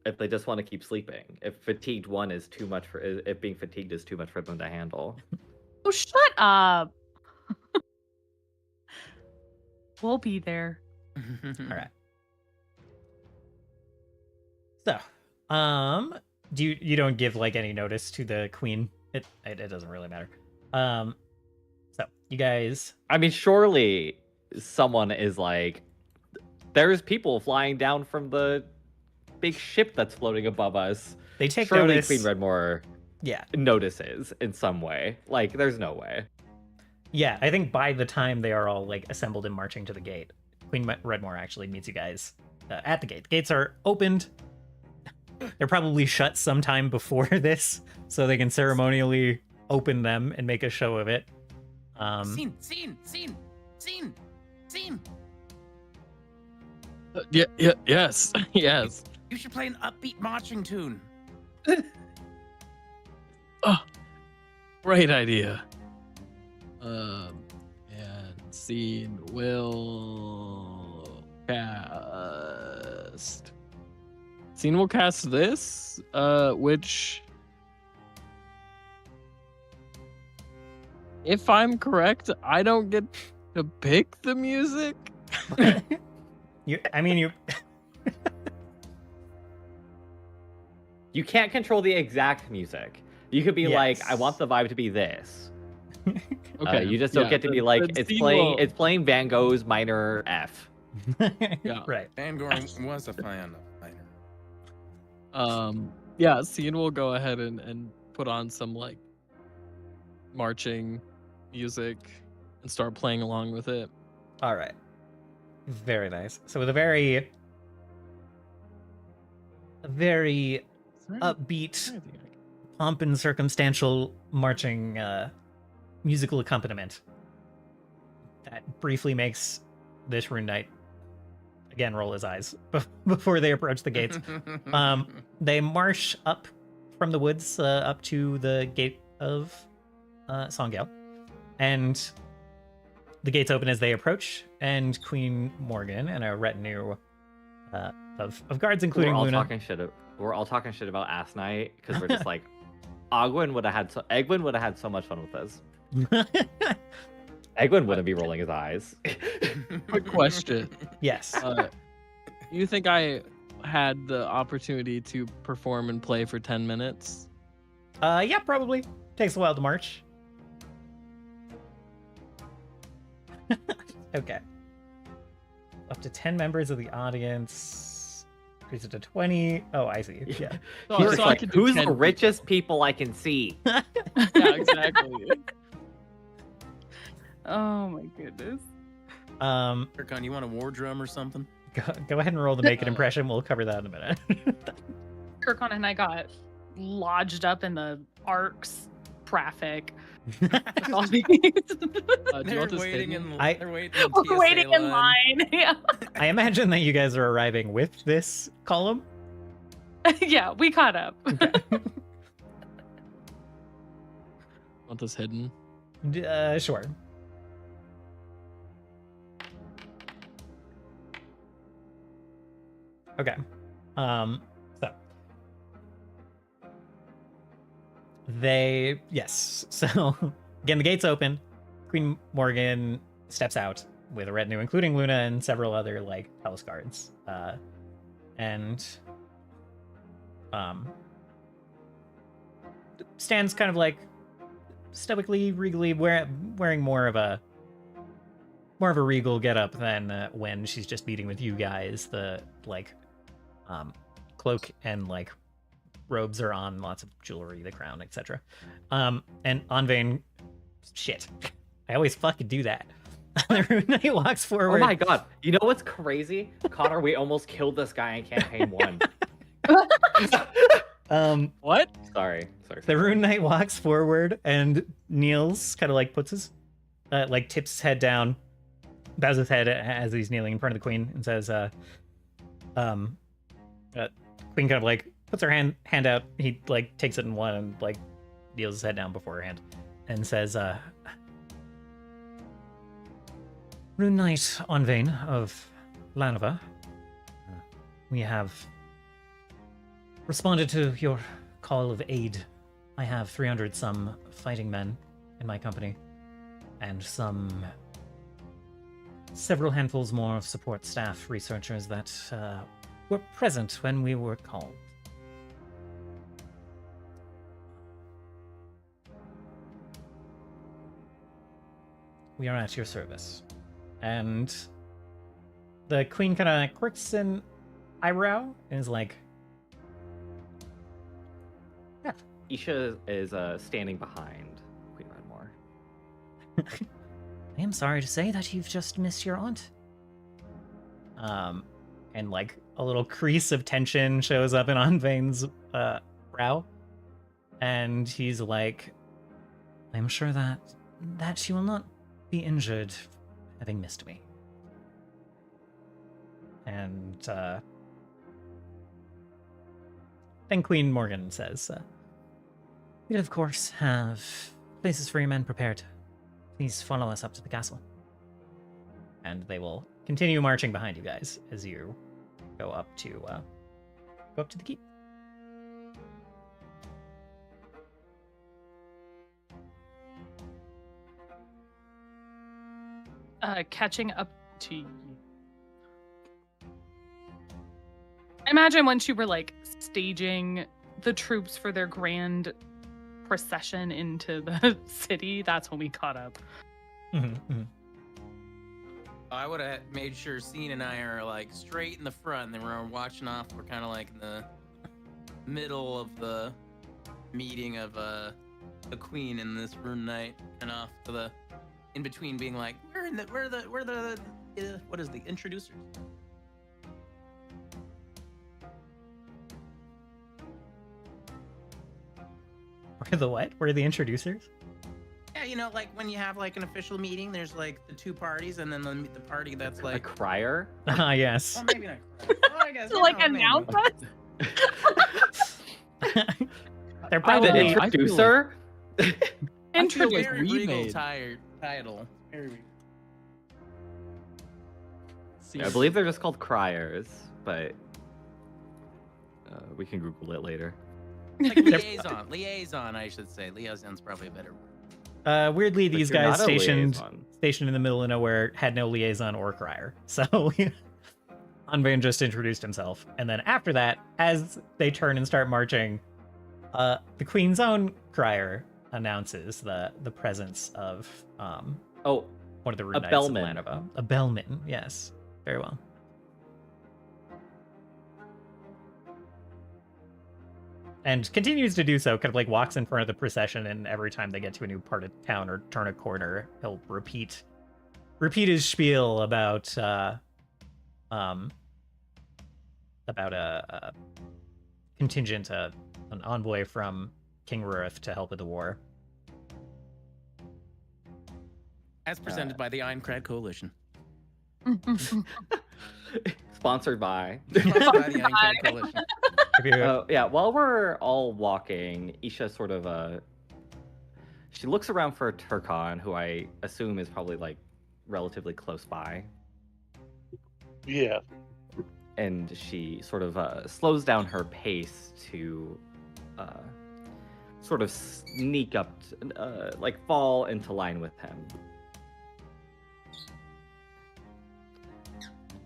If they just want to keep sleeping. If fatigued one is too much for, if being fatigued is too much for them to handle. Oh, shut up. We'll be there. All right. So, do you don't give like any notice to the queen? It doesn't really matter. So you guys. I mean, surely someone is like, there's people flying down from the big ship that's floating above us. They take surely notice. Queen Redmore Yeah. notices in some way. Like, there's no way. Yeah, I think by the time they are all like assembled and marching to the gate, Queen Redmore actually meets you guys at the gate. The gates are opened. they're probably shut sometime before this, so they can ceremonially open them and make a show of it. Scene. Yes. Yes. You should play an upbeat marching tune. Oh, great idea. And scene will cast. Scene will cast this, which, if I'm correct, I don't get to pick the music. You You can't control the exact music. You could be like, I want the vibe to be this. Okay. You just don't get to be like, the it's scene playing Van Gogh's minor F. Yeah. Right. Van Gogh was a fan of minor. Yeah, scene will go ahead and put on some like marching music and start playing along with it. All right. Very nice. So with a very upbeat, pomp and circumstantial marching musical accompaniment that briefly makes this Rune Knight again roll his eyes before they approach the gates. They march up from the woods up to the gate of Songale, and the gates open as they approach, and Queen Morgan and a retinue of guards, including Luna. We're all talking shit about Ass Knight because we're just like, Egwin would have had so much fun with this. Egwin wouldn't be rolling his eyes. Quick question. Yes. You think I had the opportunity to perform and play for 10 minutes? Yeah, probably. Takes a while to march. Okay. Up to 10 members of the audience. Increase it to 20. Oh, I see. Yeah. He's just I like, could do who's 10 the richest people I can see? Yeah, exactly. Oh my goodness. Erkan, you want a war drum or something? Go ahead and roll the make an impression. We'll cover that in a minute. Kirkon and I got lodged up in the ARC's traffic. Do you They're want this waiting hidden? they're waiting in We're TSA waiting in line. Yeah. I imagine that you guys are arriving with this column. Yeah, we caught up. Want this hidden? Sure. Okay. So So again, the gates open. Queen Morgan steps out with a retinue, including Luna and several other like palace guards, and stands kind of like stoically, regally, wearing more of a regal getup than when she's just meeting with you guys. The like cloak and like robes are on, lots of jewelry, the crown, etc. And Anvain, shit, I always fucking do that. The Rune Knight walks forward. Oh my god! You know what's crazy, Konnor? We almost killed this guy in campaign 1. What? Sorry. The Rune Knight walks forward and kneels, kind of like puts his, like tips his head down, bows his head as he's kneeling in front of the queen, and says, queen kind of like puts her hand out. He like takes it in one and like kneels his head down before her hand, and says, Rune Knight Anvain of Lanova, we have responded to your call of aid. I have 300 some fighting men in my company, and several handfuls more of support staff researchers that were present when we were called. We are at your service. And the queen kind of quirks an eyebrow and is like, yeah. Isha is standing behind Queen Redmore. I am sorry to say that you've just missed your aunt. and like a little crease of tension shows up in Anvain's brow, and he's like, "I'm sure that she will not be injured, having missed me." And then Queen Morgan says, "We of course have places for your men prepared. Please follow us up to the castle." And they will continue marching behind you guys as you go up to the keep. Catching up to you. I imagine once you were like staging the troops for their grand procession into the city, that's when we caught up. I would have made sure Scene and I are like straight in the front, and then we're watching off. We're kind of like in the middle of the meeting of the queen in this rune night, and off to the in between, being like, we're the what is the introducers? We're the what? We're the introducers? Yeah, you know, like when you have like an official meeting, there's like the two parties, and then the party that's A like crier? Ah, yes. well, maybe not. Well, I guess, To you like know, announce maybe. us? They're The probably I feel introducer? I feel Introduce. like Very we regal made- title. Very regal. I believe they're just called criers, but we can Google it later. Like liaison, I should say. Liaison's probably a better word. weirdly, But these you're guys not a stationed liaison. in the middle of nowhere had no liaison or crier. So Anvain just introduced himself, and then after that, as they turn and start marching, the Queen's own crier announces the presence of Oh, one of the a rune knights of bellman. Lanova. A bellman, yes. Very well. And continues to do so, kind of like walks in front of the procession, and every time they get to a new part of town or turn a corner, he'll repeat his spiel about a contingent, an envoy from King Ruth to help with the war. As presented by the Ironclad Coalition. Sponsored by. Sponsored by the Ironclad Coalition. Yeah, while we're all walking, Isha sort of she looks around for Turkon, who I assume is probably like relatively close by, Yeah. and she sort of slows down her pace to sort of sneak up, like fall into line with him.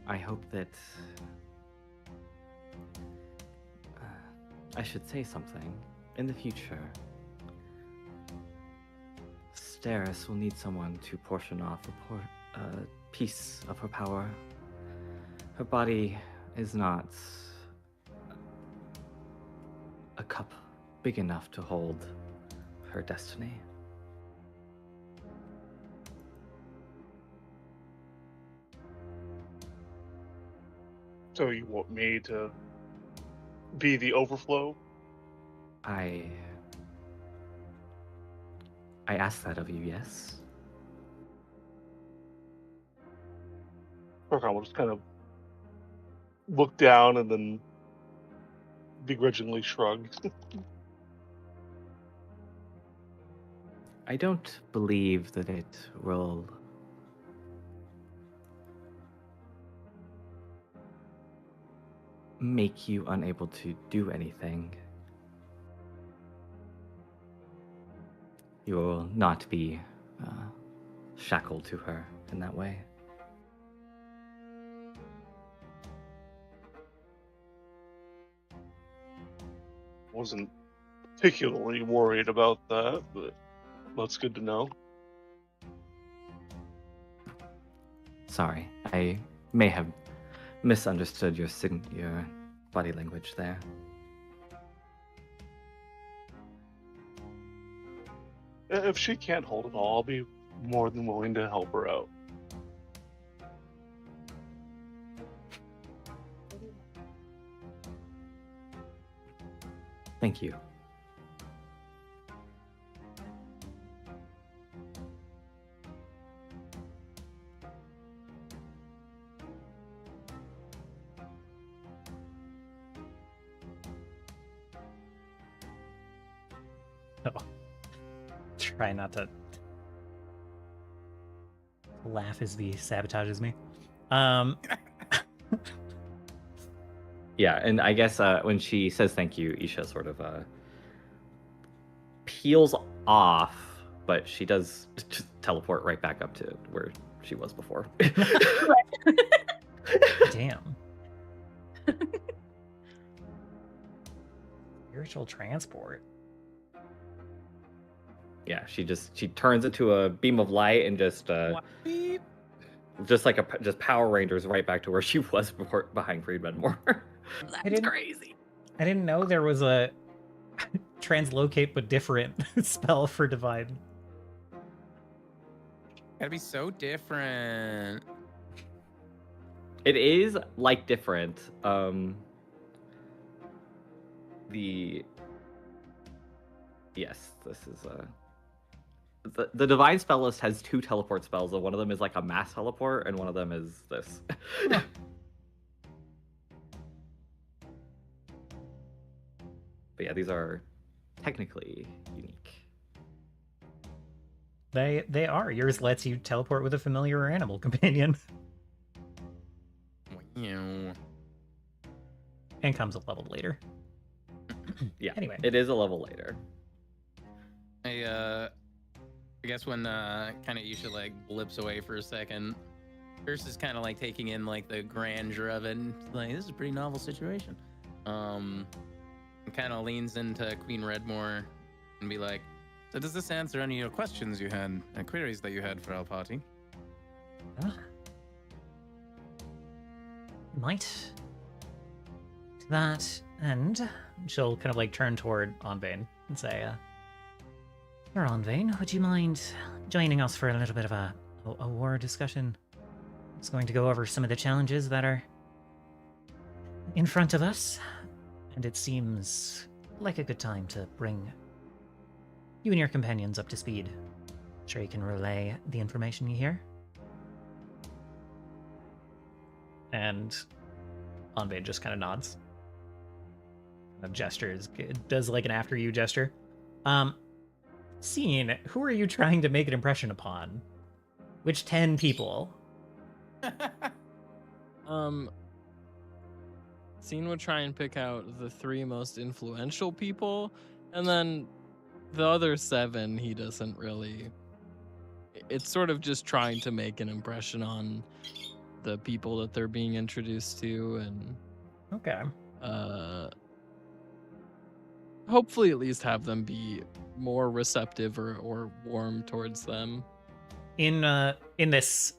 I hope that I should say something. In the future, Steris will need someone to portion off a piece of her power. Her body is not a cup big enough to hold her destiny. So you want me to be the overflow? I asked that of you, yes? Turkon will just kind of look down and then begrudgingly shrug. I don't believe that it will make you unable to do anything. You will not be shackled to her in that way. Wasn't particularly worried about that, but that's good to know. Sorry, I may have misunderstood your body language there. If she can't hold it all, I'll be more than willing to help her out. Thank you. Oh. Try not to laugh as V sabotages me. Yeah, and I guess when she says thank you, Isha sort of peels off, but she does just teleport right back up to where she was before. Damn. Spiritual transport. Yeah, she turns into a beam of light and just like just Power Rangers right back to where she was before, behind Friedman more. That's crazy. I didn't know there was a translocate but different spell for divine. Gotta be so different. It is like different. Yes, this is the divine spell list has 2 teleport spells. So one of them is like a mass teleport, and one of them is this. Huh. But yeah, these are technically unique. They are. Yours lets you teleport with a familiar or animal companion. Wow. And comes a level later. Yeah. Anyway. It is a level later. I guess when kind of Yusha like blips away for a second, Curse is kind of like taking in like the grandeur of it, and like, this is a pretty novel situation. And kind of leans into Queen Redmore and be like, so does this answer any of your questions you had and queries that you had for our party? Might. To that end, she'll kind of like turn toward Onvain and say, Sir Onvain, would you mind joining us for a little bit of a war discussion? It's going to go over some of the challenges that are in front of us, and it seems like a good time to bring you and your companions up to speed. Sure you can relay the information you hear? And Onvain just kind of nods. Gestures, does like an after you gesture. Scene, who are you trying to make an impression upon? Which 10 people? Scene would try and pick out the 3 most influential people, and then the other 7 he doesn't really. It's sort of just trying to make an impression on the people that they're being introduced to, and Okay. hopefully at least have them be more receptive or warm towards them. In this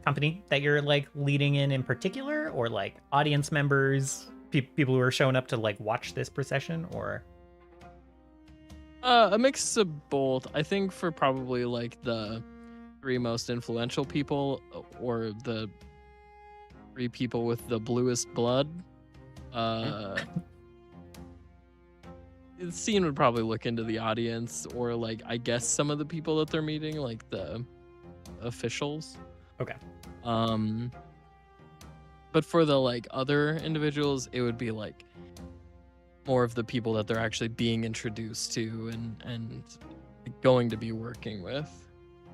company that you're like leading in particular, or like audience members, people who are showing up to like watch this procession, or a mix of both. I think for probably like the 3 most influential people, or the 3 people with the bluest blood. The scene would probably look into the audience, or like I guess some of the people that they're meeting, like the officials. Okay. But for the like other individuals, it would be like more of the people that they're actually being introduced to and going to be working with.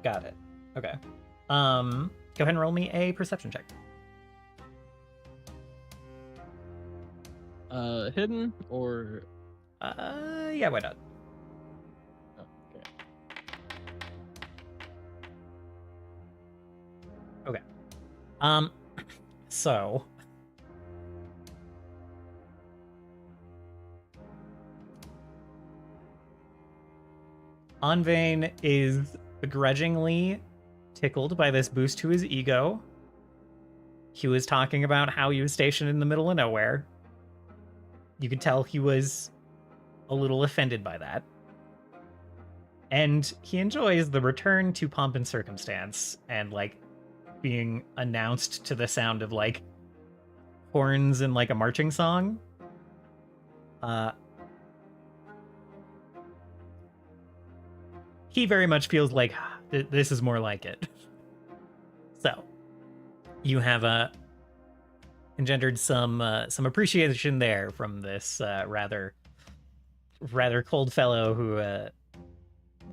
Got it. Okay. Go ahead and roll me a perception check. Hidden or Yeah, why not? Okay. Okay. So Onvain is begrudgingly tickled by this boost to his ego. He was talking about how he was stationed in the middle of nowhere. You could tell he was a little offended by that. And he enjoys the return to pomp and circumstance and like being announced to the sound of like horns and like a marching song. He very much feels like this is more like it. So, you have engendered some appreciation there from this rather cold fellow who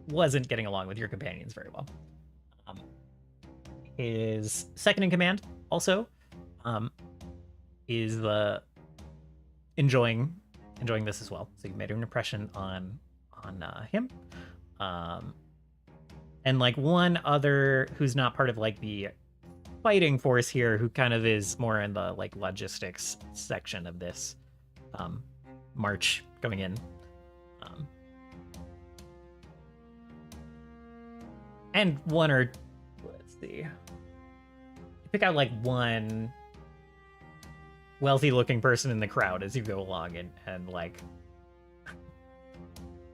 wasn't getting along with your companions very well. His second in command also is enjoying this as well. So you made an impression on him. And like one other who's not part of like the fighting force here, who kind of is more in the like logistics section of this march going in. And one or let's see, you pick out like one wealthy looking person in the crowd as you go along and like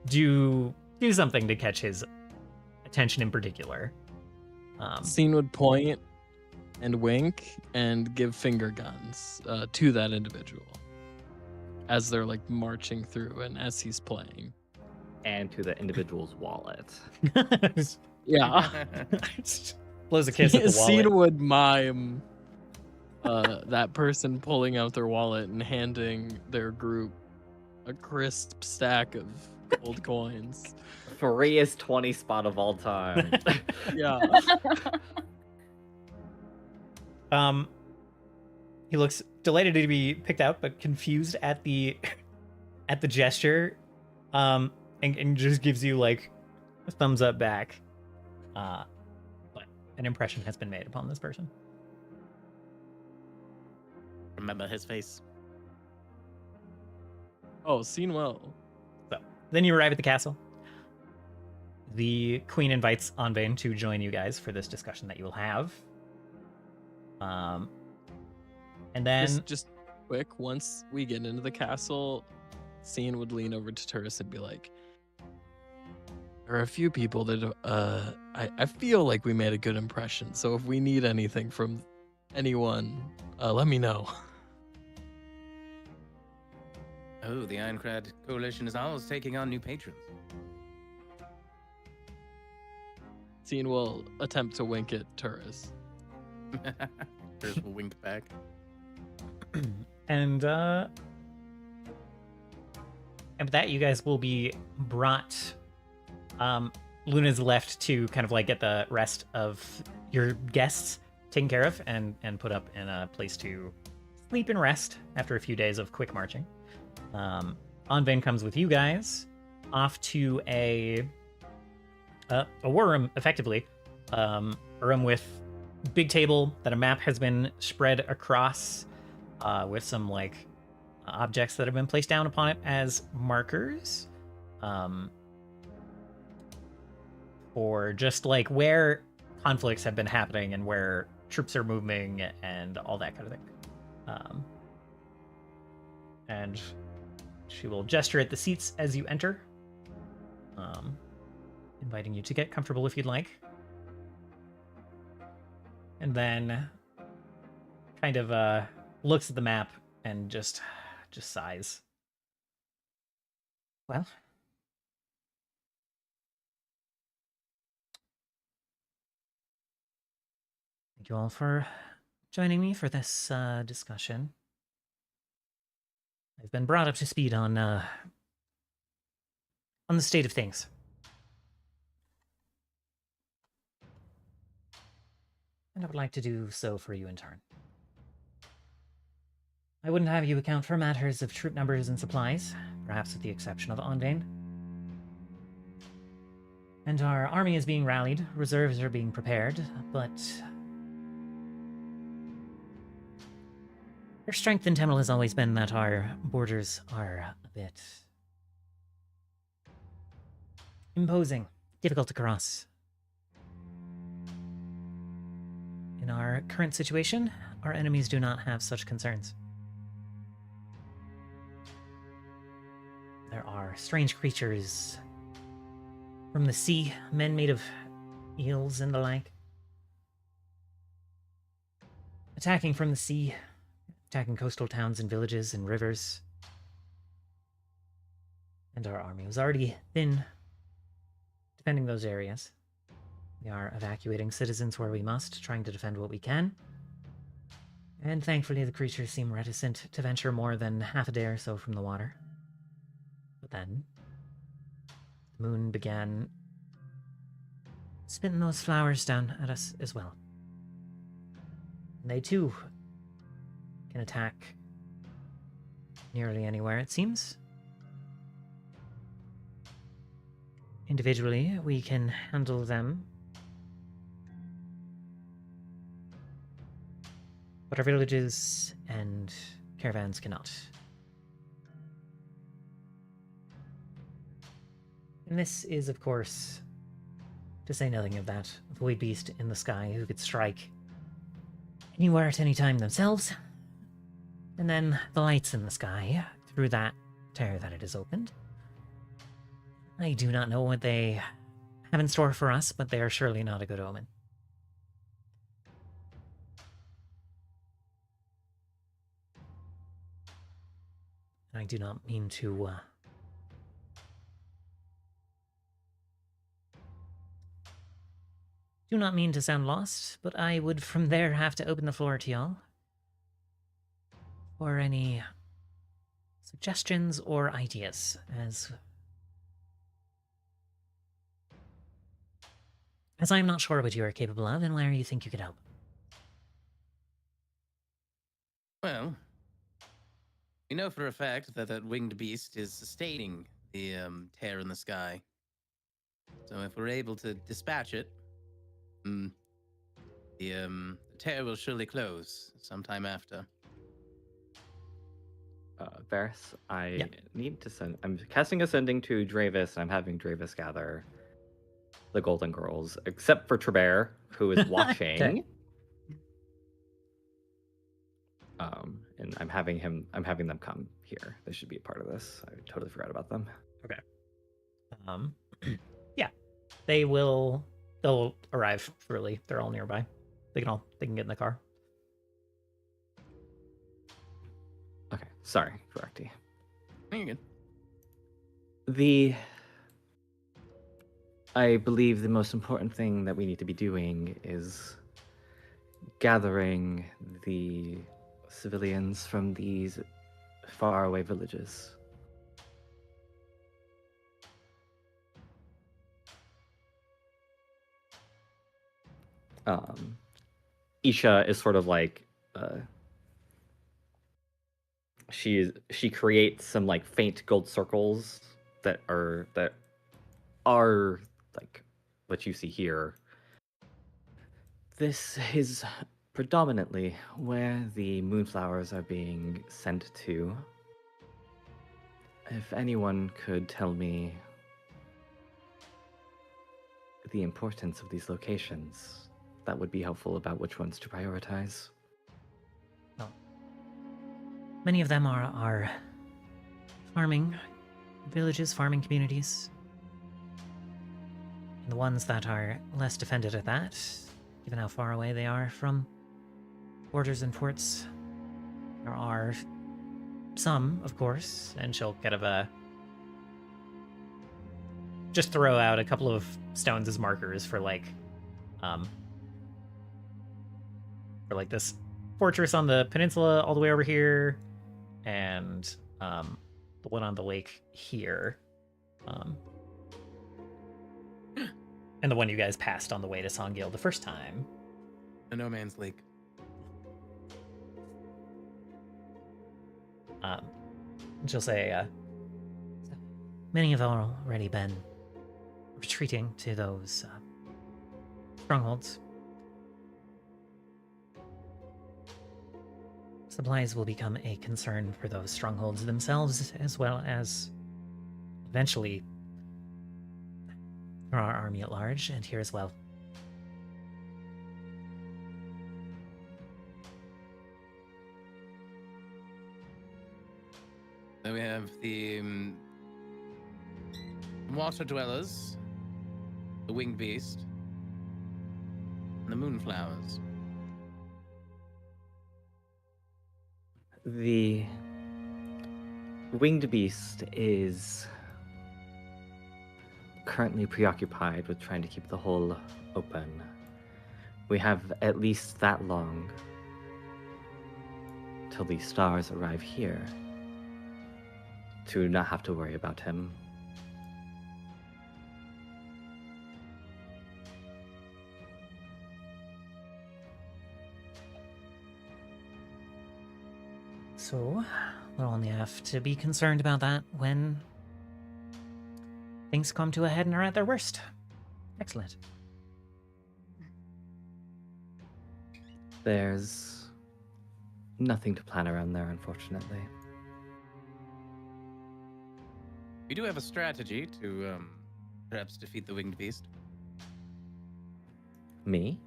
do something to catch his attention in particular. Scene would point and wink and give finger guns to that individual as they're like marching through and as he's playing. And to the individual's wallet. Yeah. Blows a kiss at the wallet. Scene would mime that person pulling out their wallet and handing their group a crisp stack of gold coins. Freest 20 spot of all time. Yeah. He looks delighted to be picked out, but confused at the gesture, and just gives you like a thumbs up back. But an impression has been made upon this person. Remember his face. Oh, seen well. So then you arrive at the castle. The queen invites Anvain to join you guys for this discussion that you will have. And then Just quick, once we get into the castle, Scene would lean over to Turris and be like, there are a few people that I feel like we made a good impression, so if we need anything from anyone, let me know. Oh, the Ironclad Coalition is always taking on new patrons. Scene will attempt to wink at Turris. Turris will wink back. and with that, you guys will be brought. Luna's left to kind of like get the rest of your guests taken care of and put up in a place to sleep and rest after a few days of quick marching. Anvain comes with you guys off to a war room, effectively. A room with big table that a map has been spread across, with some like objects that have been placed down upon it as markers, for just like where conflicts have been happening and where troops are moving and all that kind of thing. And she will gesture at the seats as you enter, inviting you to get comfortable if you'd like. And then kind of looks at the map and just sighs. Well, thank you all for joining me for this discussion. I've been brought up to speed on the state of things. And I would like to do so for you in turn. I wouldn't have you account for matters of troop numbers and supplies, perhaps with the exception of Anvain. And our army is being rallied, reserves are being prepared, but our strength in Temel has always been that our borders are a bit imposing, difficult to cross. In our current situation, our enemies do not have such concerns. There are strange creatures from the sea, men made of eels and the like, attacking from the sea, attacking coastal towns and villages and rivers. And our army was already thin defending those areas. We are evacuating citizens where we must, trying to defend what we can. And thankfully the creatures seem reticent to venture more than half a day or so from the water. But then, the moon began spitting those flowers down at us as well. And they too can attack nearly anywhere, it seems. Individually, we can handle them, but our villages and caravans cannot. And this is, of course, to say nothing of that void beast in the sky who could strike anywhere at any time themselves, and then the lights in the sky through that tear that it has opened. I do not know what they have in store for us, but they are surely not a good omen. And I do not mean to sound lost, but I would from there have to open the floor to y'all for any suggestions or ideas as I'm not sure what you are capable of and where you think you could help. Well, we know for a fact that that winged beast is sustaining the tear in the sky. So if we're able to dispatch it, the tear will surely close sometime after. Varys, Yeah. need to send. I'm casting Ascending to Dravis, and I'm having Dravis gather the Golden Girls, except for Trebert, who is watching. Okay. And I'm having them come here. They should be a part of this. I totally forgot about them. Yeah, they'll arrive shortly. They're all nearby. They can get in the car. Okay, sorry, Voraktee. You're good. I believe the most important thing that we need to be doing is gathering the civilians from these faraway villages. Isha is sort of like she creates some like faint gold circles that are like what you see here. This is predominantly where the moonflowers are being sent to. If anyone could tell me the importance of these locations, that would be helpful about which ones to prioritize. Well, many of them are farming villages, farming communities. And the ones that are less defended at that, given how far away they are from borders and forts, there are some, of course, and she'll kind of just throw out a couple of stones as markers for this fortress on the peninsula all the way over here, and the one on the lake here, and the one you guys passed on the way to Songil the first time. The No Man's Lake. She'll say, many have already been retreating to those strongholds. Supplies will become a concern for those strongholds themselves, as well as eventually for our army at large, and here as well. Then we have the water dwellers, the winged beast, and the moonflowers. The winged beast is currently preoccupied with trying to keep the hole open. We have at least that long till the stars arrive here to not have to worry about him. So, we'll only have to be concerned about that when things come to a head and are at their worst. Excellent. There's nothing to plan around there, unfortunately. We do have a strategy to perhaps defeat the winged beast. Me?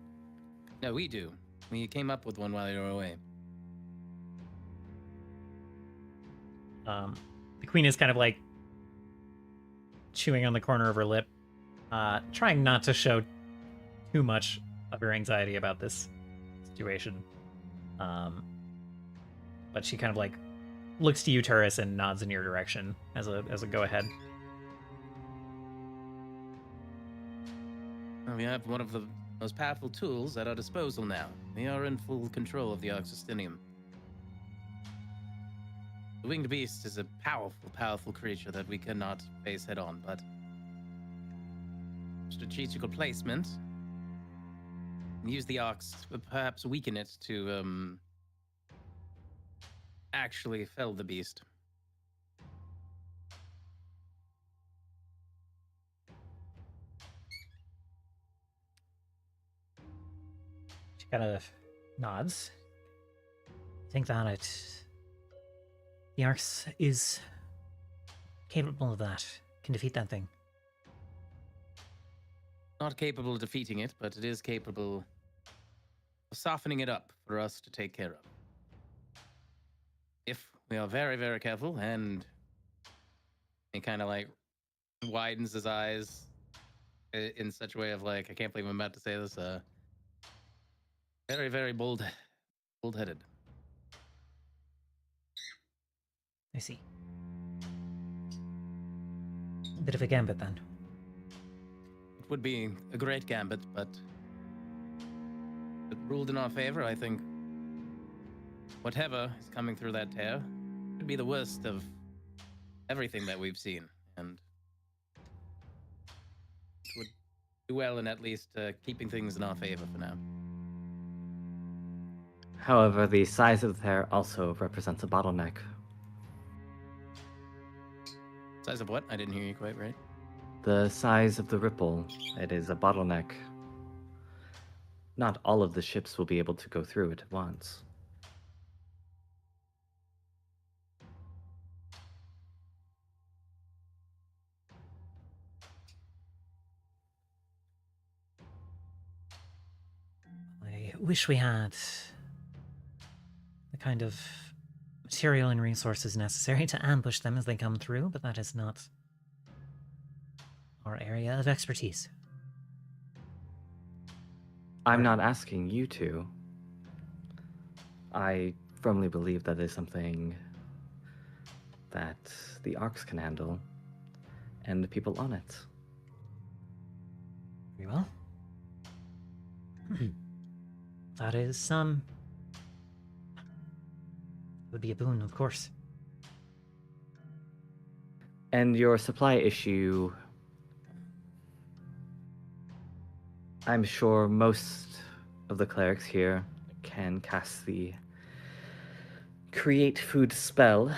No, we do. We came up with one while you were away. The queen is kind of like chewing on the corner of her lip, trying not to show too much of her anxiety about this situation. But she kind of like looks to you, Turris, and nods in your direction as a go ahead. Well, we have one of the most powerful tools at our disposal now. We are in full control of the Oxystinium. The winged beast is a powerful, powerful creature that we cannot face head on, but strategical placement. Use the ox, perhaps weaken it to actually fell the beast. She kind of nods. Think that the Arx is capable of that. Can defeat that thing. Not capable of defeating it, but it is capable of softening it up for us to take care of. If we are very, very careful, and he kind of like widens his eyes in such a way of like, I can't believe I'm about to say this, very, very bold-headed. I see. A bit of a gambit then. It would be a great gambit, but it ruled in our favor. I think whatever is coming through that tear could be the worst of everything that we've seen, and it would do well in at least keeping things in our favor for now. However, the size of the tear also represents a bottleneck. Size of what? I didn't hear you quite right. The size of the ripple, it is a bottleneck. Not all of the ships will be able to go through it at once. I wish we had the kind of material and resources necessary to ambush them as they come through, but that is not our area of expertise. I'm not asking you to. I firmly believe that is something that the Arx can handle, and the people on it. Very well. That is, would be a boon, of course. And your supply issue, I'm sure most of the clerics here can cast the create food spell.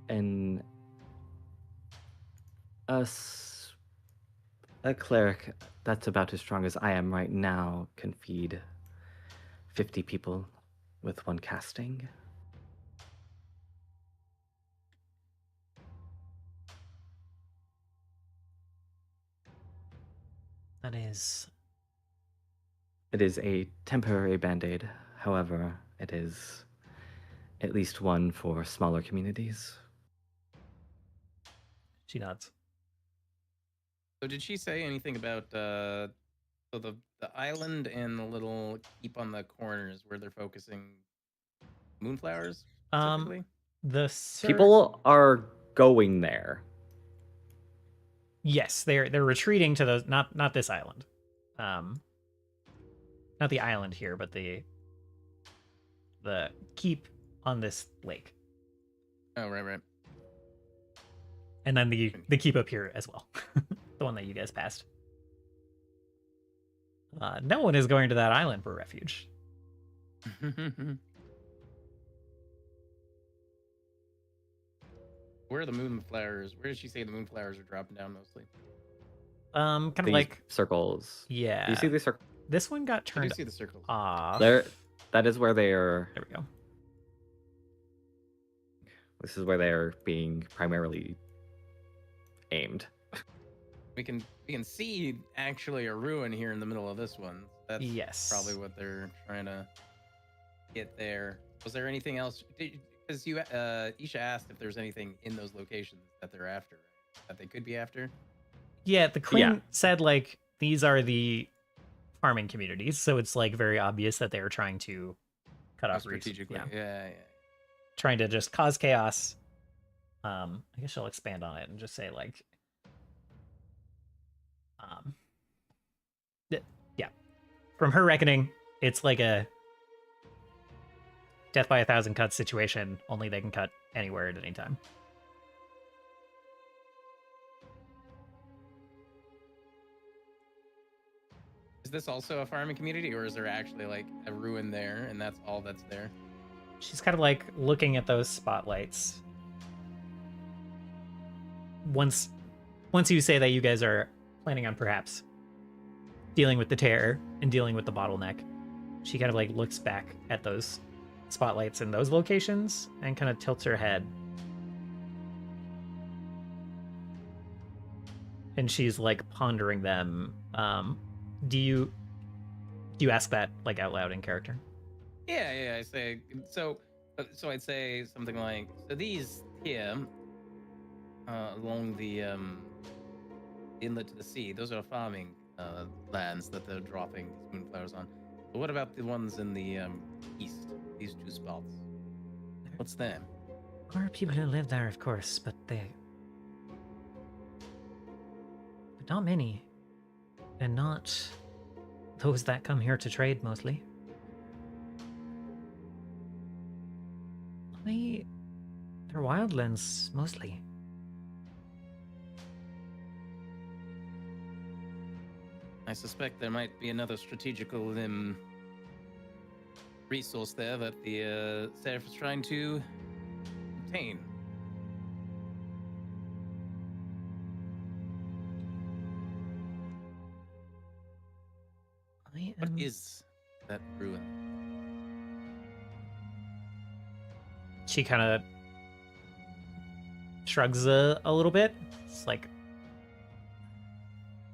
And a cleric that's about as strong as I am right now can feed 50 people with one casting. That is... It is a temporary band-aid. However, it is at least one for smaller communities. She nods. So did she say anything about so the island and the little keep on the corners where they're focusing moonflowers specifically? The People are going there. Yes, they're retreating to those. Not this island. Not the island here, but the keep on this lake. Oh, right. And then the keep up here as well. The one that you guys passed. No one is going to that island for refuge. Where are the moonflowers? Where did she say the moonflowers are dropping down mostly? Kind of These like circles. yeah. Do you see these circles? This one got I do turned see the circles. off. That is where they are. There we go. This is where they are being primarily aimed. We can see actually a ruin here in the middle of this one. That's Yes. probably what they're trying to get there. Was there anything else? Because Isha asked if there's anything in those locations that they're after, that they could be after. Yeah, the queen Yeah. said like these are the farming communities, so it's like very obvious that they're trying to cut off reach. Strategically. Yeah. Yeah. Trying to just cause chaos. I guess I'll expand on it and just say like yeah. From her reckoning, it's like a death by 1,000 cuts situation, only they can cut anywhere at any time. Is this also a farming community, or is there actually like a ruin there, and that's all that's there? She's kind of like looking at those spotlights. Once you say that you guys are planning on perhaps dealing with the terror and dealing with the bottleneck, she kind of like looks back at those spotlights in those locations and kind of tilts her head. And she's like pondering them. Do you ask that like out loud in character? Yeah. I say so. So I'd say something like, so these here, along the inlet to the sea, those are farming lands that they're dropping these moonflowers on. But what about the ones in the east? These two spots. What's them? There are people who live there, of course, but not many. And not those that come here to trade, mostly. They're wildlands, mostly. I suspect there might be another strategical resource there that the Seraph is trying to obtain. What is that ruin? She kind of shrugs a little bit. It's like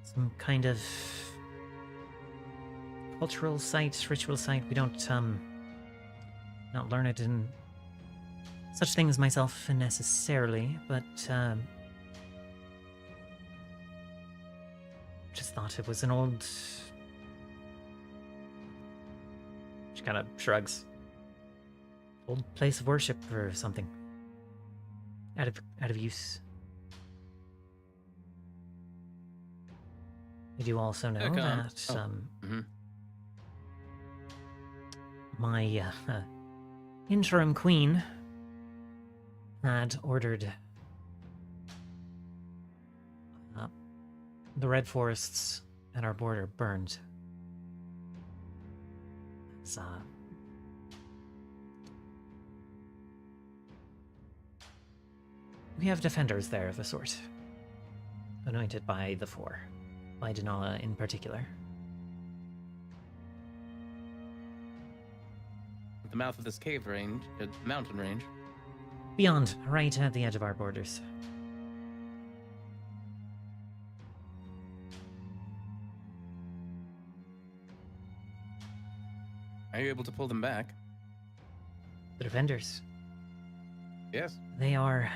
some kind of cultural site, ritual site. We don't not learn it in such things myself necessarily, but just thought it was an old. She kind of shrugs. Old place of worship or something. Out of use. I do also know that my interim queen had ordered the red forests at our border burned. As, we have defenders there of a sort, anointed by the Four, by Denala in particular. At the mouth of this cave range, mountain range. Beyond, right at the edge of our borders. Are you able to pull them back? The defenders, Yes. they are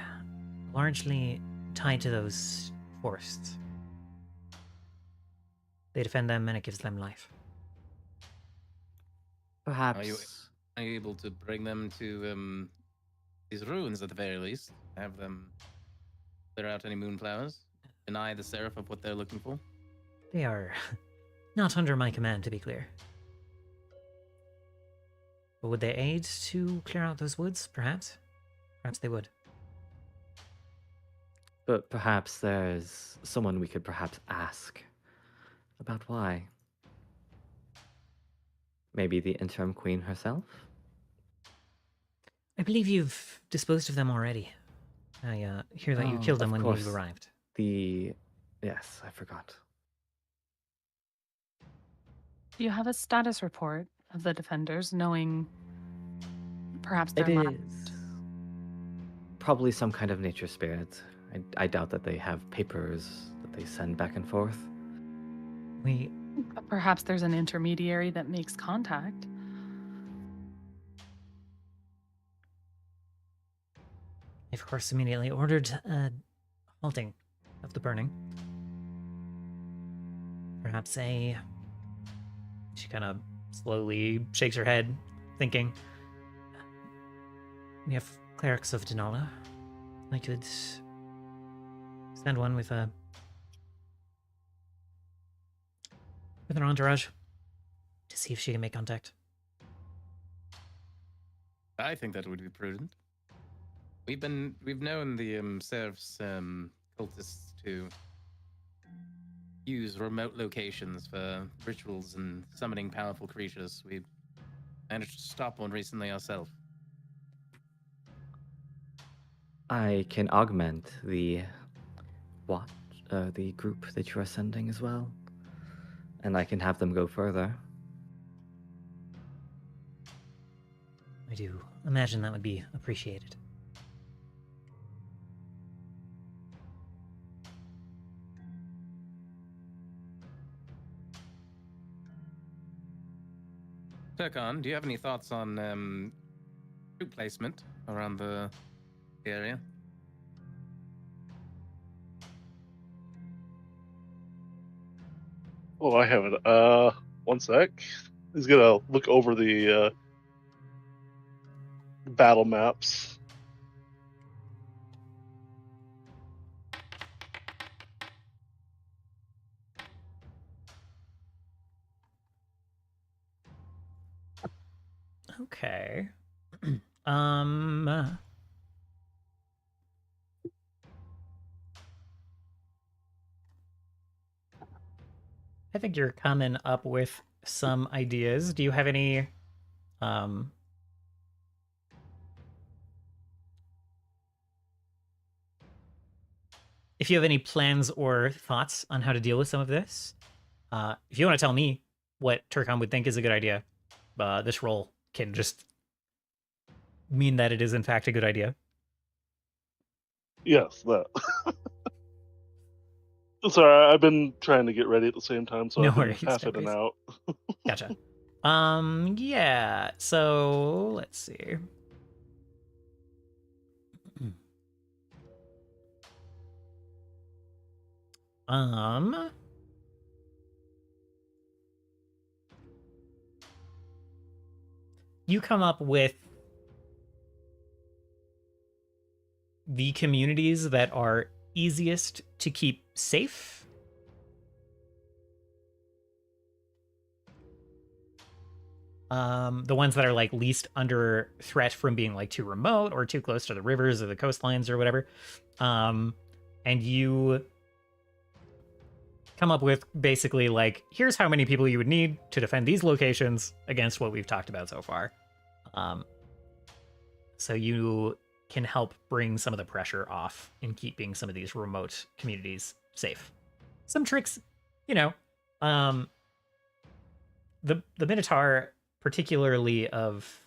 largely tied to those forests. They defend them and it gives them life. Perhaps. Are you able to bring them to these ruins at the very least. Have them clear out any moonflowers. Deny the Seraph of what they're looking for. They are not under my command, to be clear. But would they aid to clear out those woods, perhaps? Perhaps they would. But perhaps there's someone we could perhaps ask about why. Maybe the interim queen herself? I believe you've disposed of them already. I hear that you killed them when you arrived. Yes, I forgot. Do you have a status report of the defenders, knowing perhaps they're It is probably some kind of nature spirit. I doubt that they have papers that they send back and forth. Perhaps there's an intermediary that makes contact. Of course, immediately ordered a halting of the burning. Perhaps she kind of slowly shakes her head, thinking, we have clerics of Denala. I could send one with an entourage to see if she can make contact. I think that would be prudent. We've known the Seraph's cultists to use remote locations for rituals and summoning powerful creatures. We managed to stop one recently ourselves. I can augment the group that you are sending as well, and I can have them go further. I do imagine that would be appreciated. Turkon, do you have any thoughts on troop placement around the area? Oh, I haven't. One sec. He's gonna look over the battle maps. Okay. I think you're coming up with some ideas. Do you have any if you have any plans or thoughts on how to deal with some of this, if you want to tell me what Turkon would think is a good idea, this roll can just mean that it is in fact a good idea. Yes, that. Sorry, I've been trying to get ready at the same time, so No I've been worries, half no in and worries. out. Gotcha. Yeah. So let's see. You come up with the communities that are easiest to keep safe. The ones that are like least under threat from being like too remote or too close to the rivers or the coastlines or whatever. And you come up with basically like, here's how many people you would need to defend these locations against what we've talked about so far. So you can help bring some of the pressure off in keeping some of these remote communities safe. Some tricks, you know, the Minotaur, particularly of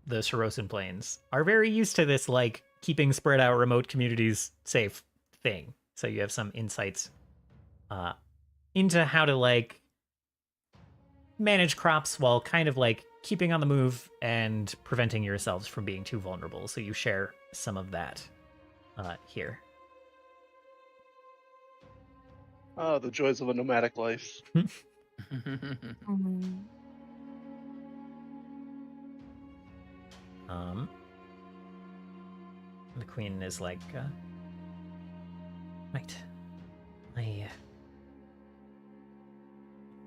the Sarosan Plains, are very used to this like keeping spread out remote communities safe thing. So you have some insights into how to like manage crops while kind of like keeping on the move and preventing yourselves from being too vulnerable. So you share some of that here. Ah, the joys of a nomadic life. The queen is like, right. I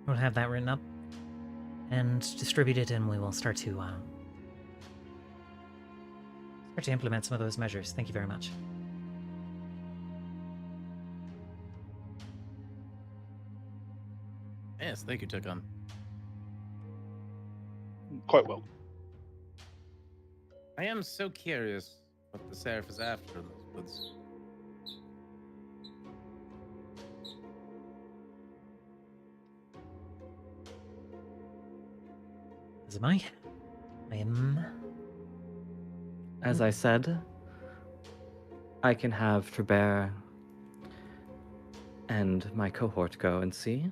will have that written up and distributed, and we will start to implement some of those measures. Thank you very much. Yes, thank you, Tukon. Quite well. I am so curious what the Seraph is after in those woods. As am I. I am... As I said, I can have Tribert and my cohort go and see.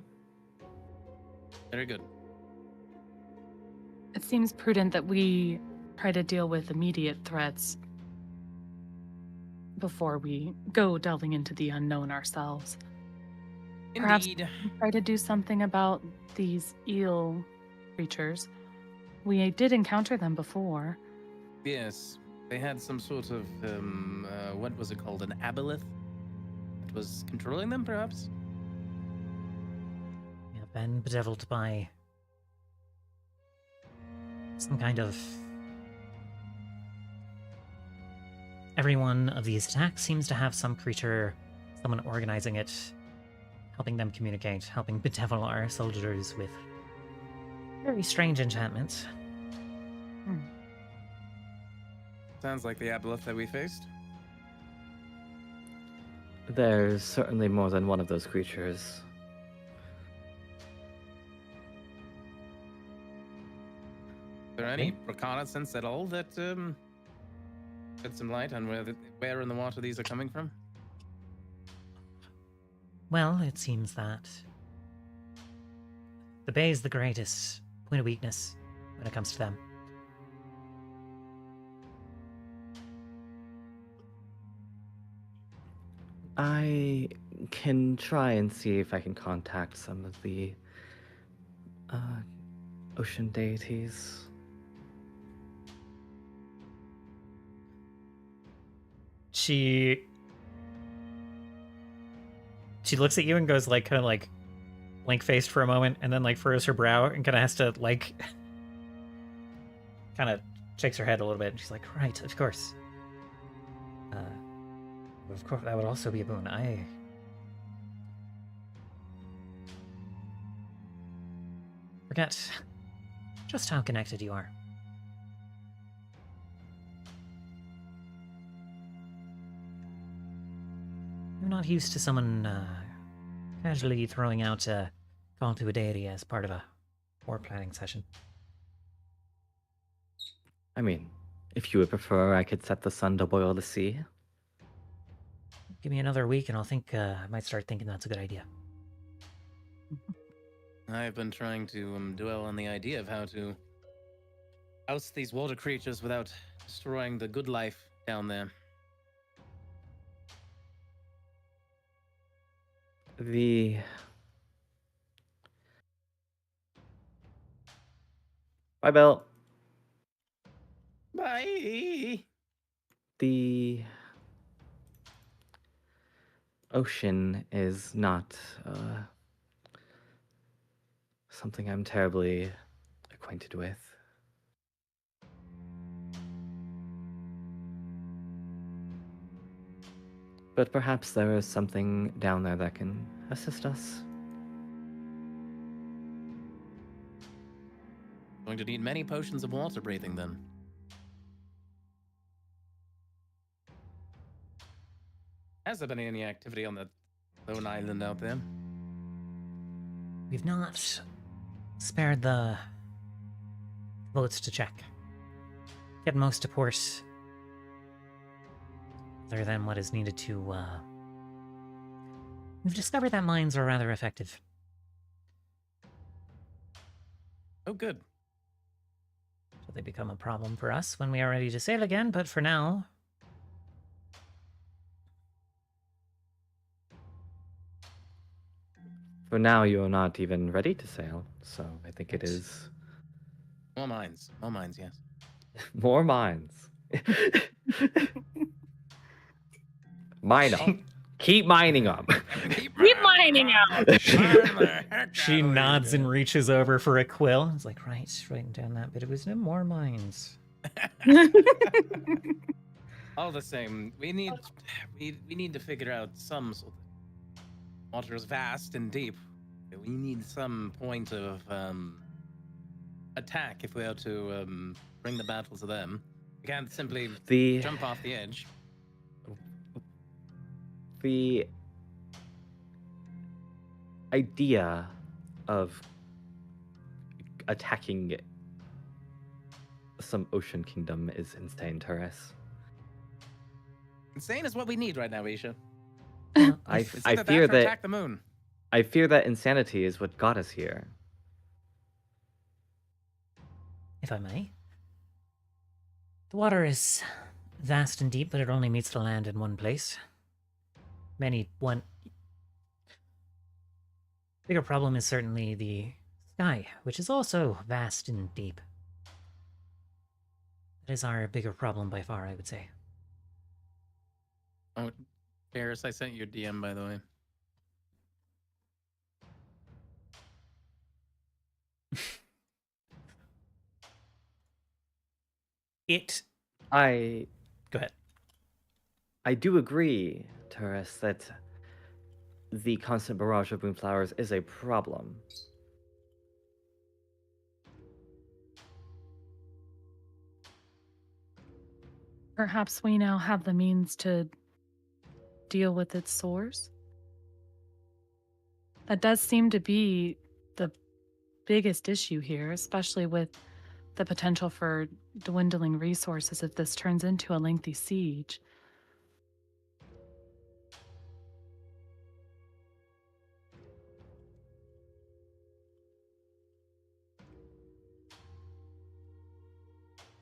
Very good. It seems prudent that we try to deal with immediate threats before we go delving into the unknown ourselves. Perhaps Indeed. try to do something about these eel creatures. We did encounter them before. Yes, they had some sort of, what was it called? An aboleth? It was controlling them, perhaps? Yeah, been bedeviled by some kind of... Every one of these attacks seems to have some creature, someone organizing it, helping them communicate, helping bedevil our soldiers with very strange enchantments. Sounds like the aboleth that we faced. There's certainly more than one of those creatures. Is there any reconnaissance at all that shed some light on where in the water these are coming from? Well, it seems that the bay is the greatest point of weakness when it comes to them. I can try and see if I can contact some of the ocean deities. She looks at you and goes like kind of like blank-faced for a moment, and then like furrows her brow and kind of has to like kind of shakes her head a little bit. And she's like, "Right, of course. Of course, that would also be a boon. I forget just how connected you are." You're not used to someone casually throwing out a call to a deity as part of a war planning session. I mean, if you would prefer, I could set the sun to boil the sea. Give me another week and I'll think, I might start thinking that's a good idea. I've been trying to dwell on the idea of how to oust these water creatures without destroying the good life down there. Bye, Bill. Bye. The ocean is not something I'm terribly acquainted with. But perhaps there is something down there that can assist us. Going to need many potions of water breathing then. Has there been any activity on the lone island out there? We've not spared the boats to check. Get most to port, other than what is needed to, We've discovered that mines are rather effective. Oh, good. So they become a problem for us when we are ready to sail again, but for now... For now, you are not even ready to sail, so I think it is... More mines, yes. More mines. Mine them. Keep mining them. Keep mining out. She nods and reaches over for a quill. It's like, right, writing down that bit of wisdom. More mines. All the same, we need to figure out some sort of water is vast and deep. We need some point of attack if we are to bring the battle to them. We can't simply jump off the edge. The idea of attacking some ocean kingdom is insane, Torres. Insane is what we need right now, Isha. I It's either fear or that attack the moon. I fear that insanity is what got us here. If I may. The water is vast and deep, but it only meets the land in one place. Bigger problem is certainly the sky, which is also vast and deep. That is our bigger problem by far, I would say. Oh, Paris, I sent you a DM, by the way. Go ahead. I do agree, Torres, that the constant barrage of moonflowers is a problem. Perhaps we now have the means to deal with its source. That does seem to be the biggest issue here, especially with the potential for dwindling resources if this turns into a lengthy siege.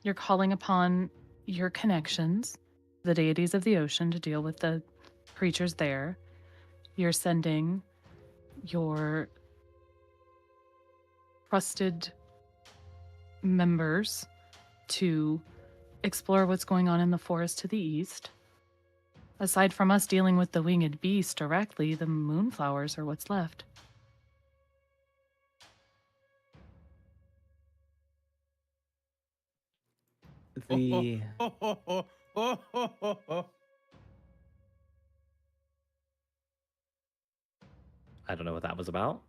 You're calling upon your connections, the deities of the ocean, to deal with the creatures there. You're sending your trusted members to explore what's going on in the forest to the east. Aside from us dealing with the winged beast directly, the moonflowers are what's left. The I don't know what that was about.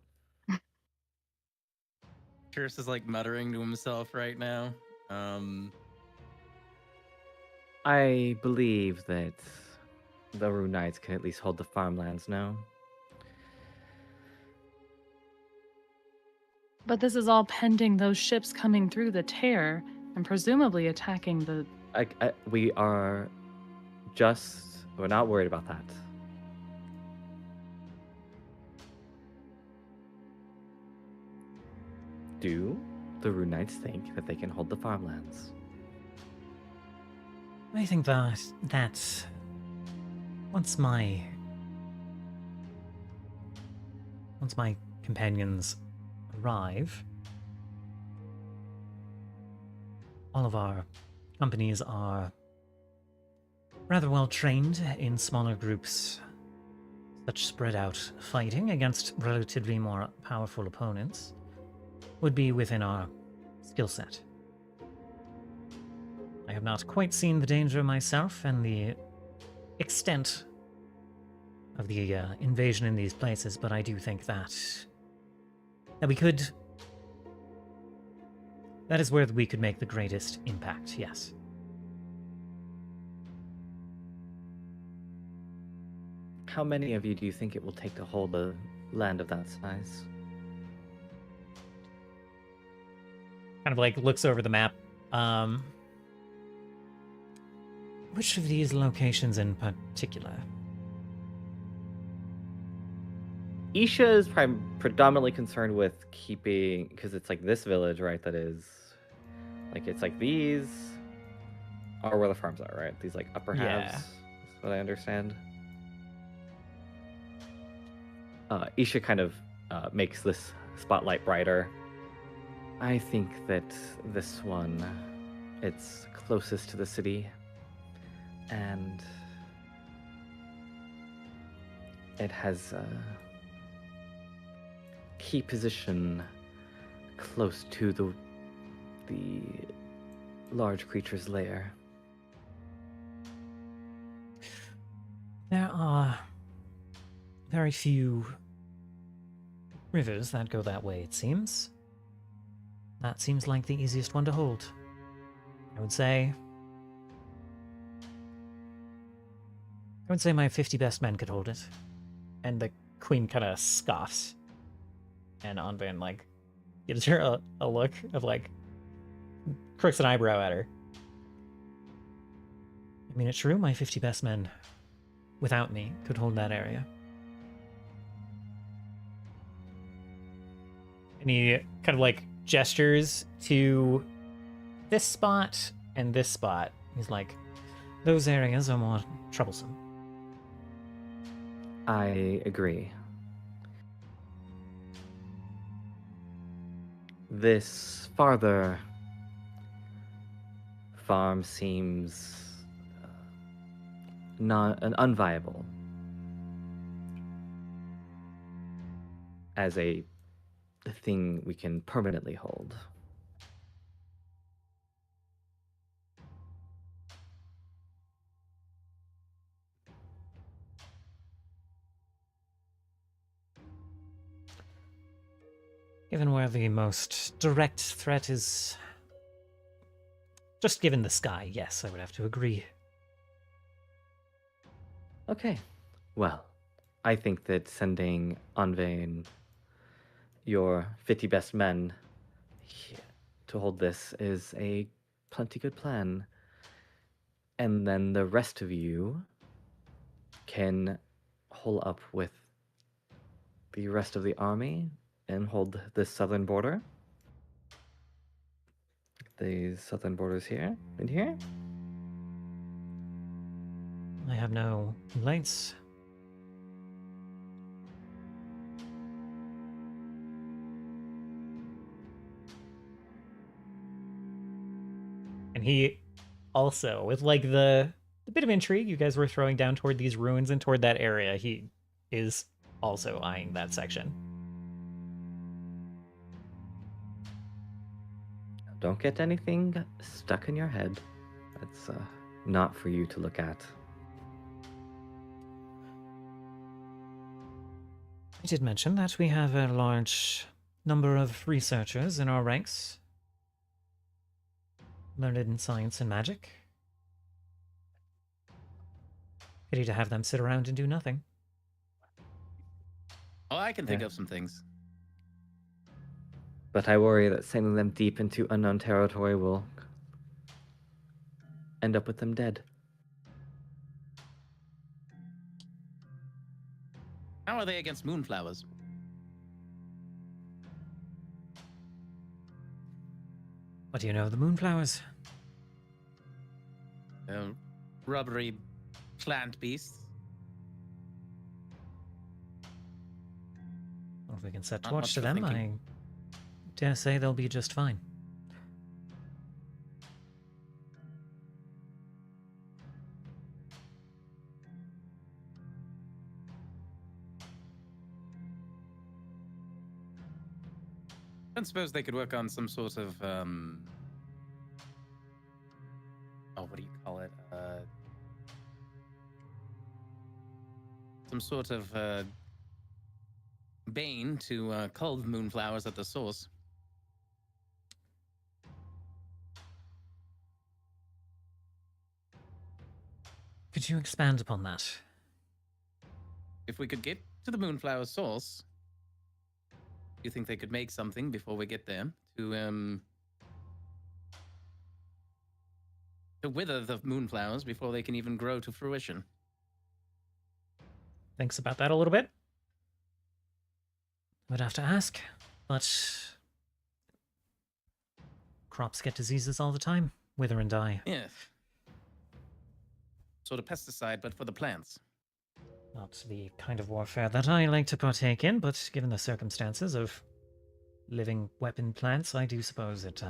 Pierce is like muttering to himself right now. I believe that the Rune Knights can at least hold the farmlands now. But this is all pending those ships coming through the tear and presumably attacking the... We're not worried about that. Do the Rune Knights think that they can hold the farmlands? I think that once my companions arrive, all of our companies are rather well trained in smaller groups. Such spread out fighting against relatively more powerful opponents would be within our skill set. I have not quite seen the danger myself and the extent of the invasion in these places, but I do think that we could... That is where we could make the greatest impact, yes. How many of you do you think it will take to hold a land of that size? Kind of like looks over the map. Which of these locations in particular? Isha is predominantly concerned with keeping, because it's like this village, right? That is, like, it's like these are where the farms are, right? These like upper halves. That's what I understand. Isha kind of makes this spotlight brighter. I think that this one, it's closest to the city, and It has a key position close to the large creature's lair. There are very few rivers that go that way, it seems. That seems like the easiest one to hold. I would say my 50 best men could hold it. And the queen kind of scoffs. And Anvin, like, gives her a look of, like, crooks an eyebrow at her. I mean, it's true, my 50 best men, without me, could hold that area. And he kind of, like, gestures to this spot and this spot. He's like, those areas are more troublesome. I agree. This farther farm seems unviable as a thing we can permanently hold. Given where the most direct threat is... Just given the sky, yes, I would have to agree. Okay. Well, I think that sending Anvain your 50 best men to hold this is a plenty good plan. And then the rest of you can hole up with the rest of the army and hold the southern border. The southern borders here and here. I have no complaints. And he also, with like the bit of intrigue you guys were throwing down toward these ruins and toward that area, he is also eyeing that section. Don't get anything stuck in your head. That's not for you to look at. I did mention that we have a large number of researchers in our ranks, learned in science and magic. Pity to have them sit around and do nothing. Oh, I can think of some things. But I worry that sending them deep into unknown territory will end up with them dead. How are they against moonflowers? What do you know of the moonflowers? Rubbery plant beasts. Well, if we can set Not torch much to for them, thinking. I dare say they'll be just fine. I don't suppose they could work on some sort of what do you call it? Some sort of bane to cull the moonflowers at the source. Could you expand upon that? If we could get to the moonflower source, do you think they could make something before we get there to wither the moonflowers before they can even grow to fruition? Thinks about that a little bit. Would have to ask, but crops get diseases all the time, wither and die. Yeah. Sort of pesticide, but for the plants. Not the kind of warfare that I like to partake in, but given the circumstances of living weapon plants, I do suppose it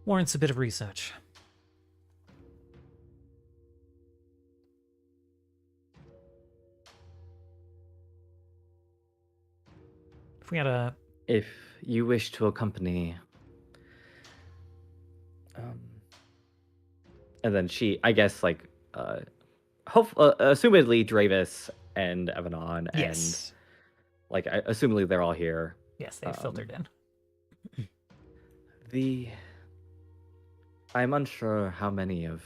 warrants a bit of research. If we had a... If you wish to accompany... and then she, I guess, like, assumedly Dravis and Evanon, Yes. and, like, assumedly they're all here. Yes, they filtered in. I'm unsure how many of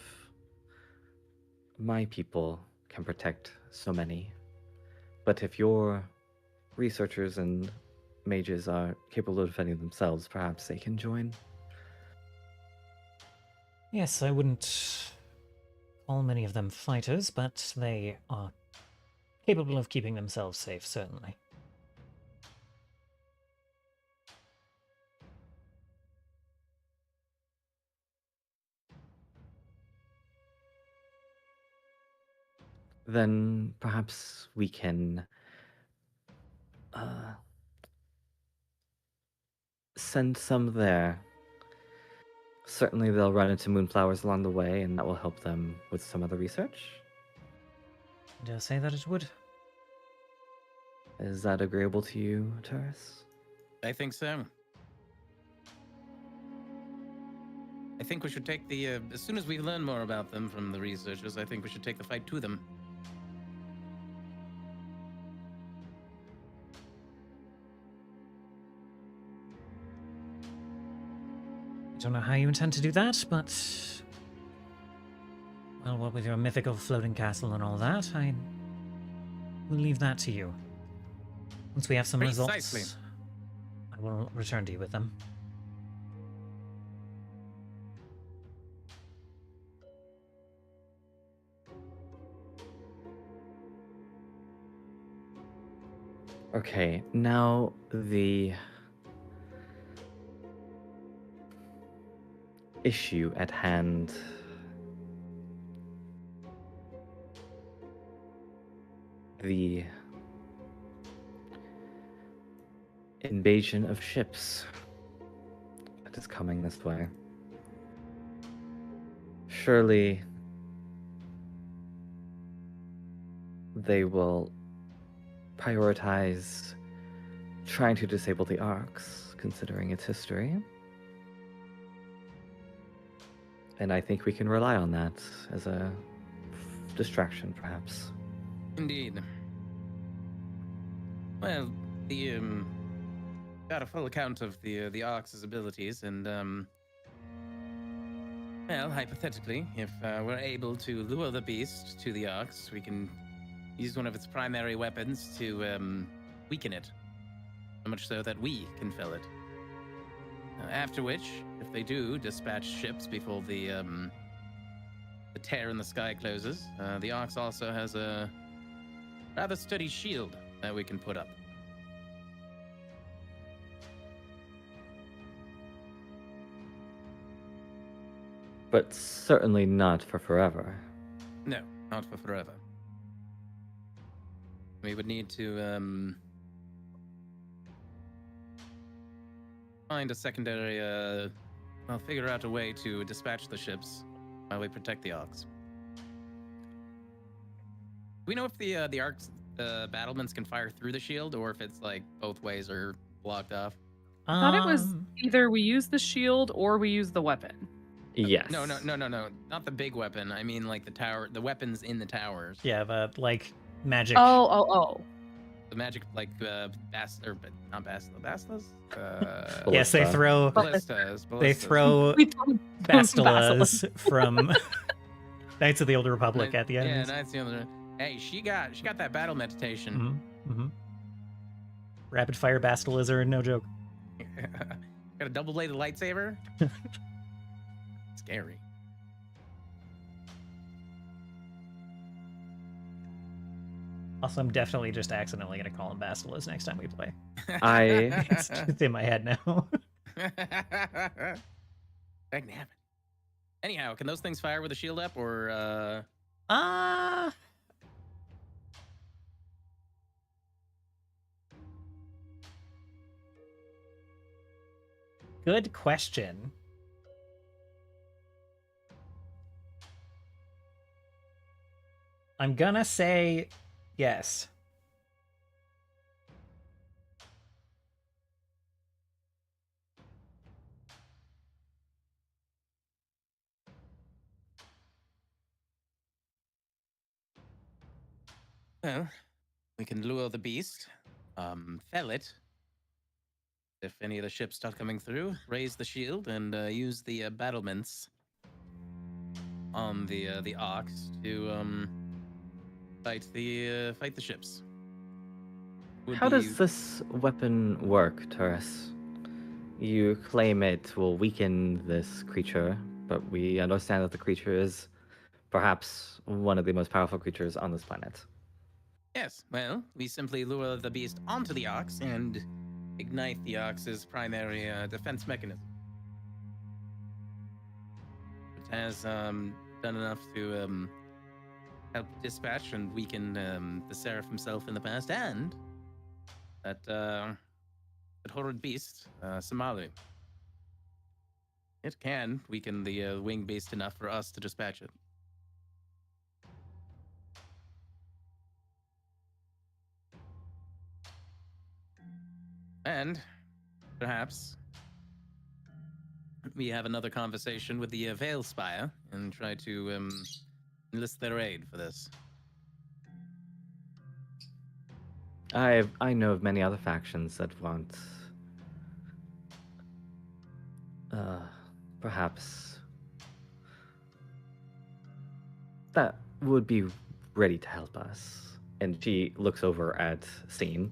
my people can protect so many, but if your researchers and mages are capable of defending themselves, perhaps they can join. Yes, I wouldn't call many of them fighters, but they are capable of keeping themselves safe, certainly. Then perhaps we can send some there. Certainly they'll run into moonflowers along the way, and that will help them with some of the research. I dare say that it would. Is that agreeable to you, Taurus? I think so. I think we should take the, as soon as we learn more about them from the researchers, I think we should take the fight to them. I don't know how you intend to do that, but... Well, what with your mythical floating castle and all that, I will leave that to you. Once we have some Precisely. results, I will return to you with them. Okay, now the issue at hand. The invasion of ships that is coming this way. Surely they will prioritize trying to disable the arcs, considering its history. And I think we can rely on that as a distraction, perhaps. Indeed. Well, the got a full account of the Arc's abilities, and well, hypothetically, if we're able to lure the beast to the Arcs, we can use one of its primary weapons to weaken it, so much so that we can fell it. After which, if they do dispatch ships before the tear in the sky closes, the Arcs also has a rather sturdy shield that we can put up. But certainly not for forever. No, not for forever. We would need to find a secondary, well, figure out a way to dispatch the ships while we protect the Arcs. Do we know if the Arcs, battlements can fire through the shield, or if it's like both ways are blocked off? I thought it was either we use the shield or we use the weapon. Yes. No, not the big weapon. I mean, like the tower, the weapons in the towers. Yeah, the, like, magic... Oh. The magic, like, not basilisks? Yes, they throw... Ballistas. They throw basilas from Knights of the Old Republic at the end. Yeah, Knights of the Old... Hey, she got that battle meditation. Mm-hmm. Rapid fire basilas are no joke. Got a double-bladed lightsaber? Scary. Also, I'm definitely just accidentally going to call him basilas next time we play. It's just in my head now. That can happen. Anyhow, can those things fire with a shield up, or Good question. I'm gonna say yes. Well, we can lure the beast, fell it. If any of the ships start coming through, raise the shield and use the battlements on the arcs to fight the ships. How does this weapon work, Turris? You claim it will weaken this creature, but we understand that the creature is perhaps one of the most powerful creatures on this planet. Yes, well, we simply lure the beast onto the arcs and ignite the arcs' primary defense mechanism. It has done enough to help dispatch and weaken the Seraph himself in the past, and that horrid beast, Samalu. It can weaken the winged beast enough for us to dispatch it. And perhaps we have another conversation with the Veil Spire and try to enlist their aid for this. I know of many other factions that want, perhaps that would be ready to help us. And she looks over at Scene.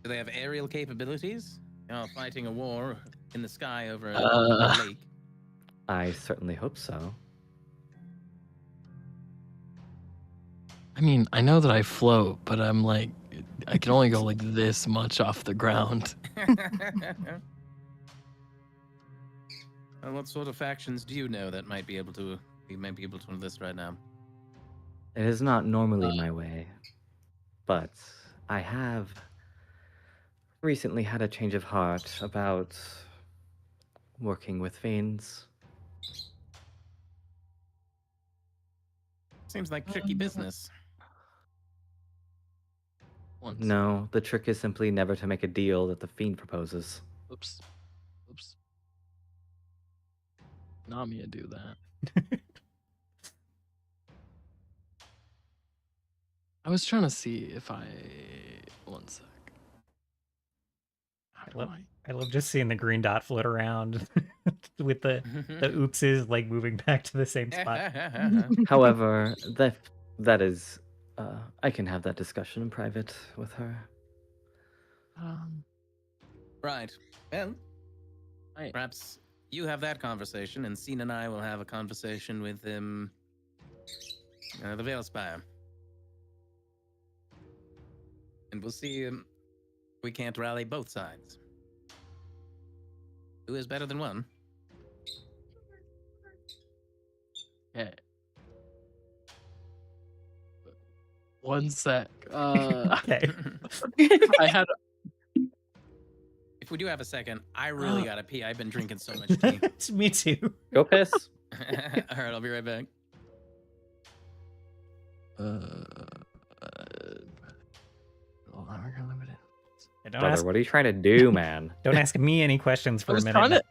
Do they have aerial capabilities? Fighting a war in the sky over a lake. I certainly hope so. I mean, I know that I float, but I'm like, I can only go like this much off the ground. Well, what sort of factions do you know that might be able to enlist right now? It is not normally my way, but I have recently had a change of heart about working with fiends. Seems like tricky business. Once. No, the trick is simply never to make a deal that the fiend proposes. Oops. Namia do that. I was trying to see if I... One sec. How do I love just seeing the green dot float around with the oopses like moving back to the same spot. However, that is, I can have that discussion in private with her. Right. Well, perhaps you have that conversation, and Scene and I will have a conversation with the Veil Spire. And we'll see if we can't rally both sides. Who is better than one? Okay. One sec. Okay. I had... If we do have a second, I really gotta pee. I've been drinking so much tea. Me too. Go piss. All right, I'll be right back. Don't Brother, ask, what are you trying to do, man? don't ask me any questions for a minute.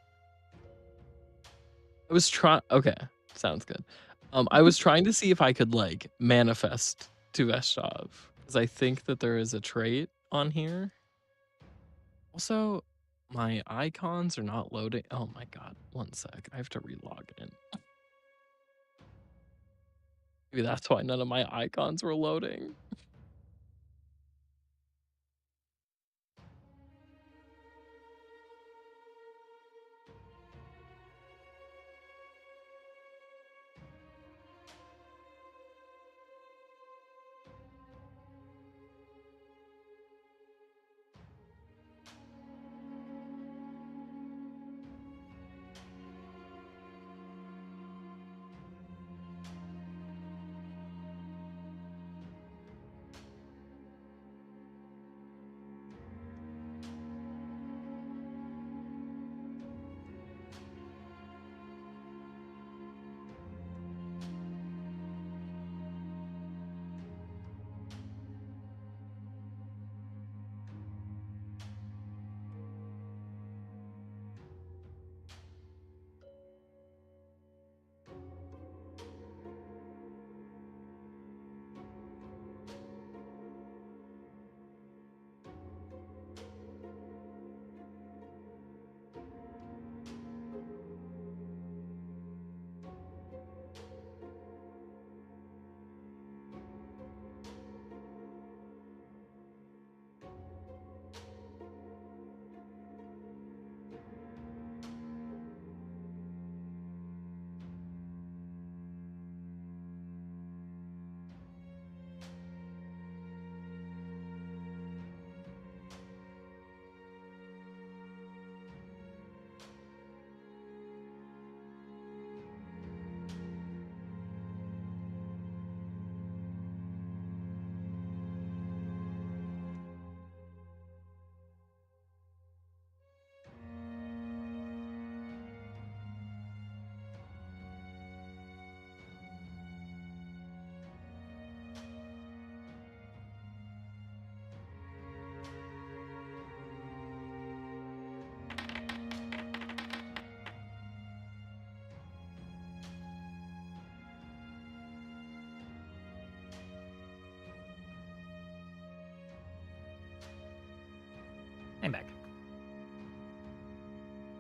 Okay, sounds good. I was trying to see if I could like manifest to Veshov, because I think that there is a trait on here. Also, my icons are not loading. Oh my god, one sec. I have to relog in. Maybe that's why none of my icons were loading.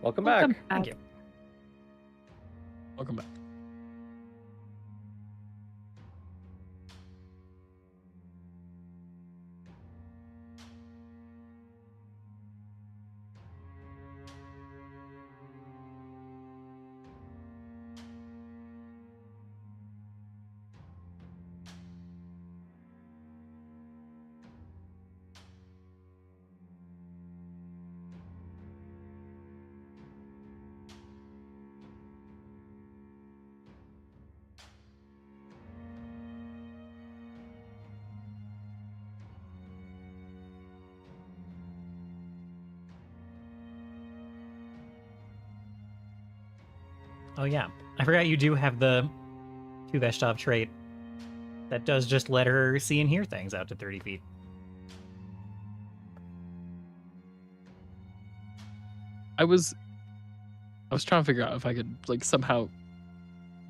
Welcome back. Thank you. Welcome back. Oh yeah, I forgot you do have the Veshtov trait that does just let her see and hear things out to 30 feet. I was trying to figure out if I could like somehow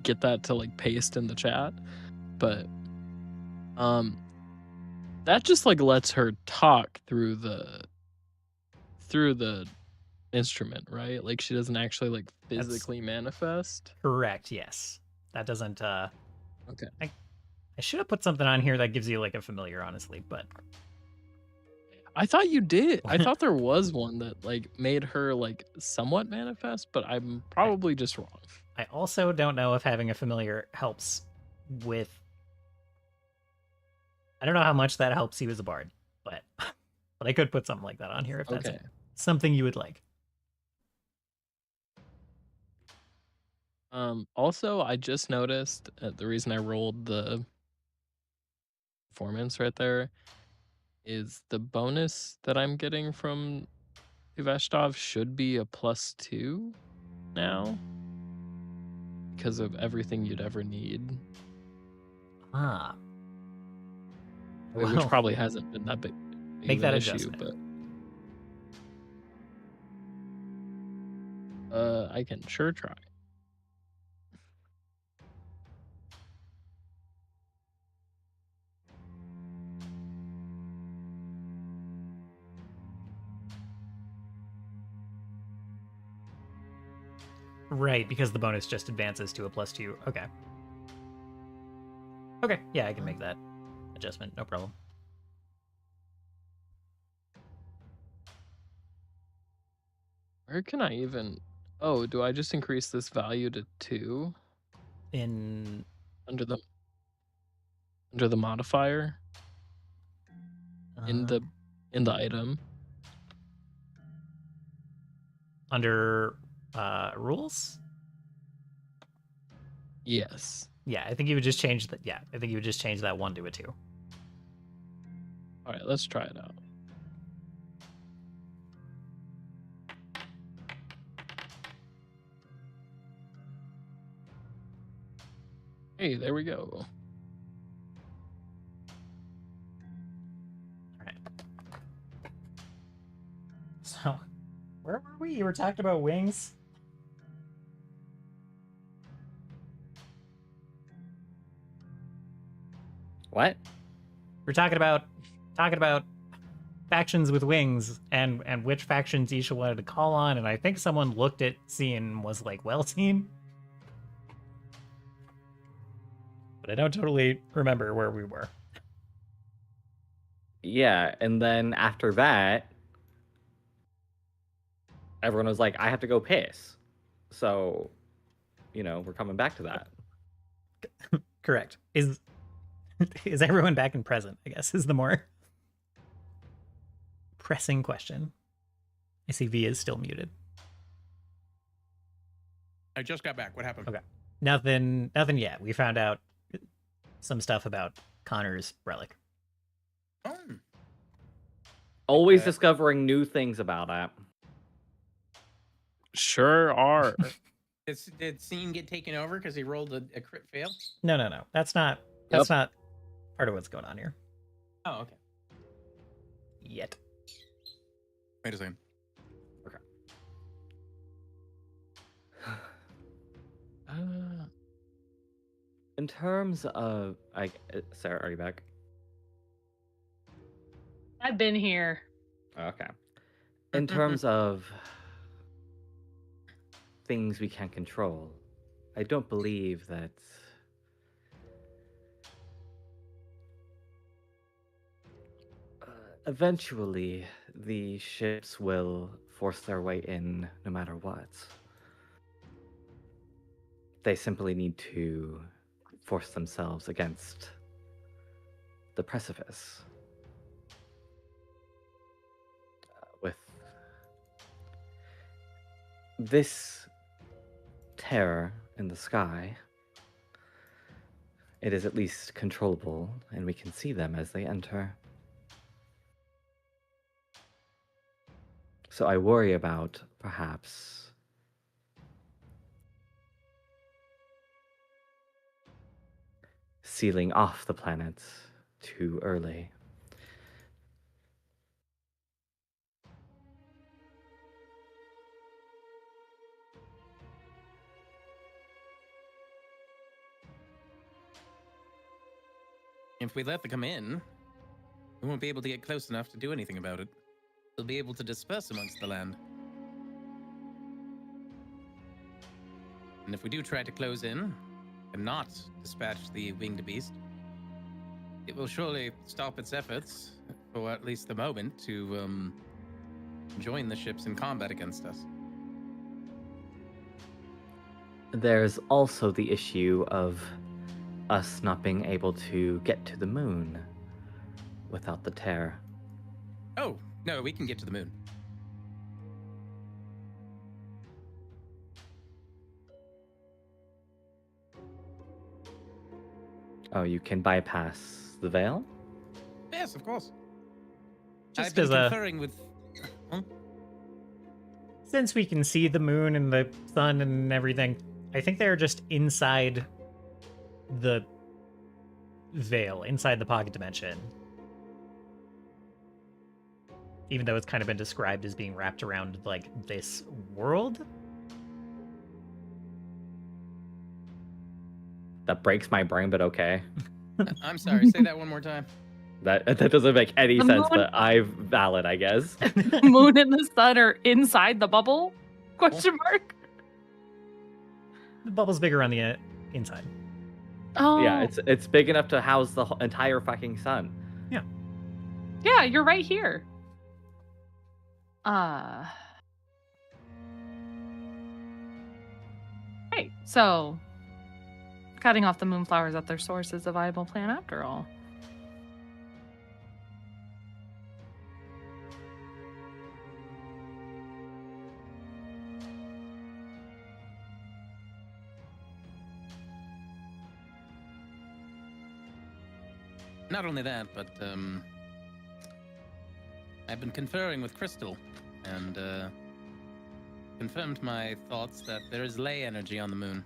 get that to like paste in the chat, but that just like lets her talk through the instrument, right? Like she doesn't actually like physically manifest. Correct, yes. That doesn't Okay. I should have put something on here that gives you like a familiar, honestly, but I thought you did. I thought there was one that like made her like somewhat manifest, but I'm probably just wrong. I also don't know if having a familiar helps with. I don't know how much that helps you as a bard, but I could put something like that on here if that's something you would like. Also, I just noticed the reason I rolled the performance right there is the bonus that I'm getting from Veshtov should be a +2 now because of everything you'd ever need. Ah. Which probably hasn't been that big Make that an issue, adjustment. but I can sure try. Right, because the bonus just advances to a +2. Okay. Okay, yeah, I can make that adjustment, no problem. Where can I even... Oh, do I just increase this value to 2? In... Under the modifier? In the item? Under rules? Yes. Yeah, I think you would just change that. Yeah, I think you would just change that 1 to a 2. All right, let's try it out. Hey, there we go. All right. So, where were we? You were talking about wings? What? We're talking about factions with wings and which factions each wanted to call on, and I think someone looked at scene and was like, well, scene. But I don't totally remember where we were. Yeah, and then after that, everyone was like, I have to go piss. So, we're coming back to that. Correct. Is everyone back and present, I guess, is the more pressing question. I see V is still muted. I just got back. What happened? Okay. Nothing yet. We found out some stuff about Konnor's relic. Oh. Always discovering new things about it. Sure are. Did Scene get taken over because he rolled a crit fail? No. That's not part of what's going on here. Oh, okay. Yet. Wait a second. Okay. In terms of, Sarah, are you back? I've been here. Okay. In terms of things we can't control. I don't believe that eventually the ships will force their way in no matter what. They simply need to force themselves against the precipice. With this terror in the sky, it is at least controllable, and we can see them as they enter. So I worry about, perhaps, sealing off the planet too early. If we let them come in, we won't be able to get close enough to do anything about it. They'll be able to disperse amongst the land. And if we do try to close in and not dispatch the winged beast, it will surely stop its efforts, for at least the moment, to join the ships in combat against us. There's also the issue of us not being able to get to the moon without the tear. Oh, no, we can get to the moon. Oh, you can bypass the veil? Yes, of course. Just I've been as a- conferring with... Huh? Since we can see the moon and the sun and everything, I think they're just inside the veil, inside the pocket dimension. Even though it's kind of been described as being wrapped around, like, this world. That breaks my brain, but okay. I'm sorry, say that one more time. That doesn't make any The sense, moon- but I'm valid, I guess. The moon and the sun are inside the bubble? Question mark. The bubble's bigger on the inside. Oh, Yeah, it's big enough to house the entire fucking sun. yeah. You're right here. Hey, so cutting off the moonflowers at their source is a viable plan after all. Not only that, but I've been conferring with Crystal and confirmed my thoughts that there is ley energy on the moon,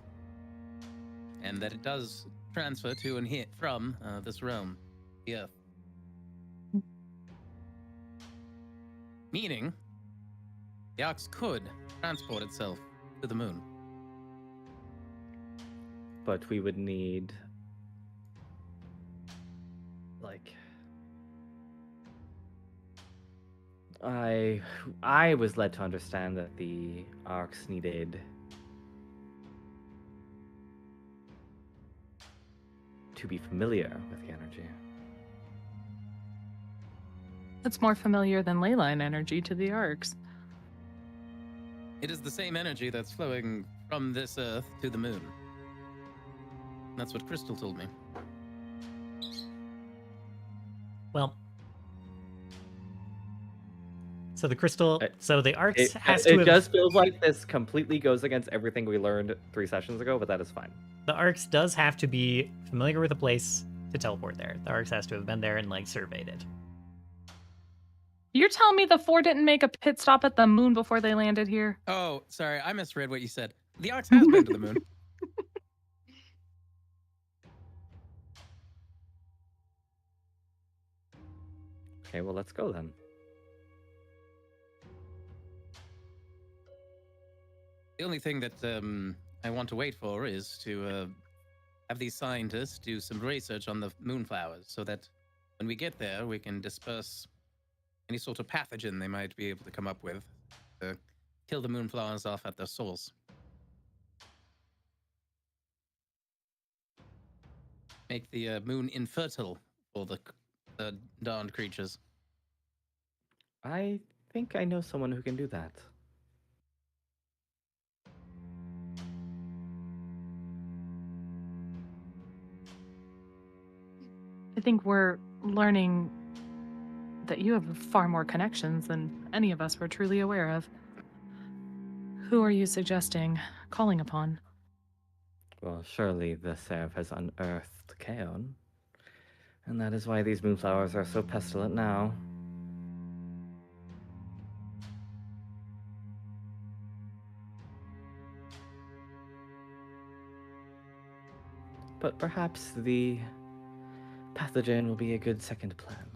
and that it does transfer to and hit from this realm, the Earth. Meaning, the Ox could transport itself to the moon. But we would need, like, I was led to understand that the Arcs needed to be familiar with the energy. It's more familiar than ley line energy to the arcs. It is the same energy that's flowing from this Earth to the moon. That's what Crystal told me. Well, so the crystal, It- so the arcs It, has it to have, just feels like this completely goes against everything we learned 3 sessions ago, but that is fine. the arcs does have to be familiar with a place to teleport there. The arcs has to have been there and like surveyed it. You're telling me the four didn't make a pit stop at the moon before they landed here? Oh, sorry, I misread what you said. The Ox has been to the moon. Okay, well, let's go then. The only thing that I want to wait for is to have these scientists do some research on the moonflowers so that when we get there, we can disperse any sort of pathogen they might be able to come up with to kill the moonflowers off at their source. Make the moon infertile for the dawned creatures. I think I know someone who can do that. I think we're learning that you have far more connections than any of us were truly aware of. Who are you suggesting calling upon? Well, surely the Seraph has unearthed Kaon. And that is why these moonflowers are so pestilent now. But perhaps the pathogen will be a good second plan.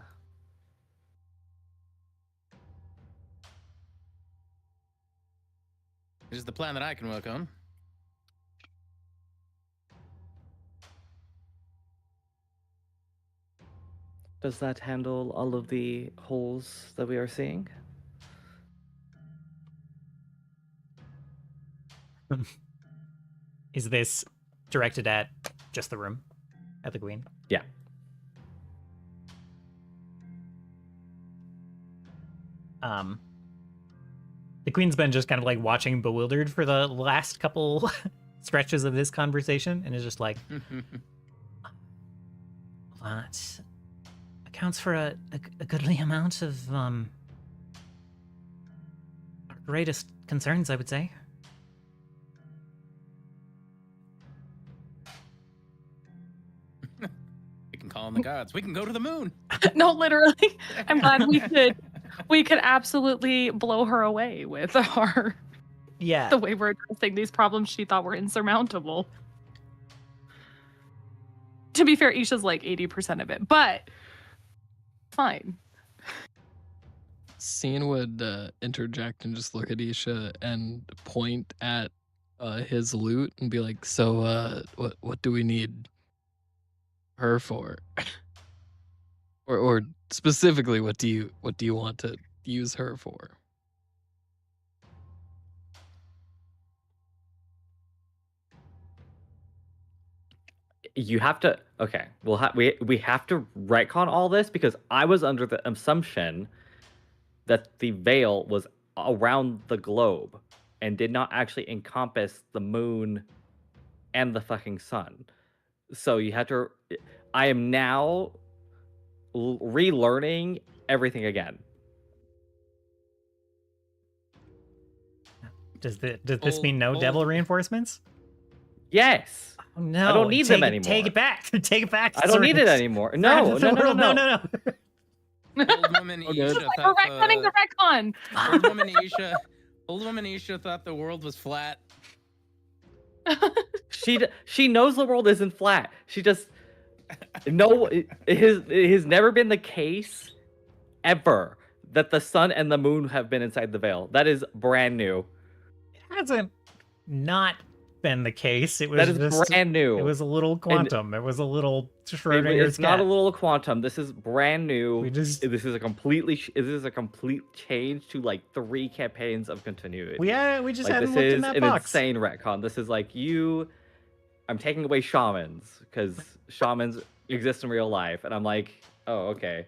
This is the plan that I can work on. Does that handle all of the holes that we are seeing? Is this directed at just the room? At the Queen? Yeah. The Queen's been just kind of like watching bewildered for the last couple stretches of this conversation and is just like, that accounts for a goodly amount of our greatest concerns, I would say. We can call on the gods. We can go to the moon. No, literally. I'm glad we could absolutely blow her away with the way we're addressing these problems she thought were insurmountable. To be fair, Isha's like 80% of it, but fine. Scene would interject and just look at Isha and point at his loot and be like, "So, what do we need her for?" or specifically, what do you want to use her for? You have to. Okay, we have to retcon all this because I was under the assumption that the veil was around the globe and did not actually encompass the moon and the fucking sun. So you had to. I am now relearning everything again. Does this mean no devil reinforcements? Yes. Oh, no, I don't need them anymore. Take it back. Take it back. I don't need it anymore. No. No. Old woman Isha We're thought retconning the retcon. Old woman Isha thought the world was flat. She knows the world isn't flat. She just it has never been the case ever that the sun and the moon have been inside the veil. That is brand new. It hasn't not been the case. It was that is just brand new. It was a little quantum. It was a little Schrodinger's It's not a little quantum. This is brand new. This is a complete change to like 3 campaigns of continuity. We just like, hadn't looked in that box. This is an insane retcon. This is like I'm taking away shamans because shamans exist in real life, and I'm like, oh, okay.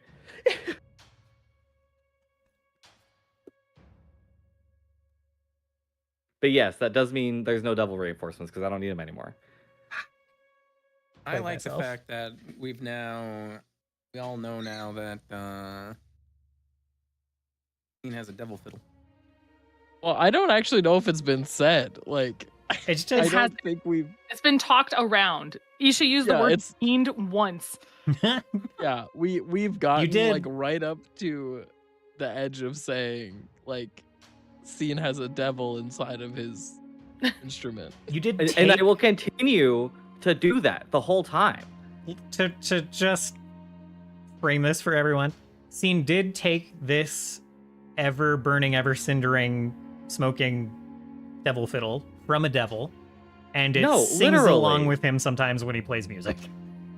But yes, that does mean there's no double reinforcements because I don't need them anymore. I like the fact that we all know now that Queen has a devil fiddle. Well, I don't actually know if it's been said. Like, it's I don't think we've. It's been talked around. Isha used the word "fiend" once. Yeah, we've gotten like right up to the edge of saying like, Scene has a devil inside of his instrument. You did, and I will continue to do that the whole time. To just frame this for everyone, Scene did take this ever burning, ever cindering, smoking devil fiddle from a devil, and it sings along with him sometimes when he plays music.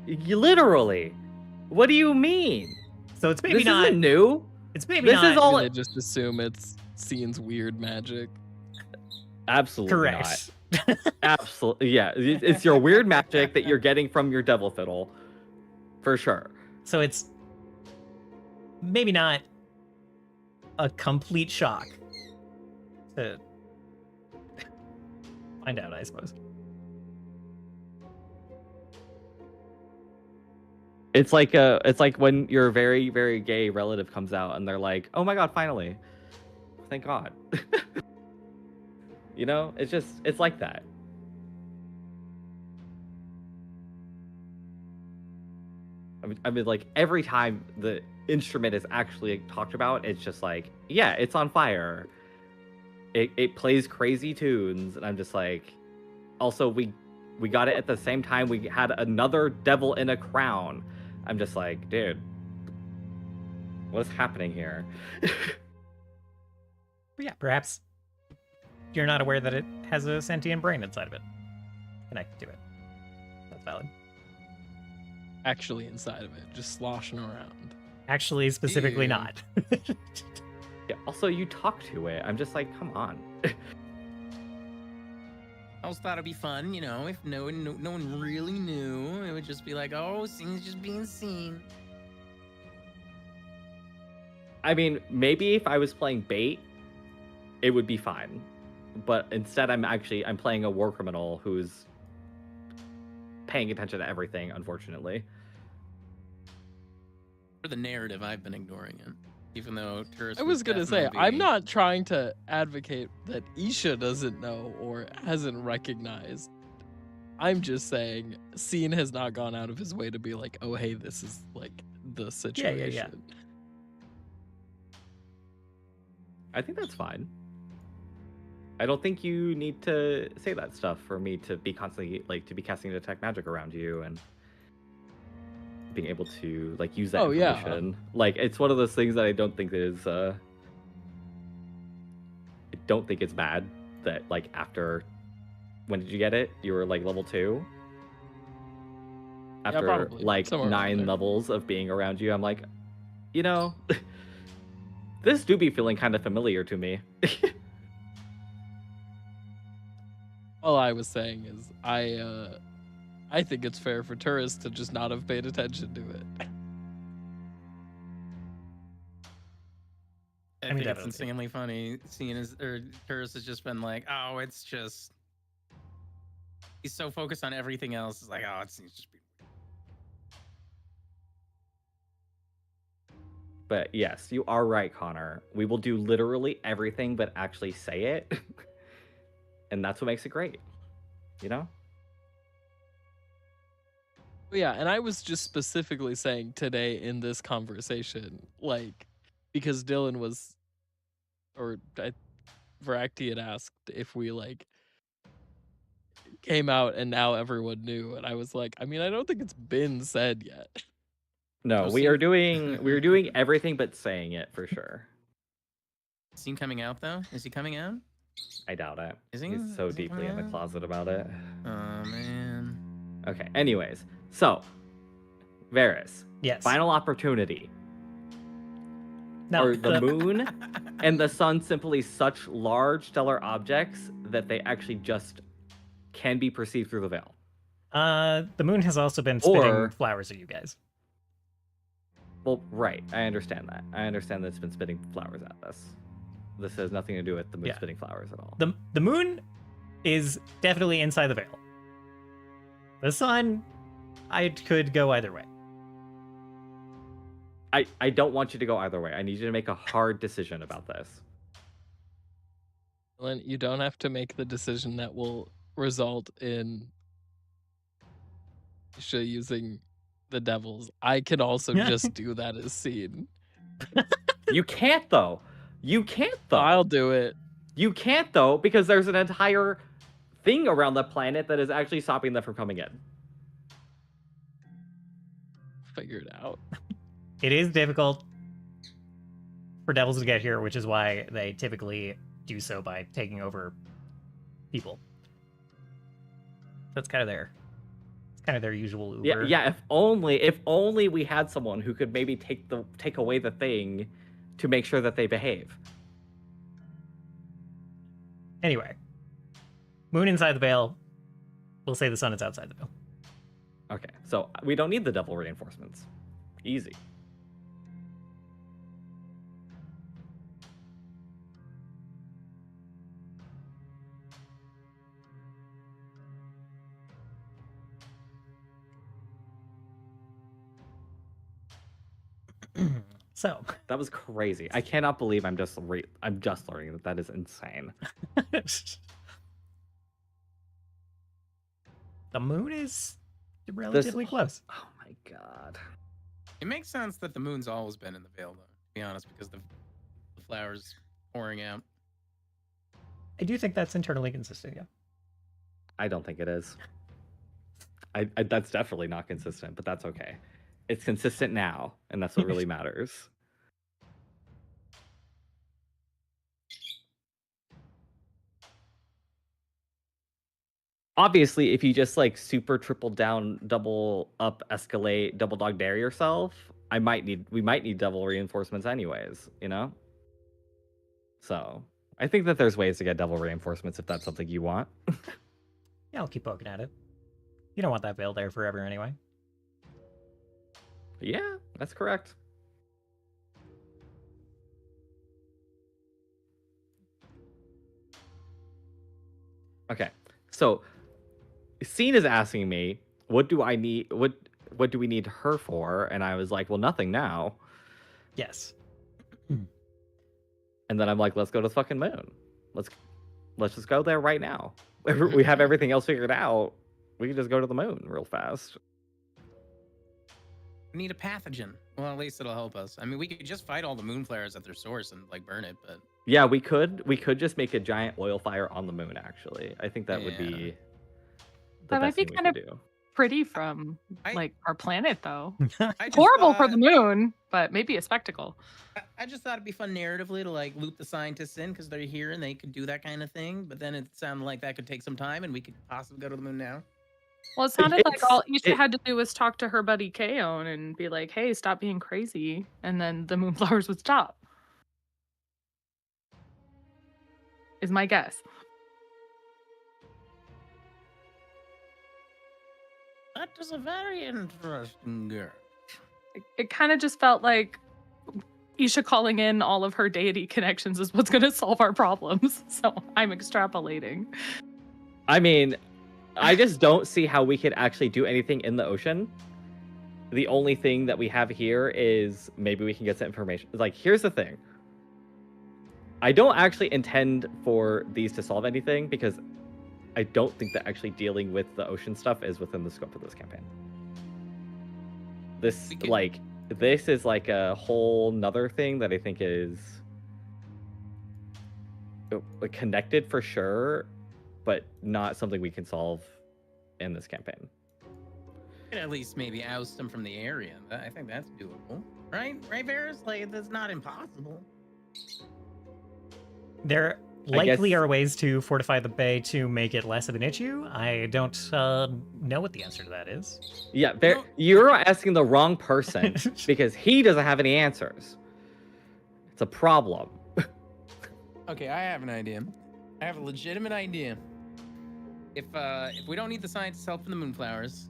Literally. What do you mean? So it's maybe not isn't new. It's maybe not. This is all. I just assume it's Scene's weird magic. Absolutely correct. Absolutely, yeah. It's your weird magic that you're getting from your devil fiddle, for sure. So it's maybe not a complete shock to find out, I suppose. It's like when your very, very gay relative comes out and they're like, "Oh my god, finally. Thank God." You know, it's like that. I mean, like every time the instrument is actually talked about, it's just like, yeah, it's on fire. It plays crazy tunes, and I'm just like, also we got it at the same time we had another devil in a crown. I'm just like, dude, what's happening here? Yeah, perhaps you're not aware that it has a sentient brain inside of it, connected to it. That's valid. Actually inside of it, just sloshing around. Actually, specifically Ew. not. Yeah, also, you talk to it. I'm just like, come on. I always thought it'd be fun, you know, if no one really knew. It would just be like, oh, scene's just being seen. I mean, maybe if I was playing bait, it would be fine. But instead, I'm playing a war criminal who's paying attention to everything, unfortunately. For the narrative, I've been ignoring it. Even though tourists. I was gonna say, I'm not trying to advocate that Isha doesn't know or hasn't recognized. I'm just saying, Scene has not gone out of his way to be like, oh, hey, this is like the situation. Yeah. I think that's fine. I don't think you need to say that stuff for me to be constantly, like, to be casting detect magic around you and being able to, like, use that information. Yeah. Like, it's one of those things that I don't think is, I don't think it's bad that, like, after, when did you get it? You were, like, level 2? After, yeah, like, 9 levels of being around you, I'm like, you know, this do be feeling kind of familiar to me. All I was saying is, I think it's fair for tourists to just not have paid attention to it. I think it's insanely funny seeing tourists has just been like, oh, it's just, he's so focused on everything else. It's like, oh, it's just. But yes, you are right, Konnor. We will do literally everything but actually say it. And that's what makes it great, you know? Yeah, and I was just specifically saying today in this conversation, like, because Dylan was, or Voraktee had asked if we, like, came out and now everyone knew, and I was like, I mean, I don't think it's been said yet. No, we are doing everything but saying it for sure. Is he coming out though? Is he coming out? I doubt it. Is he? He's so deeply in the closet about it. Oh man. Okay. Anyways, so Varys. Yes. Final opportunity. No, Are the moon and the sun simply such large stellar objects that they actually just can be perceived through the veil? The moon has also been spitting flowers at you guys. Well, right. I understand that. I understand that it's been spitting flowers at us. This has nothing to do with the moon spitting flowers at all. The moon is definitely inside the veil. The sun, I could go either way. I don't want you to go either way. I need you to make a hard decision about this. Dylan, you don't have to make the decision that will result in Isha using the devils. I can also just do that as Scene. You can't though. You can't though. I'll do it. You can't though, because there's an entire thing around the planet that is actually stopping them from coming in. Figure it out. It is difficult for devils to get here, which is why they typically do so by taking over people. That's kind of their usual Uber. Yeah. If only we had someone who could maybe take away the thing to make sure that they behave. Anyway, Moon inside the veil. We'll say the sun is outside the veil. Okay, so we don't need the double reinforcements. Easy. So That was crazy. I cannot believe I'm just learning that. That is insane. the moon is relatively close. Oh my god. It makes sense that the moon's always been in the veil, though, to be honest, because the flowers pouring out. I do think that's internally consistent, yeah. I don't think it is. I that's definitely not consistent, but that's okay. It's consistent now, and that's what really matters. Obviously, if you just like super triple down, double up, escalate, double dog dare yourself, we might need double reinforcements anyways, you know? So I think that there's ways to get double reinforcements if that's something you want. Yeah, I'll keep poking at it. You don't want that veil there forever anyway. Yeah, that's correct. Okay, so Scene is asking me, what do I need? What do we need her for? And I was like, well, nothing now. Yes. And then I'm like, let's go to the fucking moon. Let's just go there right now. We have everything else figured out. We can just go to the moon real fast. We need a pathogen. Well, at least it'll help us. I mean, we could just fight all the moon flares at their source and like burn it, but Yeah, we could just make a giant oil fire on the moon. Actually, I think that would be the That might best be thing we kind of could do. pretty from I- like our planet, though. I just Horrible for thought- the moon, but maybe a spectacle. I just thought it'd be fun narratively to like loop the scientists in because they're here and they could do that kind of thing. But then it sounded like that could take some time, and we could possibly go to the moon now. Well, it sounded like all It- Isha had to do was talk to her buddy Kaon and be like, "Hey, stop being crazy," and then the moonflowers would stop. Is my guess. That is a very interesting girl. It kind of just felt like Isha calling in all of her deity connections is what's going to solve our problems. So I'm extrapolating. I mean, I just don't see how we could actually do anything in the ocean. The only thing that we have here is maybe we can get some information. Like, here's the thing. I don't actually intend for these to solve anything because I don't think that actually dealing with the ocean stuff is within the scope of this campaign. This, this is like a whole nother thing that I think is connected for sure, but not something we can solve in this campaign. We could at least maybe oust them from the area. I think that's doable, right? Right, Varys? Like that's not impossible. There likely are ways to fortify the bay to make it less of an issue. I don't know what the answer to that is. Yeah, you're asking the wrong person because he doesn't have any answers. It's a problem. Okay, I have an idea. I have a legitimate idea. If we don't need the scientists' help from the moonflowers,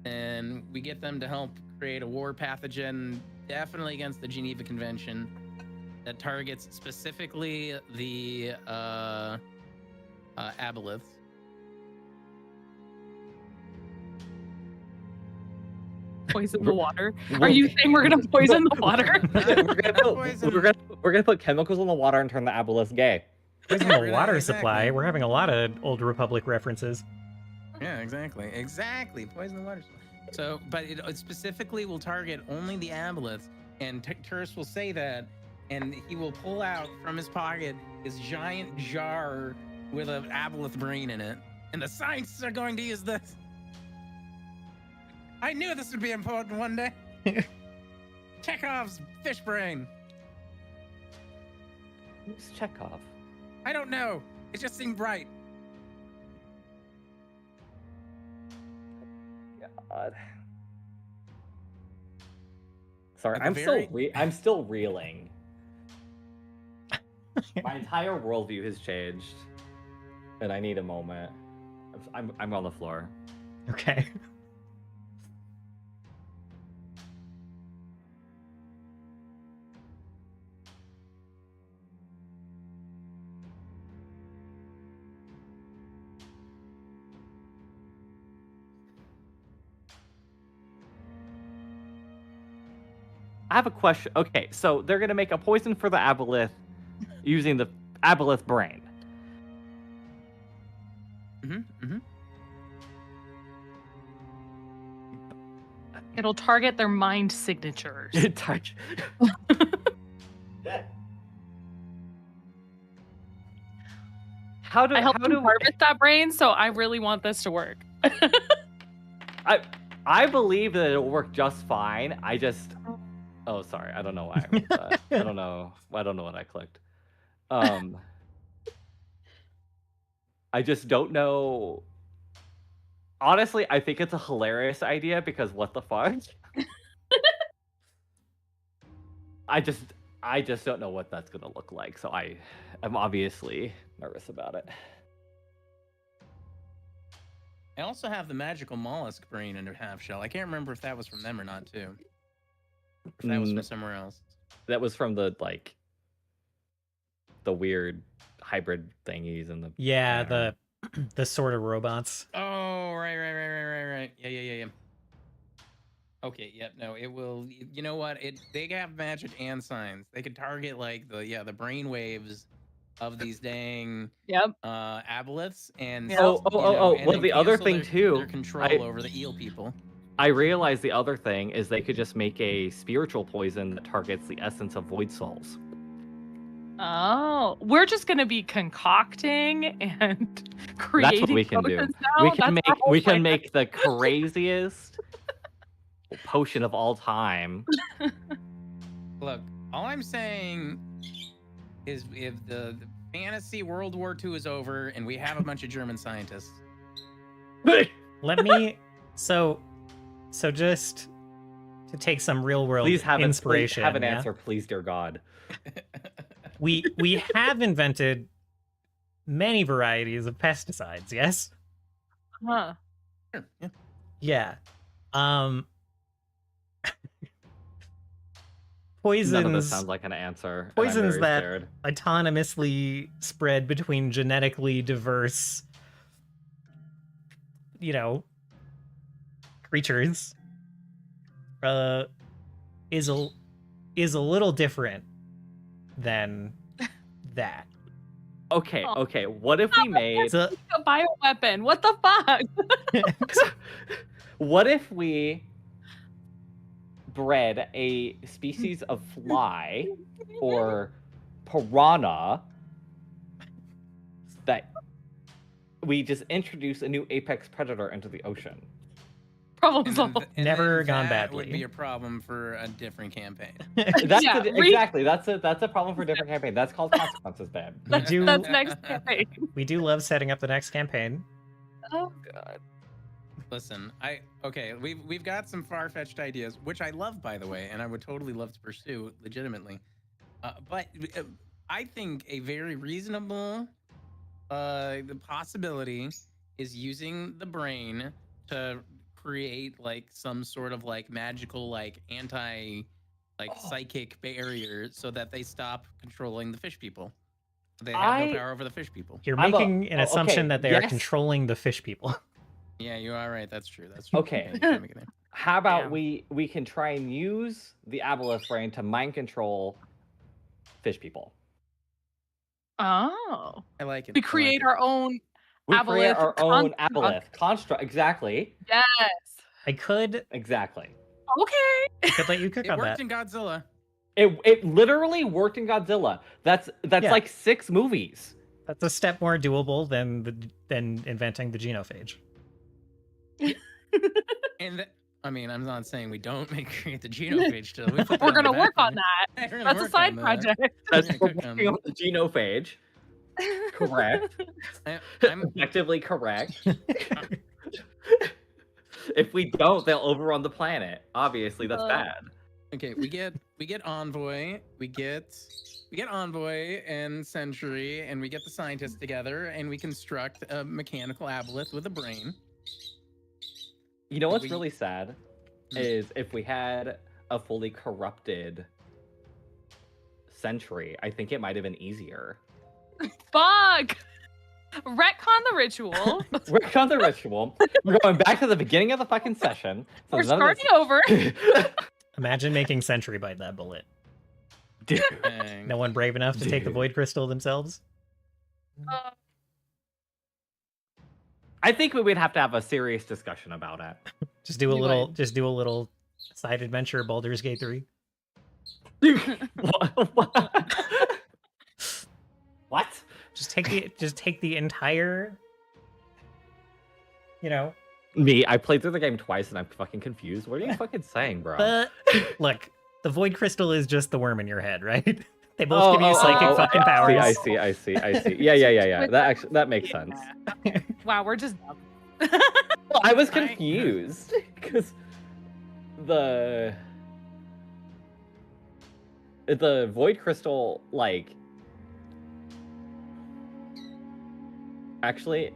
and we get them to help create a war pathogen, definitely against the Geneva Convention, that targets specifically the aboliths. Poison the water. Are you saying we're going to poison the water? we're gonna put chemicals in the water and turn the aboleths gay. Poison the water supply. We're having a lot of Old Republic references. Yeah, exactly. Poison the water supply. So, but it specifically will target only the aboliths, and Turris will say that, and he will pull out from his pocket his giant jar with an aboleth brain in it, and the scientists are going to use this. I knew this would be important one day. Chekhov's fish brain. Who's Chekhov? I don't know. It just seemed right. God. Sorry, Like I'm still reeling. My entire worldview has changed. and I need a moment. I'm on the floor. Okay. I have a question. Okay, so they're gonna make a poison for the aboleth using the aboleth brain. It'll target their mind signatures. How do I helped how them do harvest that brain, so I really want this to work. I believe that it'll work just fine. I just sorry, I don't know why. I don't know what I clicked. I just don't know. Honestly, I think it's a hilarious idea because what the fuck? I just don't know what that's gonna look like, so I'm obviously nervous about it. I also have the magical mollusk brain in a half shell. I can't remember if that was from them or not, too. Or if that was from somewhere else. That was from the weird hybrid thingies and the the sort of robots. Oh, right. Yeah. Okay, yep, no, it will. You know what? They have magic and signs. They can target like the brain waves of these dang aboleths and well, the other thing too, their control over the eel people. I realized the other thing is they could just make a spiritual poison that targets the essence of void souls. Oh, we're just gonna be concocting and creating. That's what we can do. Now? We can make the craziest potion of all time. Look, all I'm saying is if the fantasy World War II is over and we have a bunch of German scientists. Let me so just to take some real world inspiration. Please have an answer, please, dear God. We have invented many varieties of pesticides, yes? Huh. Sure, yeah. Yeah. Poisons. None of this sounds like an answer. Poisons that autonomously spread between genetically diverse, creatures, is a little different than that. Okay. What if we made a bioweapon? What the fuck? What if we bred a species of fly or piranha that we just introduce a new apex predator into the ocean? Problem solved. Never gone badly. That would be a problem for a different campaign. Exactly. That's a problem for a different campaign. That's called consequences, babe. That's next campaign. We do love setting up the next campaign. Oh god. Listen, we've got some far-fetched ideas, which I love, by the way, and I would totally love to pursue legitimately. But I think a very reasonable the possibility is using the brain to create like some sort of like magical like psychic barrier so that they stop controlling the fish people. They have no power over the fish people. You're making an assumption that they are controlling the fish people. Yeah, you are right. That's true. Okay. How about we can try and use the aboleth brain to mind control fish people? Oh. I like it. We create our own aboleth construct. Exactly. Yes. I could. Exactly. Okay. I could let you cook on that. It worked in Godzilla. It literally worked in Godzilla. That's like 6 movies. That's a step more doable than inventing the genophage. And I'm not saying we don't create the genophage still. We're gonna work on that. That's a side project. That's working on the genophage. Correct. I'm effectively correct. If we don't, they'll overrun the planet. Obviously, that's bad. Okay, we get Envoy, we get Envoy and Sentry, and we get the scientists together, and we construct a mechanical aboleth with a brain. You know what's really sad is if we had a fully corrupted Sentry, I think it might have been easier. Fuck! Retcon the ritual. Retcon the ritual. We're going back to the beginning of the fucking session. So We're starting over. Imagine making Sentry bite that bullet. Dude. No one brave enough to take the Void Crystal themselves? I think we would have to have a serious discussion about it. Just do a little side adventure Baldur's Gate 3. What? Just take the entire, Me, I played through the game twice and I'm fucking confused. What are you fucking saying, bro? Look, the Void Crystal is just the worm in your head, right? They both give you psychic fucking powers. I see. Yeah. That makes sense. Wow, we're just dumb. I was confused because the Void Crystal, like, actually,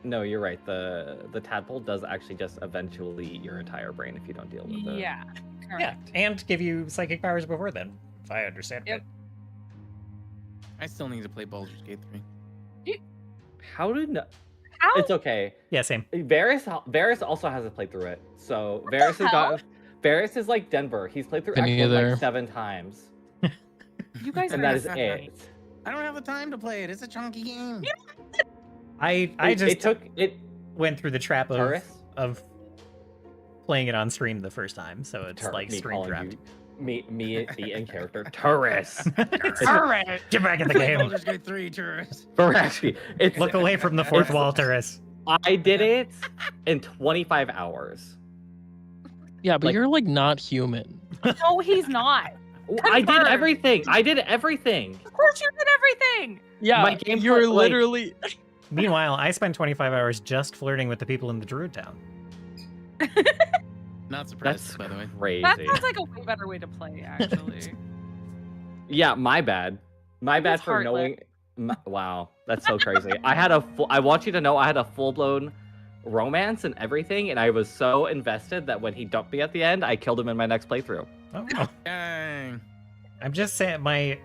no, you're right. The tadpole does actually just eventually eat your entire brain if you don't deal with it. Yeah, correct. Yeah, and give you psychic powers before then, if I understand Yep. it. I still need to play Baldur's Gate 3. How did no? How? It's okay. Yeah, same. Varys also hasn't played through it. So Varys is like Denver. He's played through Me X1 neither. like 7 times. You guys And are that is insane. it. I don't have the time to play it. It's a chunky game. I went through the trap of playing it on stream the first time, so it's like stream trapped. Me in character. Turris. Alright. Get back in the game. Baldur's Gate 3 tourists. Actually, Look away from the fourth wall, Turris. I did it in 25 hours. Yeah, but Like- you're like not human. No, he's not. I did Confirmed. everything. Of course you did everything. Yeah, My gameplay, you're like- literally. Meanwhile, I spent 25 hours just flirting with the people in the Druid Town. Not surprised, That's by the way. crazy. That sounds like a way better way to play, actually. Yeah, my bad. My bad It's for heartless. knowing. Wow, that's so crazy. I want you to know I had a full-blown romance and everything, and I was so invested that when he dumped me at the end, I killed him in my next playthrough. Oh, Dang. I'm just saying, my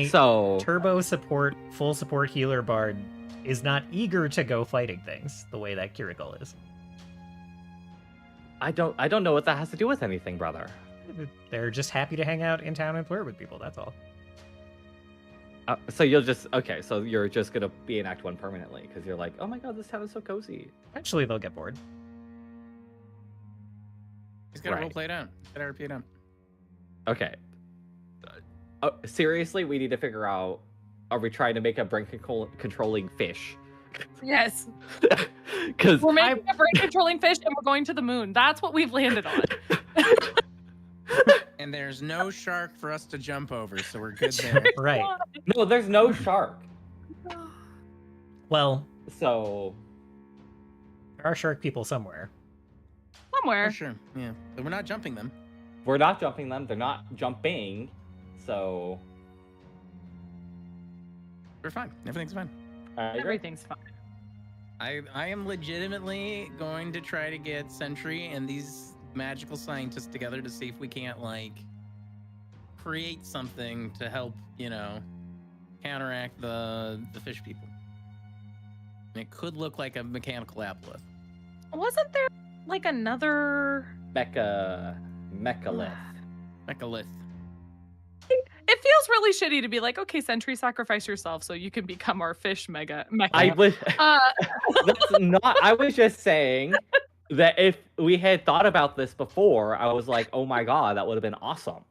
So turbo support, full support healer bard is not eager to go fighting things the way that Kirikul is. I don't know what that has to do with anything, brother. They're just happy to hang out in town and flirt with people. That's all. So you're just gonna be in Act 1 permanently because you're like, oh my god, this town is so cozy. Eventually, they'll get bored. He's got to Right. roleplay it out. Got to RP it out. Okay. Seriously, we need to figure out: are we trying to make a brain controlling fish? Yes. Because We're making a brain controlling fish and we're going to the moon. That's what we've landed on. And there's no shark for us to jump over, so we're good there. Right. no, there's no shark. Well, So there are shark people somewhere. Somewhere. For sure. Yeah. But we're not jumping them. we're not jumping them. They're not jumping. So We're fine. Everything's fine. Everything's fine. I am legitimately going to try to get Sentry and these magical scientists together to see if we can't, like, create something to help, counteract the fish people. And it could look like a mechanical aboleth. Wasn't there like another? mechalith. Mechalith. It feels really shitty to be like, okay, Sentry, sacrifice yourself so you can become our fish mecha. I was. Uh, That's not. I was just saying that if we had thought about this before, I was like, oh my god, that would have been awesome.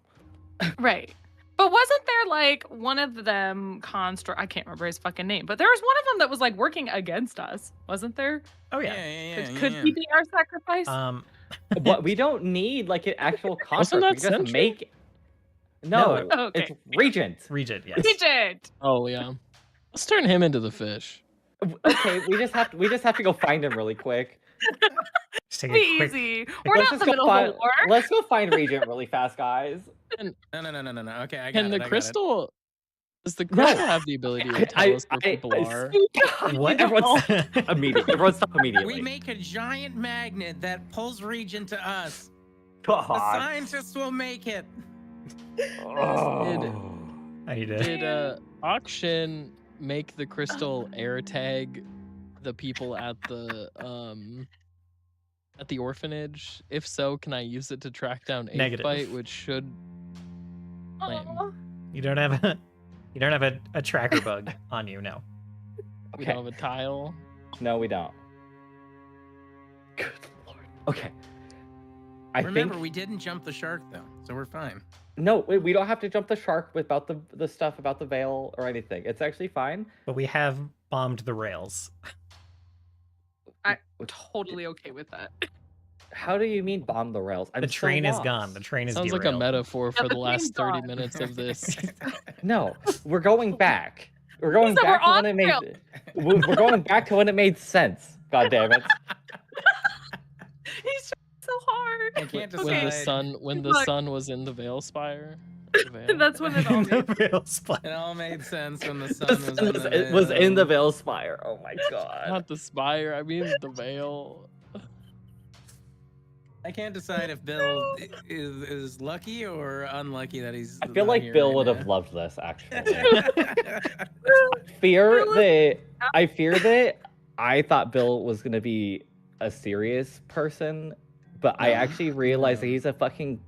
right. But wasn't there like one of them construct? I can't remember his fucking name, but there was one of them that was like working against us, wasn't there? Oh yeah. Could he be our sacrifice? But we don't need like an actual Wasn't construct. that We just Sentry? make. No, Oh, okay. it's Regent. Regent, yes. Regent. Oh yeah. Let's turn him into the fish. Okay, we just have to go find him really quick. Just take a Be quick. easy. We're Let's not in just the middle of a war. Let's go find Regent really fast, guys. No. Okay, I got Can it. the I got it. crystal? Does the No. crystal have the ability to tell us where people are? What? Everyone stop immediately. Everyone stop immediately. We make a giant magnet that pulls Regent to us. The God. scientists will make it. Oh. I did. Did auction make the crystal air tag the people at the orphanage? If so, can I use it to track down Negative. 8-Bite, which should Aw. You don't have a tracker bug on you, no. we Okay. don't have a tile. No, we don't. Good lord. Okay. I Remember, think we didn't jump the shark though, so we're fine. no. We don't have to jump the shark about the stuff about the veil or anything. It's actually fine. But we have bombed the rails. Totally okay with that. How do you mean bomb the rails? I'm The so train is lost. gone. The train is Sounds like a derailed. metaphor for the the last train's 30 gone. minutes of this. No, we're going back. We're going said back we're to when on it made. rail. We're going back to when it made sense. God damn it. He's trying so hard. I can't When Okay. decide. when the Look. sun was in the Veil Spire. The Veil. That's when it all The made. rail splat. It all made sense when the sun The was, sun in was, the it was in the veil. Veil Spire. Oh my god. Not the spire, I mean the veil. I can't decide if Bill is lucky or unlucky that he's. I feel not like here Bill right would have now. loved this actually. Bill is- I fear that I thought Bill was gonna be a serious person, but I No. actually realized that No. he's a fucking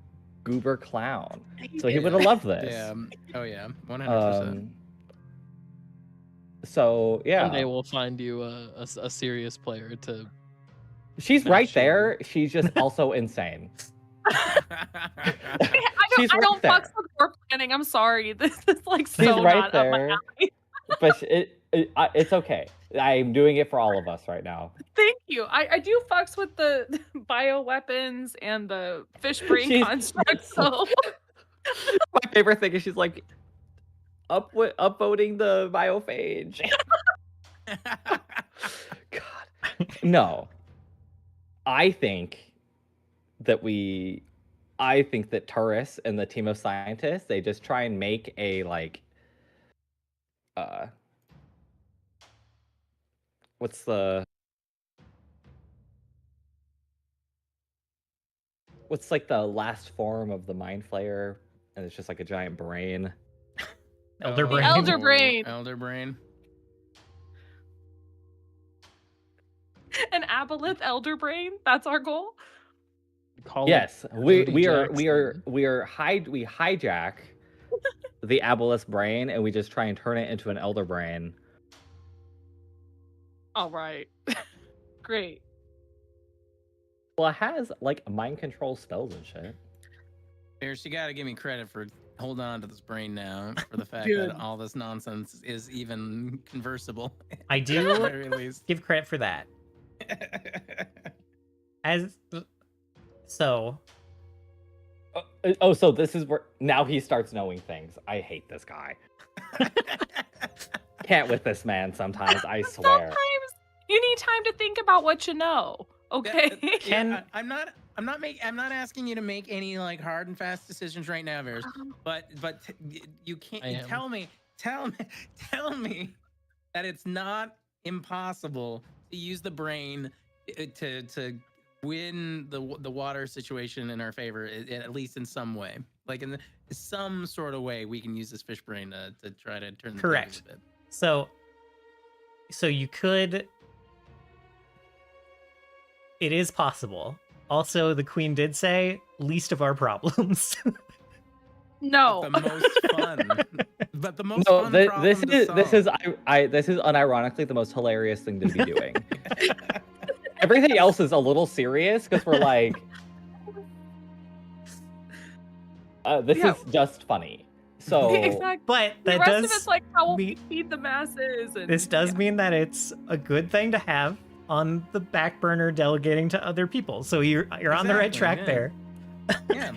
goober clown. So he Yeah. would have loved this. Yeah. Oh yeah. 100%. So yeah, One day we'll find you a serious player to. she's not right sure. there. She's just also insane. She's I right don't fuck there. with war planning. I'm sorry. This is like so She's right not up my there. alley. But it's okay. I'm doing it for all of us right now. Thank you. I do fucks with the bioweapons and the fish brain She's- construct. So My favorite thing is she's like upvoting the biophage. God, no. I think that Turris and the team of scientists, they just try and make a like what's like the last form of the mind flayer, and it's just like a giant brain. Elder Oh, brain. Elder brain. Elder brain. an aboleth elder brain. That's our goal. Call Yes, it we Cody hijack Jackson. the aboleth brain, and we just try and turn it into an elder brain. All right. Great. Well, it has like mind control spells and shit. Pierce, you gotta give me credit for holding on to this brain now, for the fact Good. that all this nonsense is even conversable. I At the do very least. give credit for that. As so, So this is where now he starts knowing things. I hate this guy. Can't with this man sometimes, I swear. Sometimes you need time to think about what you know. Okay. Yeah, I'm not asking you to make any like hard and fast decisions right now, Veers. But you can't I am. tell me that it's not impossible to use the brain to win the water situation in our favor, at least in some way. Like in some sort of way, we can use this fish brain to try to turn the Correct. tables a bit. so you could. It is possible. Also, the queen did say, least of our problems. No. The most fun, but the most No, fun this problem to is solve. this is unironically the most hilarious thing to be doing. Everything else is a little serious because we're like, this Yeah. is just funny. So Exactly. But The that rest does of it's like how will we mean- feed the masses and this does mean that it's a good thing to have on the back burner delegating to other people. So you're on the right Exactly, track yeah. there. Yeah.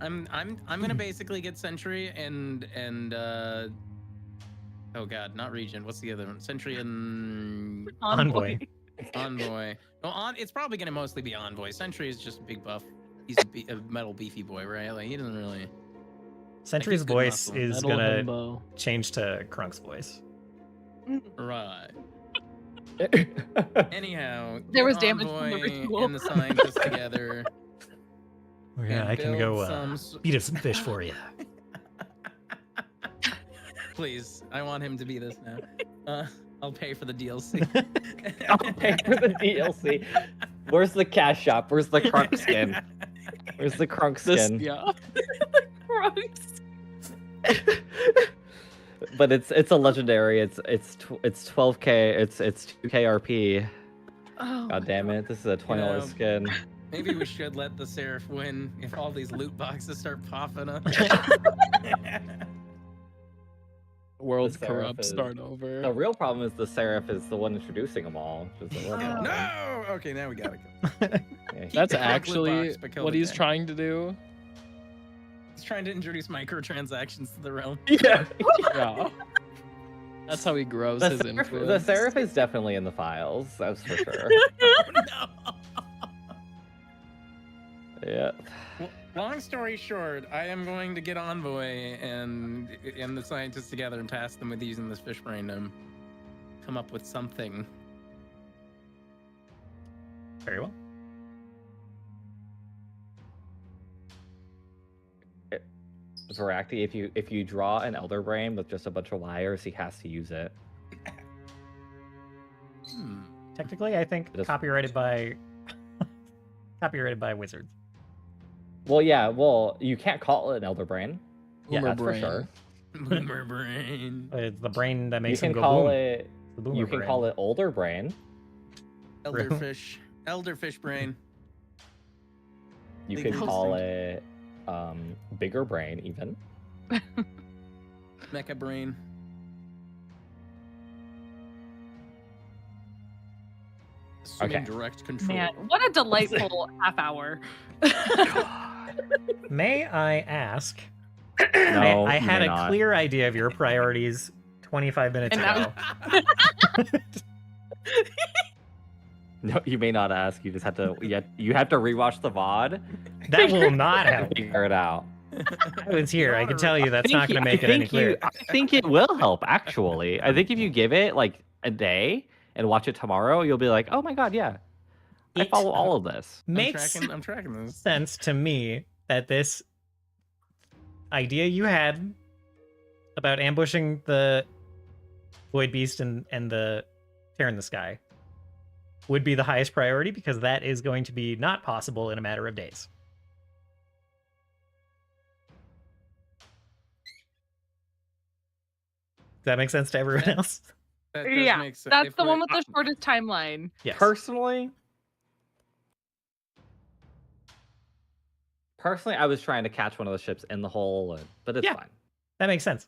I'm gonna basically get Sentry and oh god, not Regent. What's the other one? Sentry and Envoy. Envoy. Well, it's probably gonna mostly be Envoy. Sentry is just a big buff. He's a metal beefy boy, right? Like he doesn't really. Sentry's he's good voice muscle. is Metal gonna himbo. change to Krunk's voice. Right. Anyhow, There was get damage from the Envoy ritual. and the scientists together. Oh, yeah, and I can build go beat up some fish for you. Please, I want him to be this now. I'll pay for the DLC. I'll pay for the DLC. Where's the cash shop? Where's the Krunk skin? Where's the Krunk skin? Yeah. Gross. But it's a legendary. It's 12k. It's 2k RP. Oh, God damn it! This is a $20 know, skin. Maybe we should let the Seraph win if all these loot boxes start popping up. World's The Seraph corrupt. is- Start over. The real problem is the Seraph is the one introducing them all. Which is the worst problem. No! Okay, now we got it. Yeah, Keep That's the Krunk loot actually box, but kill what the he's thing. trying to do. He's trying to introduce microtransactions to the realm. Yeah. Yeah. That's how he grows The his Seraph, influence. the Seraph is definitely in the files. That's for sure. Oh, no! Yeah. Well, long story short, I am going to get Envoy and the scientists together and task them with using this fish brain to come up with something. Very well. Voraktee, if you draw an Elder Brain with just a bunch of wires, he has to use it. Technically, I think It is- copyrighted by Wizards. Well, yeah. Well, you can't call it an Elder Brain. Yeah, Boomer that's brain. for sure. Boomer brain. It's the brain that You makes can him go call boom. it. The boomer You can brain. call it Older Brain. Elderfish. Elderfish brain. You Big can hosting. call it Bigger Brain, even. Mecha brain. Assuming Okay. direct control. Man, what a delightful half hour. May I ask? No, I you had may a not. clear idea of your priorities 25 minutes And ago. that No, you may not ask. You just have to. You have to rewatch the VOD That will not and help. figure it out. I was here. I can tell you that's not going to make it any clearer. I think it will help. Actually, I think if you give it like a day and watch it tomorrow, you'll be like, "Oh my god, yeah, I It follow all of this." makes I'm tracking this. sense to me that this idea you had about ambushing the Void Beast and the Tear in the Sky would be the highest priority, because that is going to be not possible in a matter of days. Does that make sense to everyone else? That does Yeah, make sense. that's If the we're- one with the shortest timeline. Yes. Personally, I was trying to catch one of the ships in the hole, but it's Yeah. fine. That makes sense.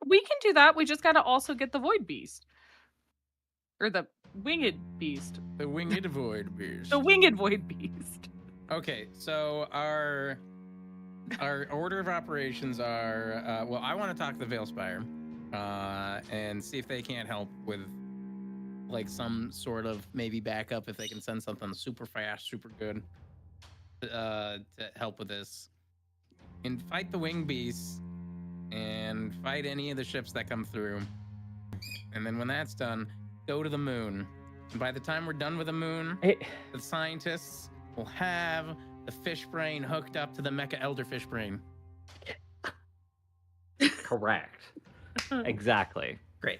We can do that. We just got to also get the Void Beast. Or the Winged Beast. The winged void beast. The Winged Void Beast. Okay, so our order of operations are well, I want to talk to the Veilspire and see if they can't help with like some sort of maybe backup, if they can send something super fast, super good to help with this. And fight the wing beasts and fight any of the ships that come through. And then when that's done, go to the moon. And by the time we're done with the moon, Hey, the scientists will have the fish brain hooked up to the mecha elderfish brain. correct. Exactly. Great.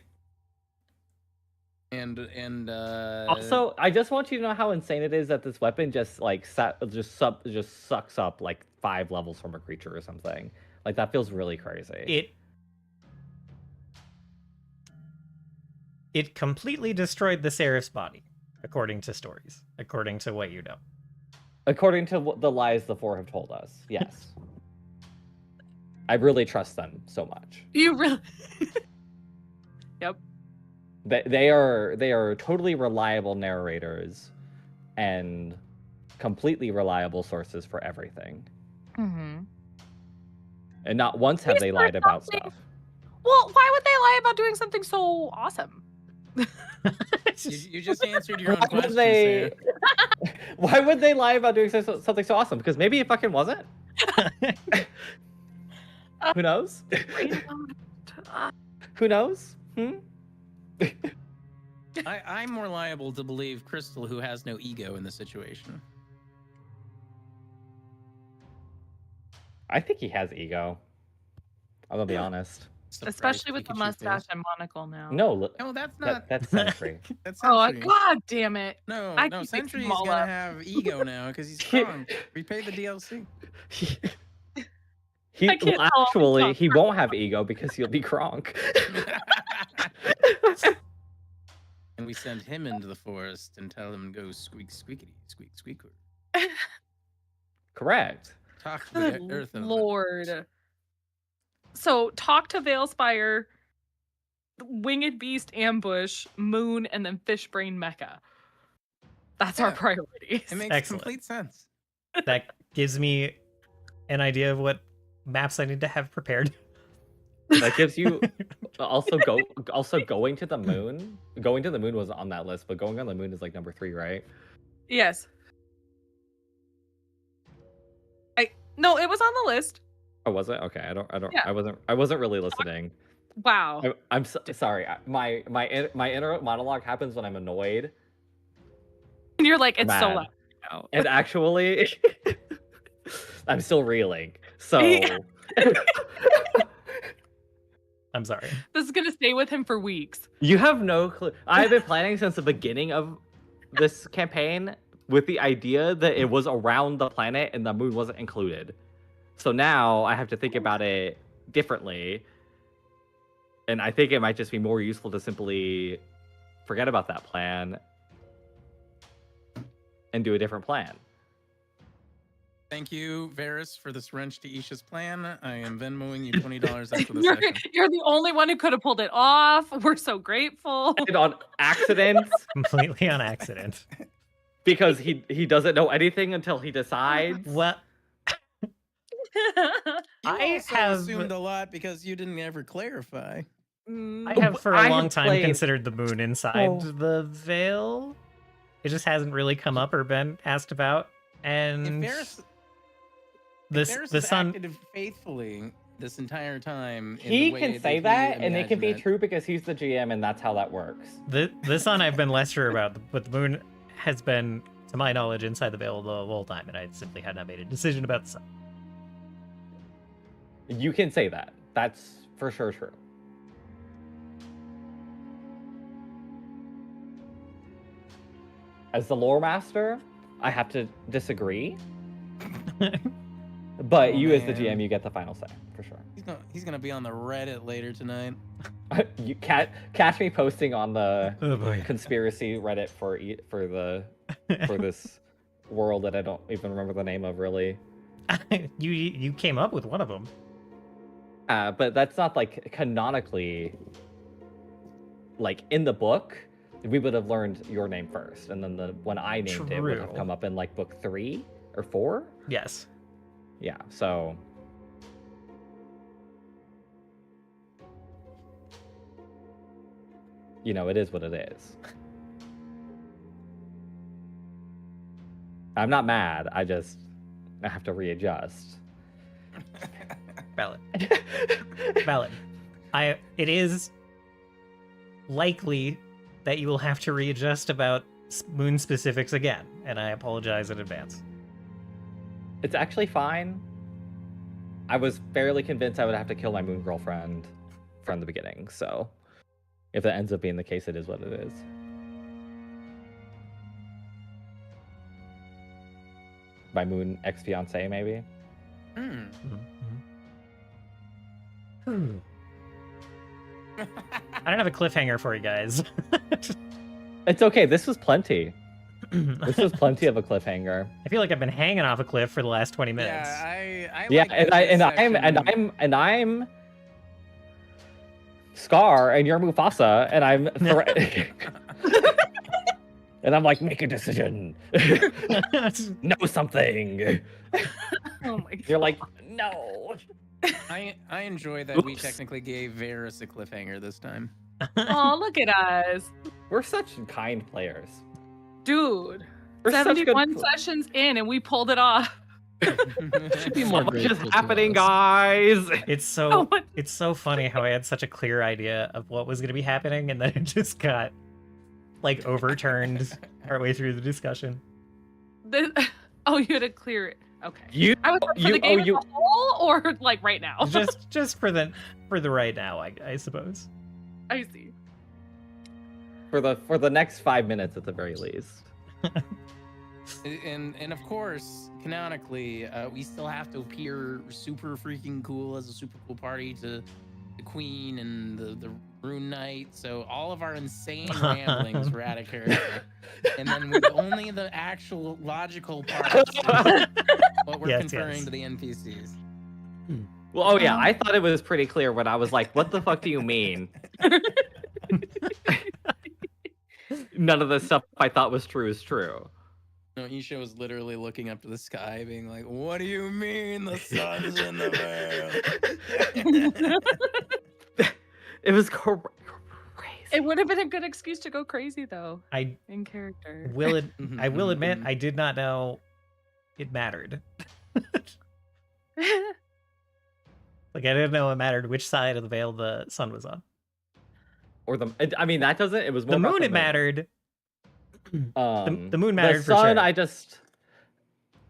And Also, I just want you to know how insane it is that this weapon just like just sucks up like 5 levels from a creature or something. Like that feels really crazy. It completely destroyed the Seraph's body, according to stories, according to what you know. According to what the lies the 4 have told us, yes. I really trust them so much. You really. Yep. They are totally reliable narrators and completely reliable sources for everything. Mm-hmm. And not once have Is they there lied about something- stuff. Well, why would they lie about doing something so awesome? You just answered your own Why would question, they? Sarah. Why would they lie about doing something so awesome? Because maybe it fucking wasn't. Who knows? Who knows? I'm more liable to believe Crystal, who has no ego in the situation. I think he has ego. I'm gonna be honest. Especially with the mustache and monocle now. No, that's not. that's Sentry. That's Oh, Sentry. god damn it. No, I no, keep Sentry mixing is them all gonna up. have ego now because he's strong. We paid the DLC. I can't tell Actually, he won't have ego because he'll be Kronk. And we send him into the forest and tell him to go squeak squeakity, squeak squeaker. Correct. Talk to the Good earth. Lord. So talk to Veilspire, Winged Beast Ambush, Moon, and then Fishbrain Mecha. That's our priorities. It makes Excellent. complete sense. That gives me an idea of what maps I need to have prepared. That gives you also going to the moon. Going to the moon was on that list, but going on the moon is like number 3, right? Yes. No, it was on the list. Oh, was it? Okay, I don't. Yeah. I wasn't really listening. Wow. I'm sorry. My inner monologue happens when I'm annoyed. And you're like, it's Mad. so loud now. And actually, I'm still reeling. So I'm sorry. This is gonna stay with him for weeks. you have no clue. I've been planning since the beginning of this campaign with the idea that it was around the planet and the moon wasn't included. So now I have to think about it differently. And I think it might just be more useful to simply forget about that plan and do a different plan. Thank you, Varys, for this wrench to Isha's plan. I am Venmoing you $20 after the session. You're the only one who could have pulled it off. We're so grateful. And on accident, Completely on accident. because he doesn't know anything until he decides. Well, You I also have- assumed a lot because you didn't ever clarify. I have for a I long have time played- considered the moon inside Oh. the veil. It just hasn't really come up or been asked about. And If Varys, the has sun. acted faithfully this entire time, in He the way can say he that, and it can be imagined true because he's the GM, and that's how that works. The sun I've been less sure about, but the moon has been, to my knowledge, inside the veil the whole time, and I simply had not made a decision about the sun. You can say that. That's for sure true. As the lore master, I have to disagree. But Oh, you, as the man. GM, you get the final say for sure. He's gonna be on the Reddit later tonight. You catch me posting on the Oh boy. conspiracy Reddit for this world that I don't even remember the name of really. You came up with one of them. But that's not like canonically. Like in the book, we would have learned your name first, and then when I named it would have True. come up in like book 3 or 4. Yes. Yeah, so you know, it is what it is. I'm not mad. I have to readjust. Valid. Valid. It is likely that you will have to readjust about moon specifics again, and I apologize in advance. It's actually fine. I was fairly convinced I would have to kill my moon girlfriend from the beginning, so if that ends up being the case, it is what it is. My moon ex-fiance, maybe? Hmm. I don't have a cliffhanger for you guys. It's okay, this was plenty. This was plenty of a cliffhanger. I feel like I've been hanging off a cliff for the last 20 minutes. Yeah, I Yeah, like and I'm Scar and you're Mufasa and I'm and I'm like, make a decision. Know something. Oh my god. You're like, no. I enjoy that we Oops. technically gave Varys a cliffhanger this time. Oh, look at us. We're such kind players. Dude. We're such good 71 sessions in and we pulled it off. Should be more What's just grateful to happening, us. guys? It's Oh, what- so funny how I had such a clear idea of what was going to be happening, and then it just got like overturned partway through the discussion. Oh, you had to clear it. Okay. You, I was for the game as you, a whole, or like right now? just for the right now, I suppose. I see. for the next 5 minutes at the very least. And of course, canonically, we still have to appear super freaking cool as a super cool party to the Queen and the Rune Knight. So all of our insane ramblings were out of character. And then with only the actual logical parts, what we're conferring to the NPCs. Well, oh yeah, I thought it was pretty clear when I was like, "What the fuck do you mean?" None of the stuff I thought was true is true. No, Isha was literally looking up to the sky, being like, "What do you mean the sun's in the veil?" It was crazy. It would have been a good excuse to go crazy, though, I in character. will admit I did not know it mattered. Like I didn't know it mattered which side of the veil the sun was on. Or I mean, that doesn't. It was more The about moon. It mattered. The moon mattered the for sun, sure.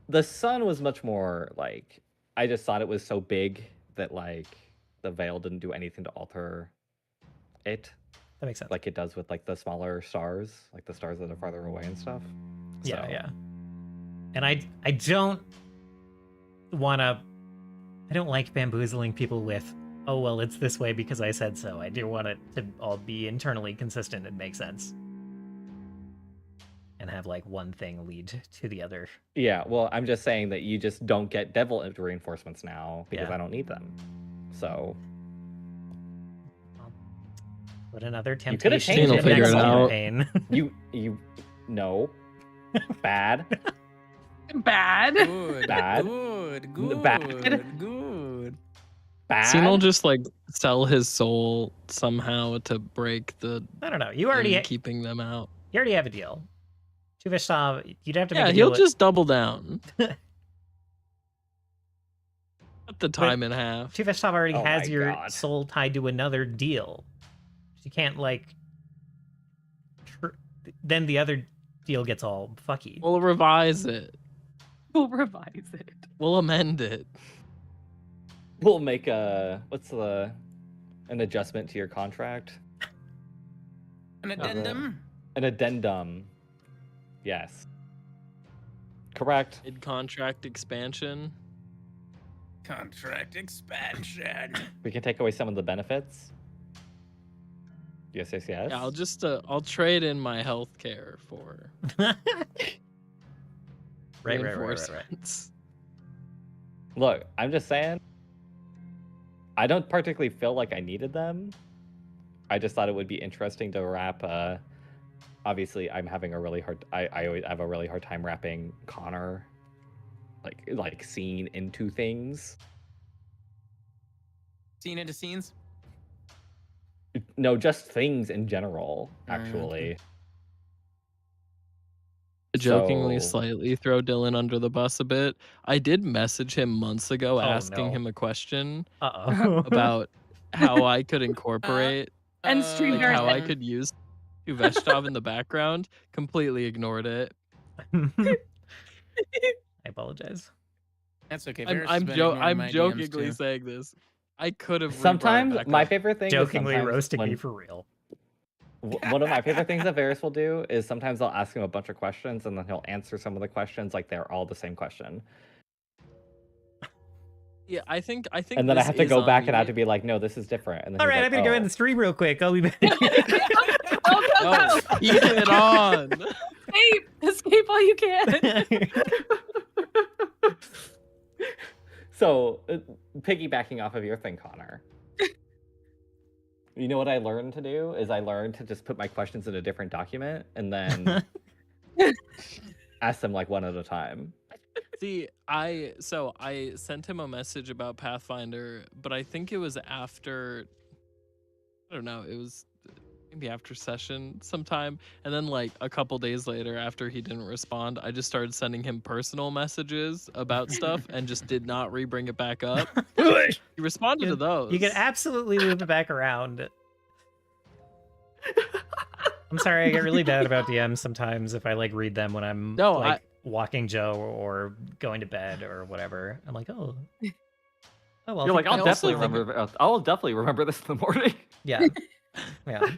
The sun was much more like, I just thought it was so big that like the veil didn't do anything to alter it, That makes sense. like it does with like the smaller stars, like the stars that are farther away and stuff. Yeah, So- yeah. And I don't wanna. I don't like bamboozling people with, oh well, it's this way because I said so. I do want it to all be internally consistent and make sense. And have like one thing lead to the other. Yeah, well, I'm just saying that you just don't get devil reinforcements now because Yeah. I don't need them. So But another could've temptation changed in it. the Figure next it out. campaign. you no bad. Bad. Good, Bad. good, Bad. good. Bad. Scene will just like sell his soul somehow to break the I don't know. You already keeping them out. have a deal. Tuvishtav, you'd have to make Yeah, a deal he'll with- just double down. Cut the time in half. Tuvishtav already Oh has my your God. soul tied to another deal. You can't like. Then the other deal gets all fucky. We'll revise it. We'll revise it. We'll amend it. We'll make an adjustment to your contract. An addendum. An addendum. Yes. Correct. Mid-contract expansion. Contract expansion. We can take away some of the benefits. Yes, yes, yes. Yeah, I'll trade in my health care for right. reinforcements. Look, I'm just saying. I don't particularly feel like I needed them. I just thought it would be interesting to wrap. Obviously, I'm having a really hard. I always have a really hard time wrapping Konnor, like scene into things. Scene into scenes. No, just things in general. Alright. Actually, Jokingly, So- slightly throw Dylan under the bus a bit. I did message him months ago asking no. him a question Uh-oh. about how I could incorporate, And stream like Very how I good. could use Veshtov in the background. Completely ignored it. I apologize. That's okay. I'm, Varys has I'm, been jo- ignoring I'm my DMs jokingly too. saying this. I could have. sometimes my favorite thing Jokingly is sometimes roasting when- me for real. One of my favorite things that Varys will do is sometimes I'll ask him a bunch of questions and then he'll answer some of the questions like they're all the same question. Yeah, I think. And then I this have to is go on back and I me. have to be like, no, this is different. And then All he's right, like, I'm gonna go "Oh." in the stream real quick. I'll be back. Go, go, Oh, go. eat it on. Escape while you can. So, piggybacking off of your thing, Konnor. You know what I learned to do is I learned to just put my questions in a different document and then ask them like one at a time. See, I sent him a message about Pathfinder, but I think it was after. I don't know. It was maybe after session sometime, and then like a couple days later after he didn't respond, I just started sending him personal messages about stuff and just did not bring it back up. He responded to those. You can absolutely loop it back around. I'm sorry, I get really bad about DMs sometimes if I like read them when I'm walking Joe or going to bed or whatever. I'm like, oh well. You're like, I'll definitely remember this in the morning. Yeah. Yeah.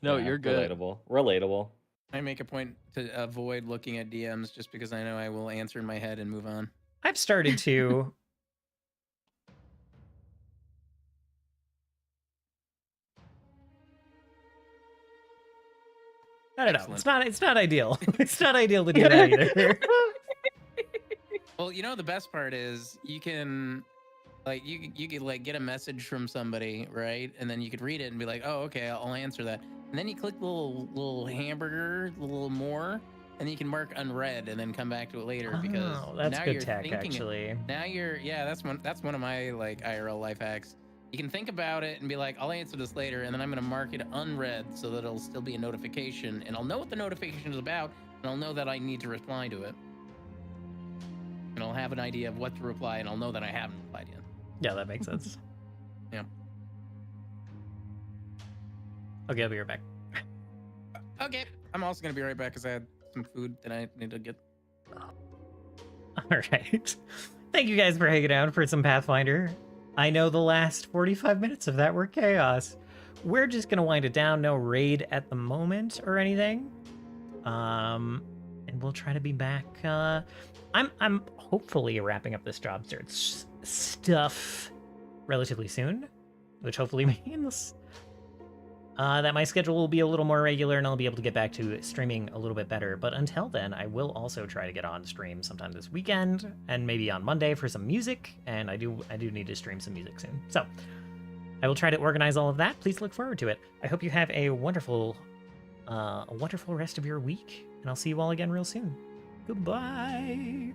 No, you're good. Relatable. I make a point to avoid looking at DMs just because I know I will answer in my head and move on. I've started to. I don't know. It's not ideal. It's not ideal to do that either. Well, you know the best part is you can like you could like get a message from somebody, right? And then you could read it and be like, "Oh, okay, I'll answer that." And then you click the little hamburger, the little more, and then you can mark unread and then come back to it later because that's now good you're tech thinking actually. Now that's one of my like IRL life hacks. You can think about it and be like, I'll answer this later, and then I'm going to mark it unread so that it'll still be a notification, and I'll know what the notification is about, and I'll know that I need to reply to it. And I'll have an idea of what to reply, and I'll know that I haven't replied yet. Yeah, that makes sense. Yeah. Okay, I'll be right back. Okay. I'm also going to be right back because I had some food that I need to get. All right. Thank you guys for hanging out for some Pathfinder. I know the last 45 minutes of that were chaos. We're just gonna wind it down. No raid at the moment or anything. And we'll try to be back. I'm hopefully wrapping up this job search stuff relatively soon, which hopefully means that my schedule will be a little more regular and I'll be able to get back to streaming a little bit better. But until then, I will also try to get on stream sometime this weekend and maybe on Monday for some music. And I do need to stream some music soon. So I will try to organize all of that. Please look forward to it. I hope you have a wonderful rest of your week, and I'll see you all again real soon. Goodbye.